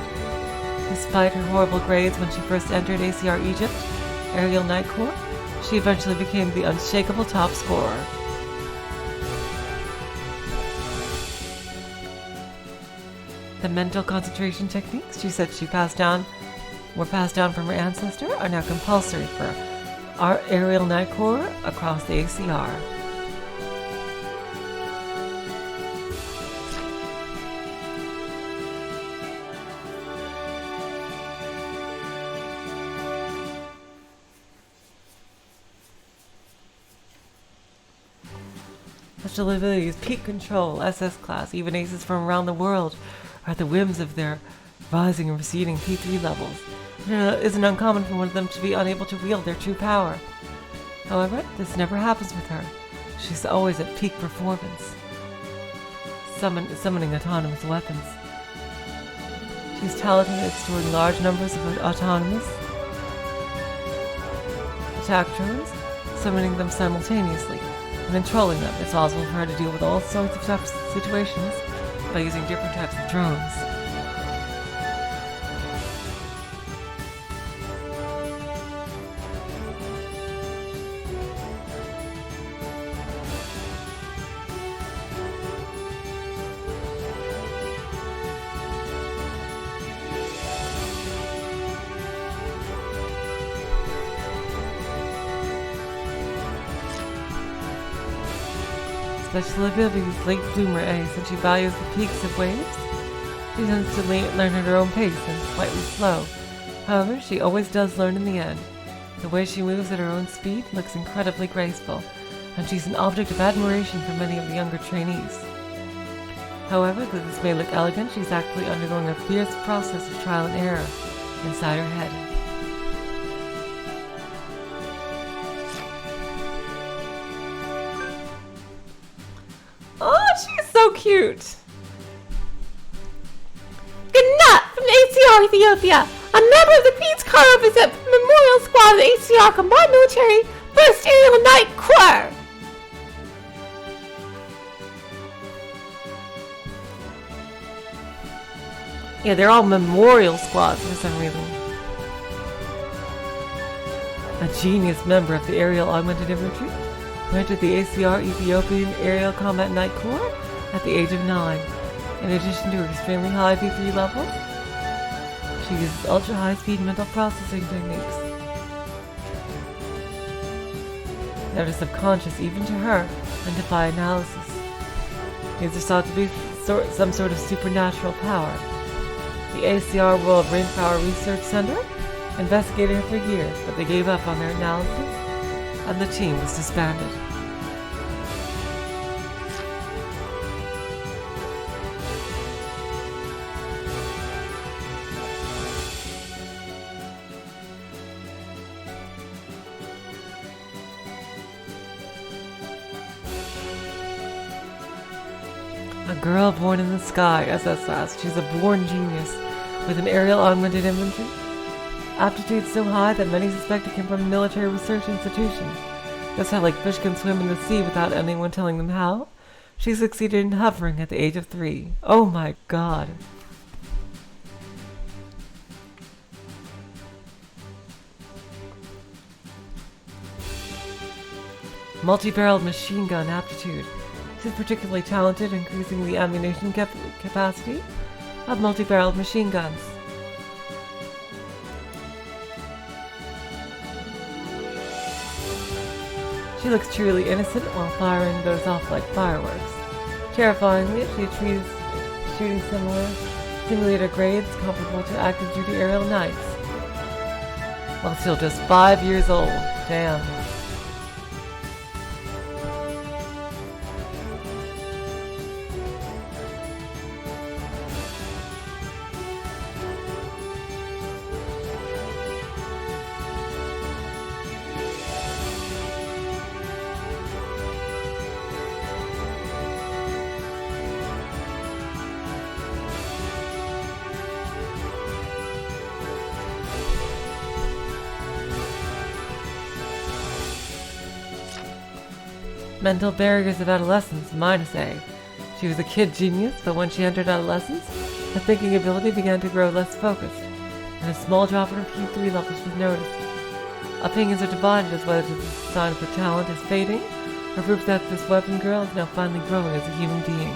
Despite her horrible grades when she first entered ACR Egypt, Aerial Night Corps, she eventually became the unshakable top scorer. The mental concentration techniques she said were passed down from her ancestor are now compulsory for our Aerial Night Corps across the ACR. Such abilities, peak control, SS class, even aces from around the world are at the whims of their rising and receding P3 levels. It isn't uncommon for one of them to be unable to wield their true power. However, this never happens with her. She's always at peak performance, summoning autonomous weapons. She's talented at storing large numbers of autonomous attack drones, summoning them simultaneously. And controlling them, it's possible for her to deal with all sorts of tough situations by using different types of drones. Special abilities, late bloomer A, since she values the peaks of waves. She tends to learn at her own pace and slightly slow. However, she always does learn in the end. The way she moves at her own speed looks incredibly graceful, and she's an object of admiration for many of the younger trainees. However, though this may look elegant, she's actually undergoing a fierce process of trial and error inside her head. Oh, she's so cute! Gnat from ACR Ethiopia, a member of the Queen's Cairo Visit Memorial Squad of the ACR Combined Military 1st Aerial Night Corps. Yeah, they're all memorial squads for some reason. A genius member of the Aerial Augmented Infantry who entered the ACR Ethiopian Aerial Combat Night Corps at the age of 9. In addition to her extremely high P3 levels, she uses ultra-high-speed mental processing techniques. that are subconscious even to her and defy analysis. These are thought to be some sort of supernatural power. The ACR World Rainpower Research Center investigated her for years, but they gave up on their analysis, and the team was disbanded. A girl born in the sky, SSS. She's a born genius with an aerial augmented infantry aptitude so high that many suspect it came from a military research institution. Just how like fish can swim in the sea without anyone telling them how. She succeeded in hovering at the age of 3. Oh my god. Multi-barreled machine gun aptitude. She's particularly talented, increasing the ammunition capacity of multi-barreled machine guns. She looks truly innocent while firing goes off like fireworks. Terrifyingly, she achieves shooting simulator grades comparable to active duty aerial knights. While still just 5 years old. Damn. Mental barriers of adolescence, -A. She was a kid genius, but when she entered adolescence, her thinking ability began to grow less focused, and a small drop in her P3 levels was noticed. Opinions are divided as whether this is a sign of her talent is fading, or proof that this weapon girl is now finally growing as a human being.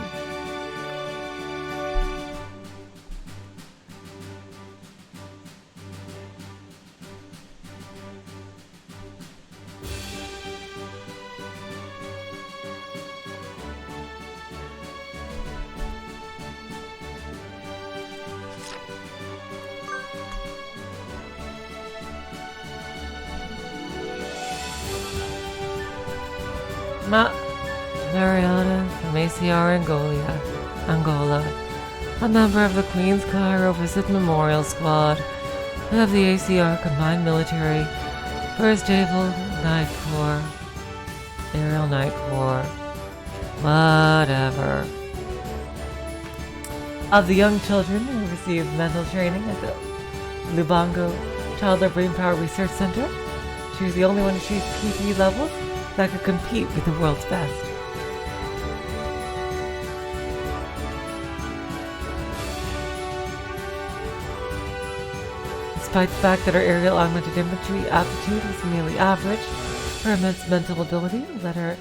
Mariana from ACR Angola, a member of the Queen's Chirophysic Memorial Squad of the ACR Combined Military, 1st Naval Night Corps, Aerial Night Corps, whatever. Of the young children who received mental training at the Lubango Toddler Brainpower Research Center, she was the only one to achieve P3 levels that could compete with the world's best. Despite the fact that her aerial augmented infantry aptitude was merely average, her immense mental ability led her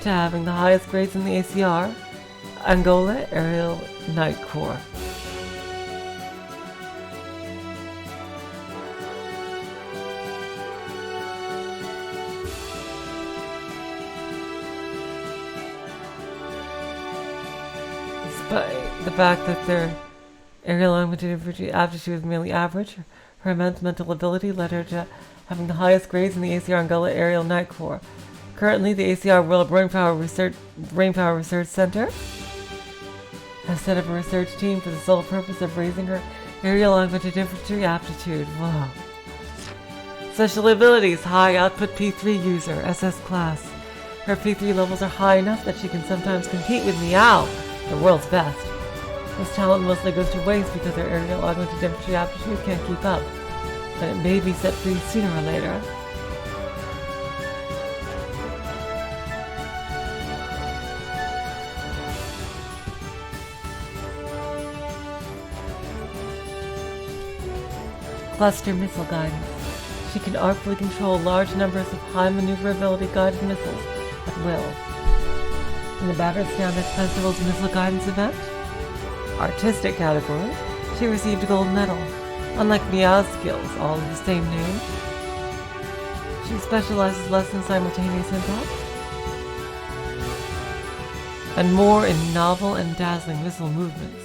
to having the highest grades in the ACR, Angola Aerial Night Corps. Despite the fact that their aerial augmented infantry aptitude was merely average, her immense mental ability led her to having the highest grades in the ACR Angola Aerial Night Corps. Currently, the ACR World Brainpower Research Center has set up a research team for the sole purpose of raising her aerial augmented infantry aptitude. Whoa. Special abilities: high output P3 user, SS class. Her P3 levels are high enough that she can sometimes compete with Meow, the world's best. This talent mostly goes to waste because her aerial augmented infantry aptitude can't keep up, but it may be set free sooner or later. Cluster missile guidance. She can artfully control large numbers of high maneuverability guided missiles at will. In the Battered Stamets Festival's missile guidance event, artistic category, she received a gold medal. Unlike Meow's skills, all of the same name, She specializes less in simultaneous impact and more in novel and dazzling missile movements.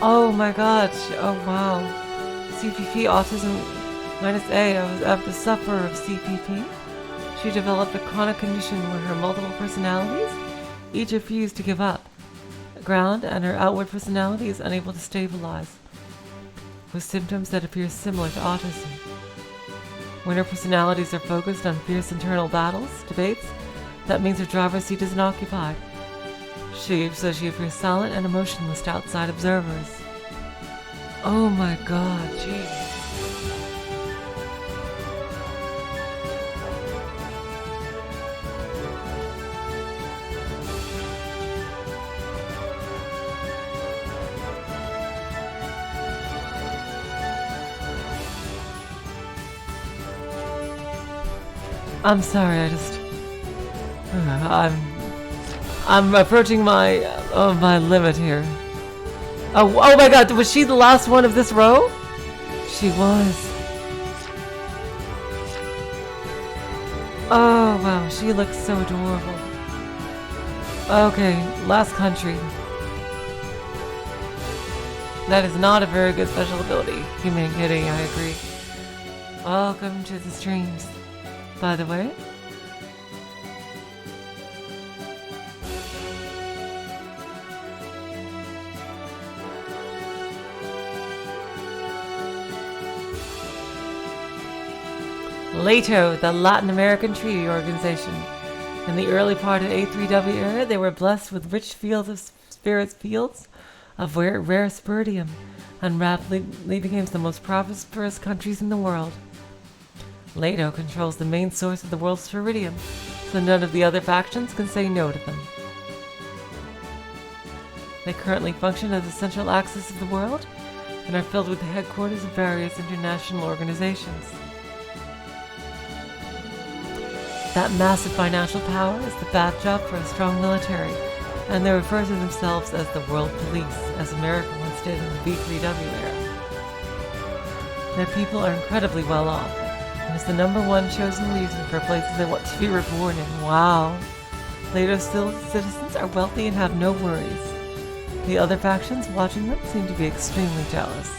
Oh my god, oh wow. CPP autism minus A, I was the sufferer of CPP. She developed a chronic condition where her multiple personalities each refuse to give up ground and her outward personality is unable to stabilize, with symptoms that appear similar to autism. When her personalities are focused on fierce internal battles, debates, that means her driver's seat isn't occupied. She appears silent and emotionless to outside observers. Oh my god, jeez. I'm sorry, I'm approaching my limit here. Oh my god, was she the last one of this row? She was. Oh wow, she looks so adorable. Okay, last country. That is not a very good special ability. Human Kitty, I agree. Welcome to the streams, by the way. LATO, the Latin American Treaty Organization. In the early part of A3W era, they were blessed with rich fields of rare spiridium, and rapidly became the most prosperous countries in the world. LATO controls the main source of the world's spiridium, so none of the other factions can say no to them. They currently function as the central axis of the world, and are filled with the headquarters of various international organizations. That massive financial power is the backdrop for a strong military, and they refer to themselves as the World Police, as America once did in the B3W era. Their people are incredibly well off, and is the #1 chosen reason for places they want to be reborn in. Wow! LATO's citizens are wealthy and have no worries. The other factions watching them seem to be extremely jealous.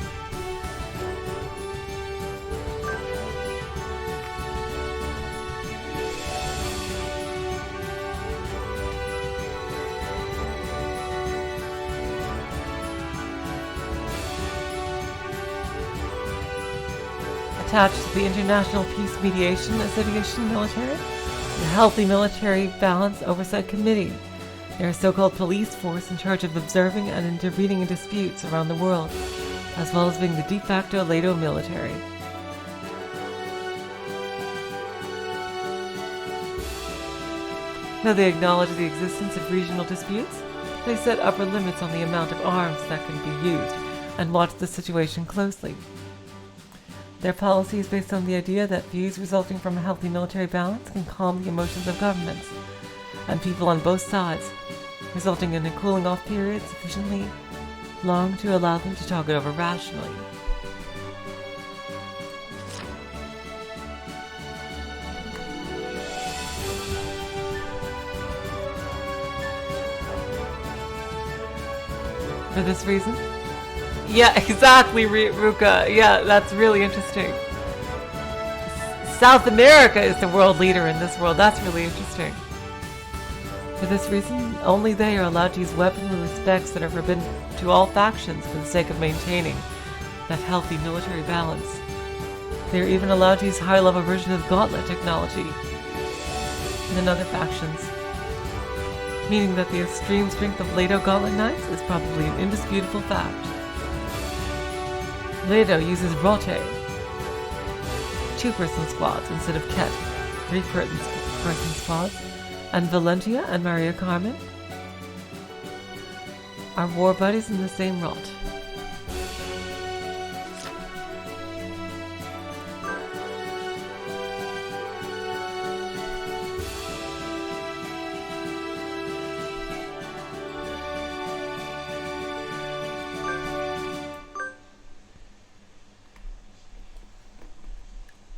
Attached to the International Peace Mediation Association military, the Healthy Military Balance Oversight Committee. They're a so-called police force in charge of observing and intervening in disputes around the world, as well as being the de facto LATO military. Though they acknowledge the existence of regional disputes, they set upper limits on the amount of arms that can be used and watch the situation closely. Their policy is based on the idea that views resulting from a healthy military balance can calm the emotions of governments and people on both sides, resulting in a cooling off period sufficiently long to allow them to talk it over rationally. For this reason, yeah, exactly, Ruka. Yeah, that's really interesting. South America is the world leader in this world. That's really interesting. For this reason, only they are allowed to use weaponry with specs that are forbidden to all factions for the sake of maintaining that healthy military balance. They are even allowed to use high-level version of gauntlet technology than other factions, meaning that the extreme strength of LATO gauntlet knights is probably an indisputable fact. LATO uses Rote, 2-person squads instead of Ket, 3-person squads, and Valentia and Maria Carmen are war buddies in the same Rot.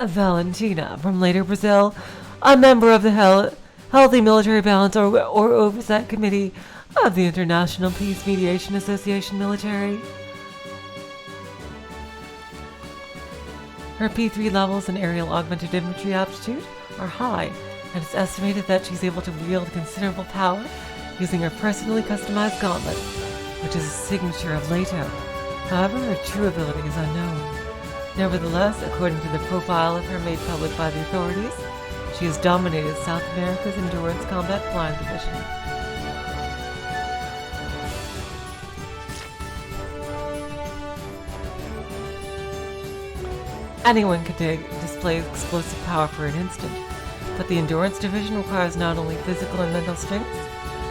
Valentina from Later Brazil, a member of the Healthy Military Balance or Oversight Committee of the International Peace Mediation Association Military. Her P3 levels in aerial augmented infantry aptitude are high, and it's estimated that she's able to wield considerable power using her personally customized gauntlet, which is a signature of Leto. However, her true ability is unknown. Nevertheless, according to the profile of her made public by the authorities, she has dominated South America's endurance combat flying division. Anyone can display explosive power for an instant, but the endurance division requires not only physical and mental strength,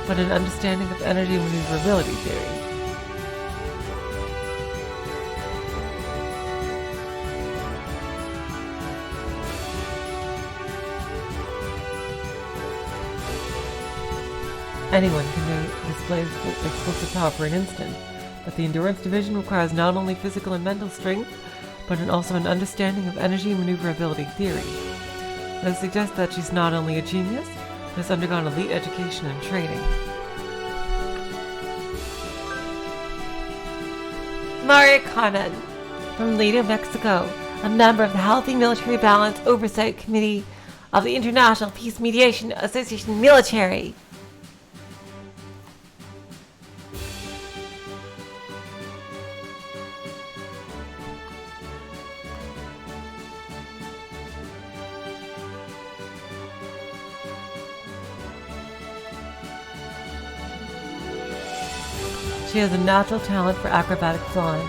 but an understanding of energy maneuverability theory. Anyone can display explosive power for an instant, but the endurance division requires not only physical and mental strength, but also an understanding of energy maneuverability theory. This suggests that she's not only a genius, but has undergone elite education and training. Maria Carmen from Lito, Mexico, a member of the Healthy Military Balance Oversight Committee of the International Peace Mediation Association Military. She has a natural talent for acrobatic flying,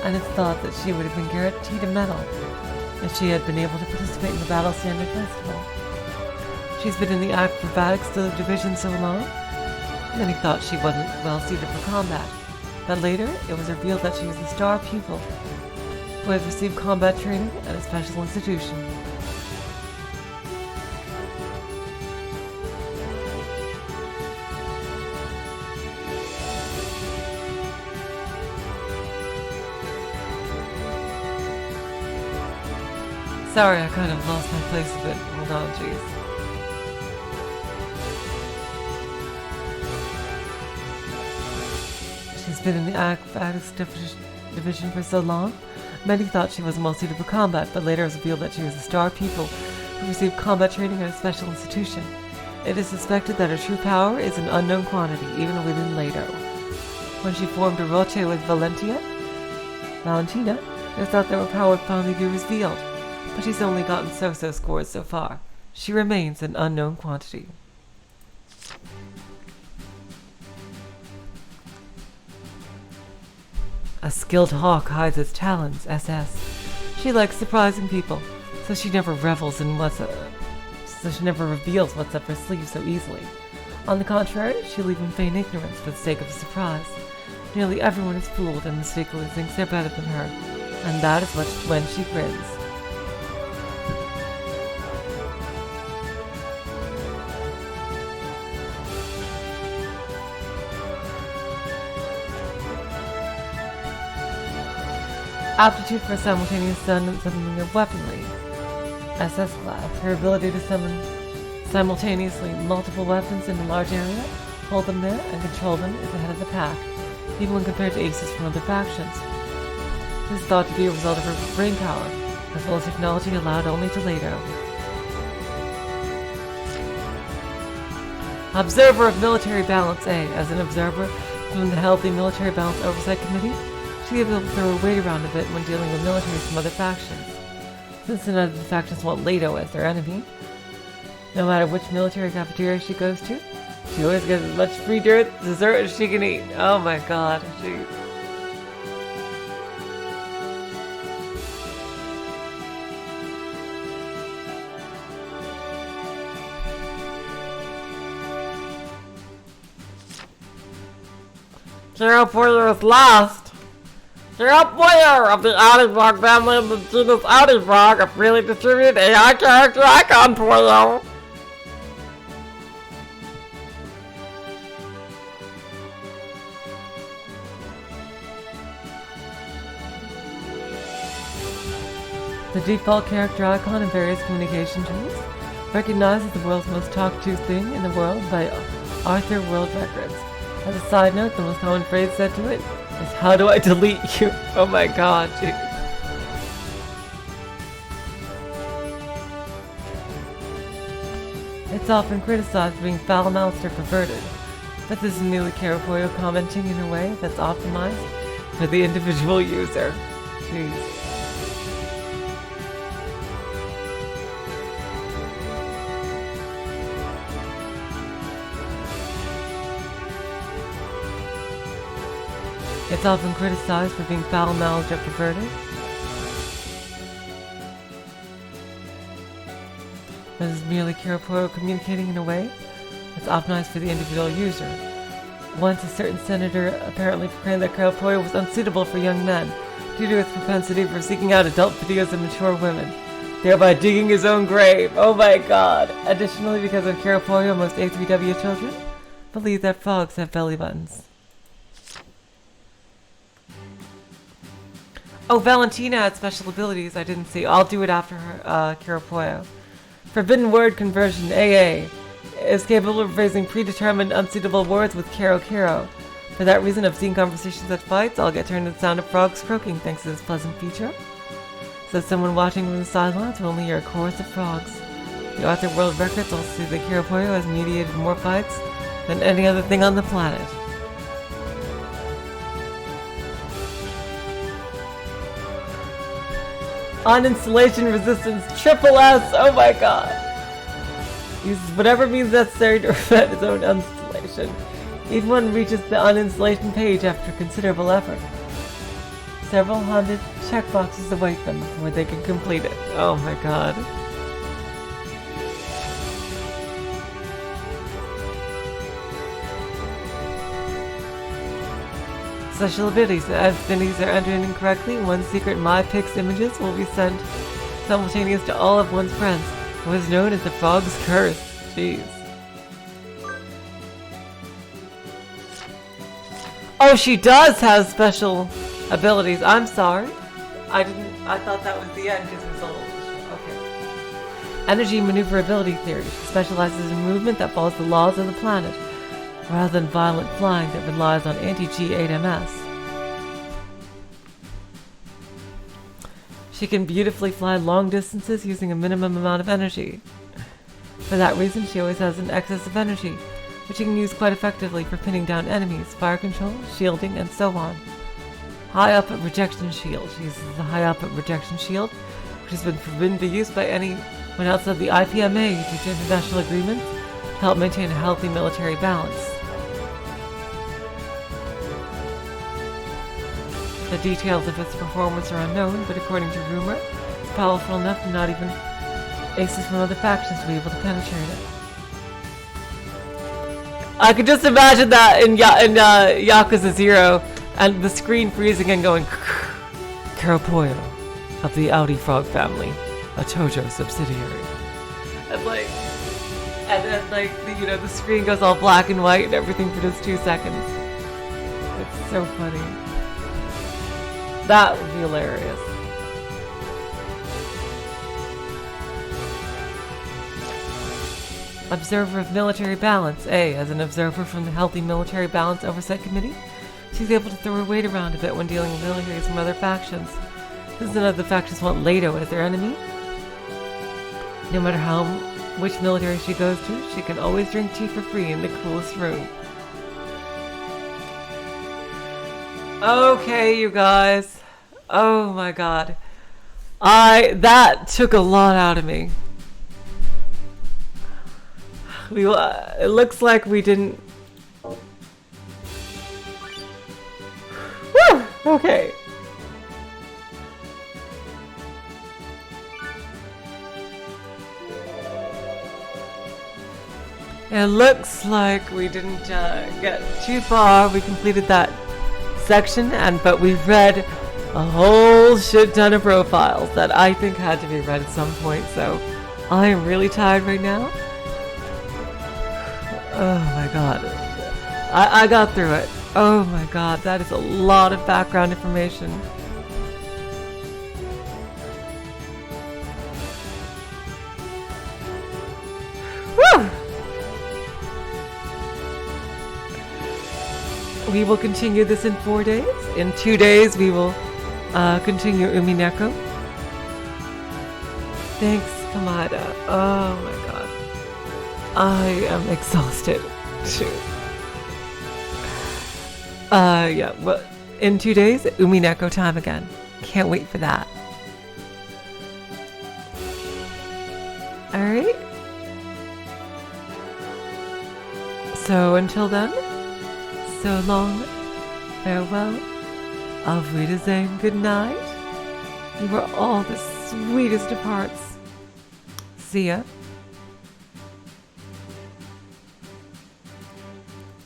and it's thought that she would have been guaranteed a medal if she had been able to participate in the Battle Standard Festival. She's been in the acrobatics division so long, many thought she wasn't well suited for combat, but later it was revealed that she was a star pupil who had received combat training at a special institution. Sorry, I kind of lost my place a bit. Hold on, jeez. She's been in the acrobatics division for so long, many thought she wasn't well suited for combat, but later it was revealed that she was a star pupil who received combat training at a special institution. It is suspected that her true power is an unknown quantity, even within Leto. When she formed a roche with Valentina, it was thought that her power would finally be revealed, but she's only gotten so-so scores so far. She remains an unknown quantity. A skilled hawk hides its talons, SS. She likes surprising people, so she never reveals in so she never reveals what's up her sleeve so easily. On the contrary, she'll even feign ignorance for the sake of a surprise. Nearly everyone is fooled and mistakenly thinks they're better than her, and that is when she grins. Aptitude for simultaneous summoning of weaponry. SS class. Her ability to summon simultaneously multiple weapons in a large area, hold them there, and control them is ahead of the pack, even when compared to aces from other factions. This is thought to be a result of her brain power, as well as technology allowed only to Leto. Observer of Military Balance A. As an observer from the Healthy Military Balance Oversight Committee, she is able to throw her weight around a bit when dealing with militaries from other factions. Since none of the factions want Leto as their enemy, no matter which military cafeteria she goes to, she always gets as much free dessert as she can eat. Oh my god, she... Hero Warrior is lost. Hero Warrior of the Audifrog family of the genus Audifrog, a freely distributed AI character icon for you. The default character icon in various communication tools. Recognized as the world's most talked-to thing in the world by Arthur World Records. As a side note, the most common phrase said to it is, "How do I delete you?" Oh my god, jeez. It's often criticized for being foul-mouthed or perverted, but this is merely Carapoyo commenting in a way that's optimized for the individual user. Jeez. It's often criticized for being foul-mouthed or perverted. This is merely Carapoyo communicating in a way that's optimized for the individual user. Once a certain senator apparently proclaimed that Carapoyo was unsuitable for young men due to its propensity for seeking out adult videos of mature women, thereby digging his own grave. Oh my god. Additionally, because of Carapoyo, most A3W children believe that frogs have belly buttons. Oh, Valentina had special abilities I didn't see. I'll do it after her, Carapoyo. Forbidden word conversion, AA, is capable of phrasing predetermined unsuitable words with Caro Caro. For that reason, obscene conversations at fights all get turned into the sound of frogs croaking thanks to this pleasant feature. So someone watching from the sidelines will only hear a chorus of frogs. The Arthur World Records also see that Carapoyo has mediated more fights than any other thing on the planet. Uninstallation resistance triple S, oh my god. Uses whatever means necessary to prevent its own uninstallation. Each one reaches the uninstallation page after considerable effort. Several hundred checkboxes await them before they can complete it. Oh my god. Special abilities. As abilities are entered incorrectly, one secret MyPix images will be sent simultaneous to all of one's friends. What is known as the Frog's Curse. Jeez. Oh, she does have special abilities. I'm sorry. I thought that was the end because it was old. Okay. Energy maneuverability theory. She specializes in movement that follows the laws of the planet, rather than violent flying that relies on anti-G8MS. She can beautifully fly long distances using a minimum amount of energy. For that reason, she always has an excess of energy, which she can use quite effectively for pinning down enemies, fire control, shielding, and so on. High output rejection shield. She uses the high output rejection shield, which has been forbidden to use by anyone outside the IPMA due to international agreements to help maintain a healthy military balance. The details of its performance are unknown, but according to rumor, it's powerful enough for not even aces from other factions to be able to penetrate it. I could just imagine that in Yakuza 0, and the screen freezing and going, Carapoyo of the Audi Frog family, a Tojo subsidiary. And then the screen goes all black and white and everything for just 2 seconds. It's so funny. That would be hilarious. Observer of Military Balance. A. As an observer from the Healthy Military Balance Oversight Committee, she's able to throw her weight around a bit when dealing with militaries from other factions. Since none of the factions want Leto as their enemy, no matter which military she goes to, she can always drink tea for free in the coolest room. Okay, you guys. Oh my god. That took a lot out of me. It looks like we didn't... Woo! Okay. It looks like we didn't get too far. We completed that section, but we've read a whole shit ton of profiles that I think had to be read at some point, so I am really tired right now. Oh my god. I got through it. Oh my god, that is a lot of background information. we will continue this in 4 days. In 2 days, we will continue Umineko. Thanks, Kamada. Oh my god. I am exhausted too. Yeah, well, in 2 days, Umineko time again. Can't wait for that. Alright. So until then, so long, farewell, auf Wiedersehen, good night. You are all the sweetest of hearts. See ya.